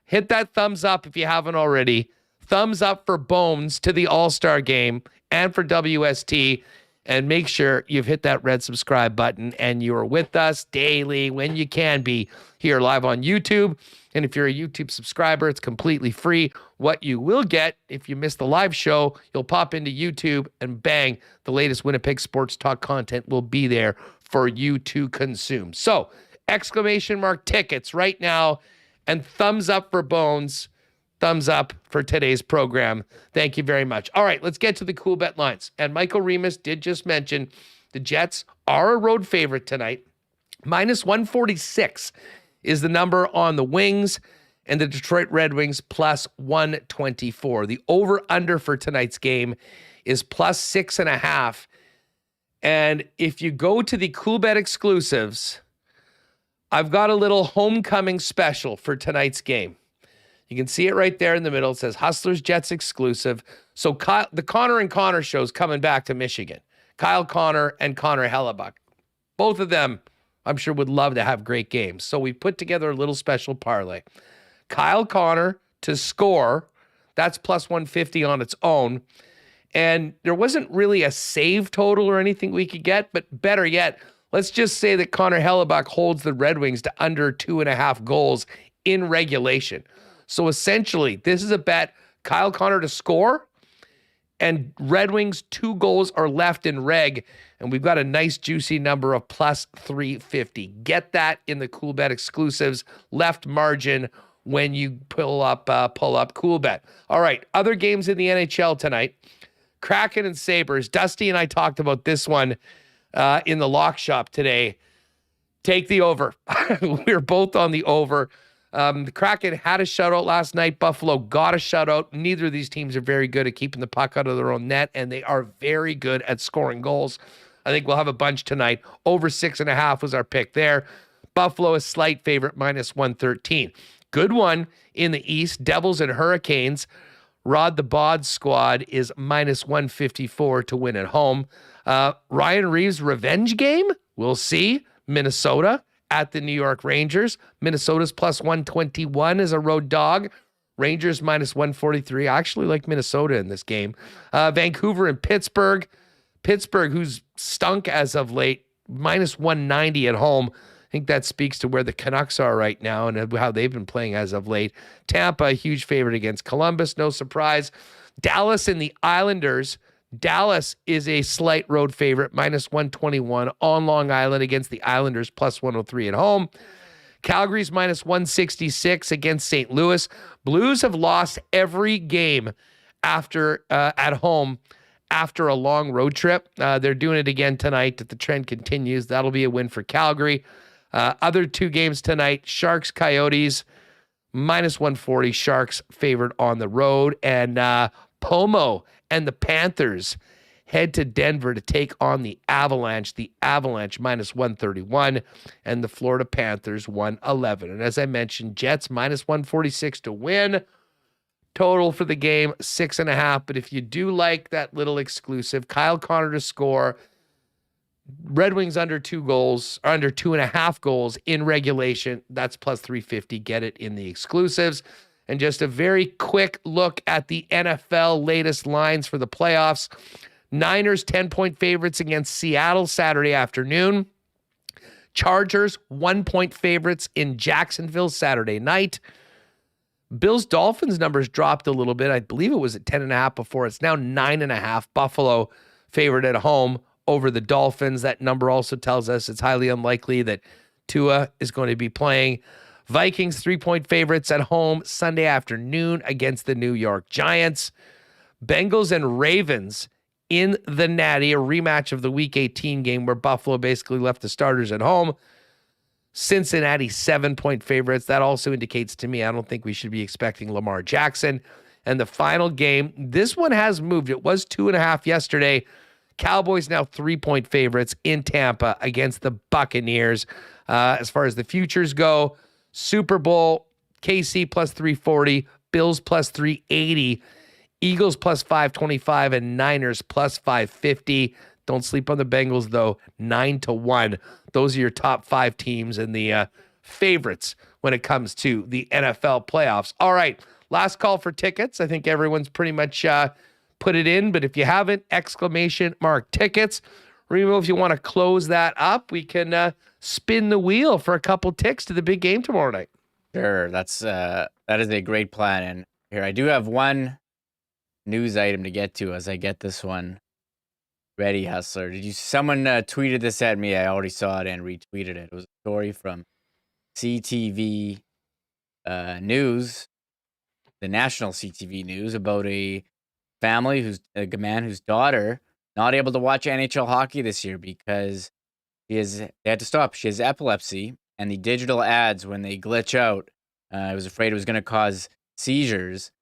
Hit that thumbs up if you haven't already. Thumbs up for Bones to the All-Star game and for WST. And make sure you've hit that red subscribe button and you're with us daily when you can be here live on YouTube. And if you're a YouTube subscriber, it's completely free. What you will get if you miss the live show, you'll pop into YouTube and bang, the latest Winnipeg Sports Talk content will be there for you to consume. So, exclamation mark tickets right now and thumbs up for Bones. Thumbs up for today's program. Thank you very much. All right, let's get to the Coolbet lines. And Michael Remis did just mention the Jets are a road favorite tonight. Minus 146 is the number on the Wings, and the Detroit Red Wings plus 124. The over-under for tonight's game is plus 6.5. And if you go to the Coolbet exclusives, I've got a little homecoming special for tonight's game. You can see it right there in the middle. It says Hustlers Jets exclusive. So the Connor and Connor show is coming back to Michigan. Kyle Connor and Connor Hellebuck. Both of them, I'm sure, would love to have great games. So we put together a little special parlay. Kyle Connor to score. That's plus 150 on its own. And there wasn't really a save total or anything we could get, but better yet, let's just say that Connor Hellebuck holds the Red Wings to under 2.5 goals in regulation. So essentially, this is a bet, Kyle Connor to score, and Red Wings 2 goals are left in reg, and we've got a nice juicy number of plus 350. Get that in the Coolbet exclusives, left margin when you pull up Coolbet. All right, other games in the NHL tonight. Kraken and Sabres. Dusty and I talked about this one in the lock shop today. Take the over. We're both on the over. The Kraken had a shutout last night. Buffalo got a shutout. Neither of these teams are very good at keeping the puck out of their own net, and they are very good at scoring goals. I think we'll have a bunch tonight. Over 6.5 was our pick there. Buffalo is slight favorite, minus 113. Good one in the East. Devils and Hurricanes. Rod the Bod squad is minus 154 to win at home. Ryan Reeves' revenge game? We'll see. Minnesota at the New York Rangers. Minnesota's plus 121 as a road dog. Rangers minus 143. I actually like Minnesota in this game. Vancouver and Pittsburgh. Pittsburgh, who's stunk as of late, minus 190 at home. I think that speaks to where the Canucks are right now and how they've been playing as of late. Tampa, a huge favorite against Columbus. No surprise. Dallas and the Islanders. Dallas is a slight road favorite, minus 121 on Long Island against the Islanders, plus 103 at home. Calgary's minus 166 against St. Louis. Blues have lost every game after at home after a long road trip. They're doing it again tonight if the trend continues. That'll be a win for Calgary. Other 2 games tonight, Sharks, Coyotes, minus 140. Sharks favored on the road. And Pomo and the Panthers head to Denver to take on the Avalanche. The Avalanche minus 131 and the Florida Panthers 111. And as I mentioned, Jets minus 146 to win. Total for the game 6.5. But if you do like that little exclusive, Kyle Connor to score, Red Wings under 2 goals, or under 2.5 goals in regulation, that's plus 350. Get it in the exclusives. And just a very quick look at the NFL latest lines for the playoffs. Niners 10-point favorites against Seattle Saturday afternoon. Chargers 1-point favorites in Jacksonville Saturday night. Bills Dolphins numbers dropped a little bit. I believe it was at 10.5 before. It's now 9.5. Buffalo favored at home over the Dolphins. That number also tells us it's highly unlikely that Tua is going to be playing. Vikings 3-point favorites at home Sunday afternoon against the New York Giants. Bengals and Ravens in the Natty, a rematch of the Week 18 game where Buffalo basically left the starters at home. Cincinnati 7-point favorites. That also indicates to me I don't think we should be expecting Lamar Jackson. And the final game, this one has moved. It was 2.5 yesterday. Cowboys now 3-point favorites in Tampa against the Buccaneers. As far as the futures go, Super Bowl, KC plus 340, Bills plus 380, Eagles plus 525, and Niners plus 550. Don't sleep on the Bengals, though, 9-1. Those are your top 5 teams and the favorites when it comes to the NFL playoffs. All right, last call for tickets. I think everyone's pretty much put it in. But if you haven't, exclamation mark tickets. Remo, if you want to close that up, we can spin the wheel for a couple ticks to the big game tomorrow night. Sure, that is a great plan. And here, I do have one news item to get to as I get this one ready, Hustler. Someone tweeted this at me. I already saw it and retweeted it. It was a story from CTV News, the national CTV News, about a man whose daughter not able to watch NHL hockey this year because they had to stop. She has epilepsy, and the digital ads, when they glitch out, I was afraid it was going to cause seizures.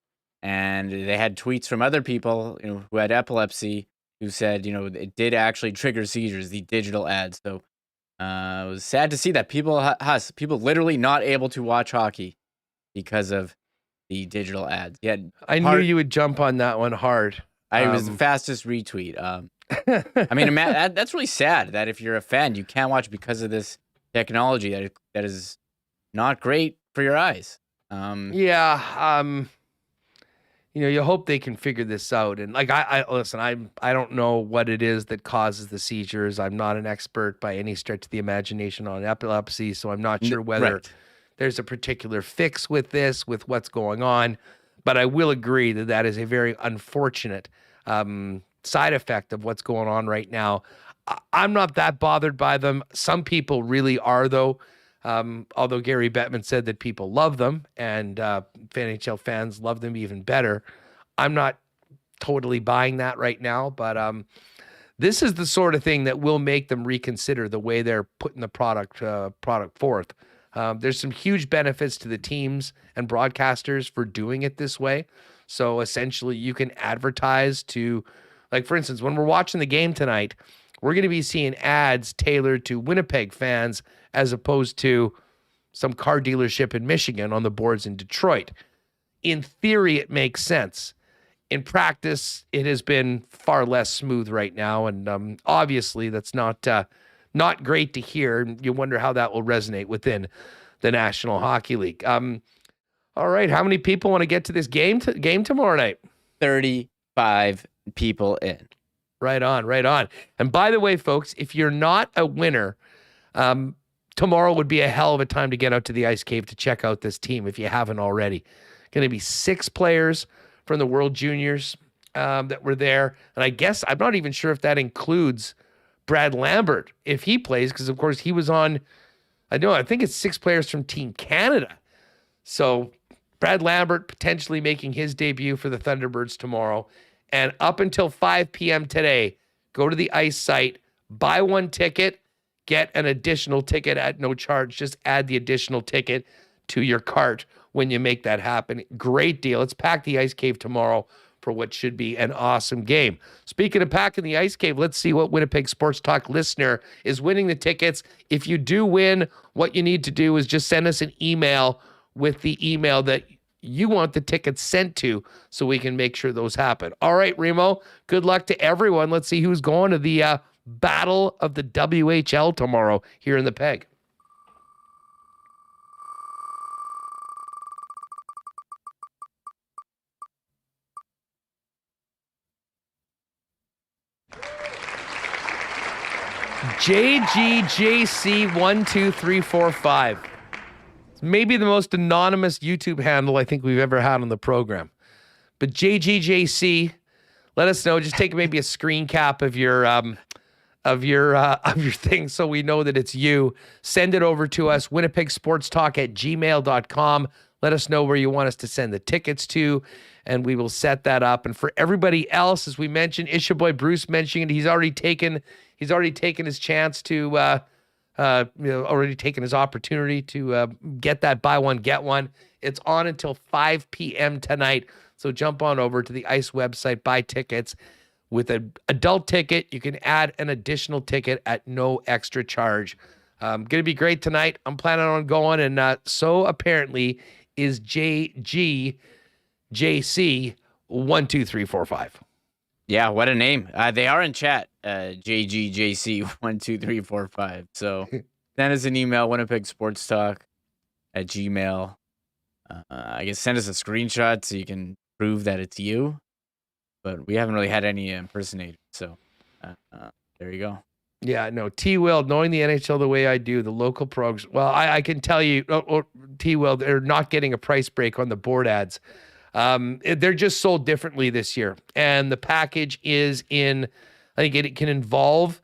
And they had tweets from other people, who had epilepsy, who said, it did actually trigger seizures, the digital ads. So it was sad to see that people literally not able to watch hockey because of the digital ads. Yeah, I knew you would jump on that one hard. I was the fastest retweet. I mean, that's really sad that if you're a fan, you can't watch because of this technology that is not great for your eyes. You hope they can figure this out. And like, I listen, I don't know what it is that causes the seizures. I'm not an expert by any stretch of the imagination on epilepsy, so I'm not sure whether there's a particular fix with this, with what's going on. But I will agree that is a very unfortunate side effect of what's going on right now. I'm not that bothered by them. Some people really are, though. Although Gary Bettman said that people love them and NHL fans love them even better. I'm not totally buying that right now, but this is the sort of thing that will make them reconsider the way they're putting the product forth. There's some huge benefits to the teams and broadcasters for doing it this way. So essentially you can advertise to, like, for instance, when we're watching the game tonight, we're going to be seeing ads tailored to Winnipeg fans as opposed to some car dealership in Michigan on the boards in Detroit. In theory, it makes sense. In practice, it has been far less smooth right now, and obviously that's not great to hear. You wonder how that will resonate within the National Hockey League. All right, how many people want to get to this game tomorrow night? 35 people in. Right on. And by the way, folks, if you're not a winner, tomorrow would be a hell of a time to get out to the Ice Cave to check out this team if you haven't already. Going to be 6 players from the World Juniors that were there. And I guess I'm not even sure if that includes Brad Lambert, if he plays, because, of course, he was on, I think it's 6 players from Team Canada. So Brad Lambert potentially making his debut for the Thunderbirds tomorrow. And up until 5 p.m. today, go to the Ice site, buy one ticket, get an additional ticket at no charge. Just add the additional ticket to your cart when you make that happen. Great deal. Let's pack the Ice Cave tomorrow for what should be an awesome game. Speaking of packing the Ice Cave, let's see what Winnipeg Sports Talk listener is winning the tickets. If you do win, what you need to do is just send us an email with the email that you want the tickets sent to so we can make sure those happen. All right, Remo, good luck to everyone. Let's see who's going to the Battle of the WHL tomorrow here in the Peg. JGJC12345. It's maybe the most anonymous YouTube handle I think we've ever had on the program. But JGJC, let us know. Just take maybe a screen cap of your thing so we know that it's you. Send it over to us, winnipegsportstalk@gmail.com. Let us know where you want us to send the tickets to, and we will set that up. And for everybody else, as we mentioned, Isha Boy Bruce mentioning it, he's already taken his chance to already taken his opportunity to get that buy one get one. It's on until 5 p.m. tonight. So jump on over to the Ice website, buy tickets. With an adult ticket, you can add an additional ticket at no extra charge. Going to be great tonight. I'm planning on going, and so apparently is JGJC12345. Yeah, what a name. They are in chat, JGJC12345. So send us an email, winnipegsportstalk@gmail. I guess send us a screenshot so you can prove that it's you. but we haven't really had any impersonators. So there you go. Yeah, no, T-Will, knowing the NHL the way I do, the local programs, well, I can tell you, T-Will, they're not getting a price break on the board ads. They're just sold differently this year. And the package is I think it can involve,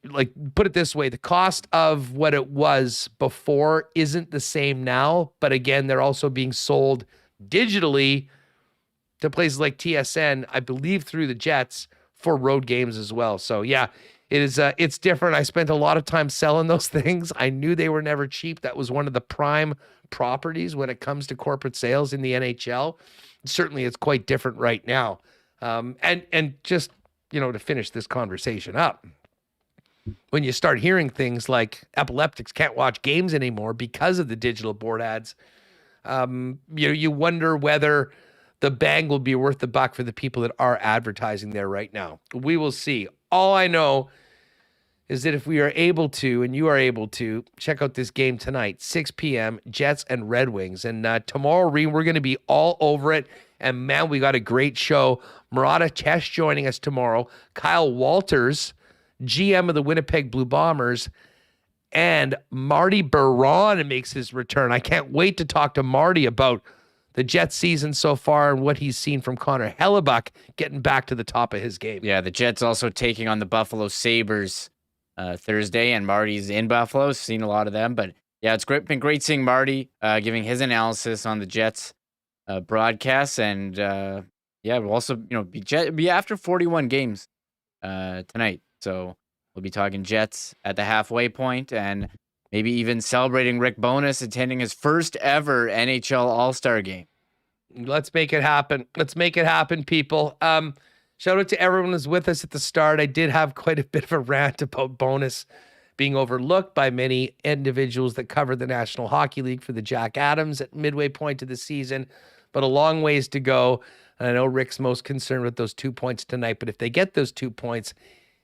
like, put it this way, the cost of what it was before isn't the same now. But again, they're also being sold digitally to places like TSN, I believe through the Jets, for road games as well. So yeah, it's different. I spent a lot of time selling those things. I knew they were never cheap. That was one of the prime properties when it comes to corporate sales in the NHL. Certainly it's quite different right now. And just, to finish this conversation up, when you start hearing things like epileptics can't watch games anymore because of the digital board ads, you wonder whether the bang will be worth the buck for the people that are advertising there right now. We will see. All I know is that if we are able to, and you are able to, check out this game tonight, 6 p.m., Jets and Red Wings. And tomorrow, we're going to be all over it. And, man, we got a great show. Murata Tesh joining us tomorrow. Kyle Walters, GM of the Winnipeg Blue Bombers. And Marty Baron makes his return. I can't wait to talk to Marty about the Jets season so far and what he's seen from Connor Hellebuck getting back to the top of his game. Yeah, the Jets also taking on the Buffalo Sabres Thursday, and Marty's in Buffalo. Seen a lot of them, but yeah, it's been great seeing Marty giving his analysis on the Jets broadcast, and we'll also be after 41 games tonight, so we'll be talking Jets at the halfway point, and maybe even celebrating Rick Bowness attending his first ever NHL All-Star game. Let's make it happen. Let's make it happen, people. Shout out to everyone who's with us at the start. I did have quite a bit of a rant about Bowness being overlooked by many individuals that cover the National Hockey League for the Jack Adams at midway point of the season, but a long ways to go. And I know Rick's most concerned with those 2 points tonight, but if they get those 2 points,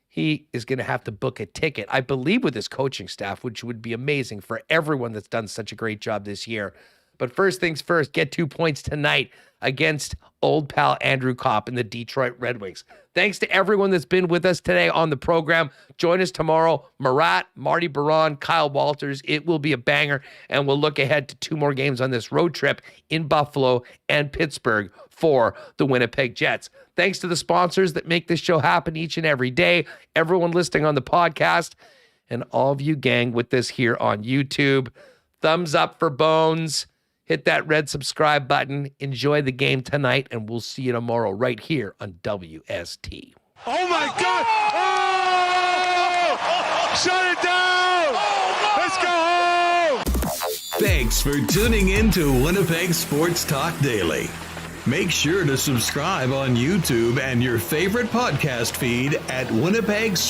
he is going to have to book a ticket, I believe, with his coaching staff, which would be amazing for everyone that's done such a great job this year. But first things first, get 2 points tonight against old pal Andrew Kopp and the Detroit Red Wings. Thanks to everyone that's been with us today on the program. Join us tomorrow. Murat, Marty Baron, Kyle Walters. It will be a banger, and we'll look ahead to 2 more games on this road trip in Buffalo and Pittsburgh for the Winnipeg Jets. Thanks to the sponsors that make this show happen each and every day, everyone listening on the podcast, and all of you gang with us here on YouTube. Thumbs up for Bones. Hit that red subscribe button. Enjoy the game tonight, and we'll see you tomorrow right here on WST. Oh, my God! Oh! Shut it down! Let's go home! Thanks for tuning in to Winnipeg Sports Talk Daily. Make sure to subscribe on YouTube and your favorite podcast feed at Winnipeg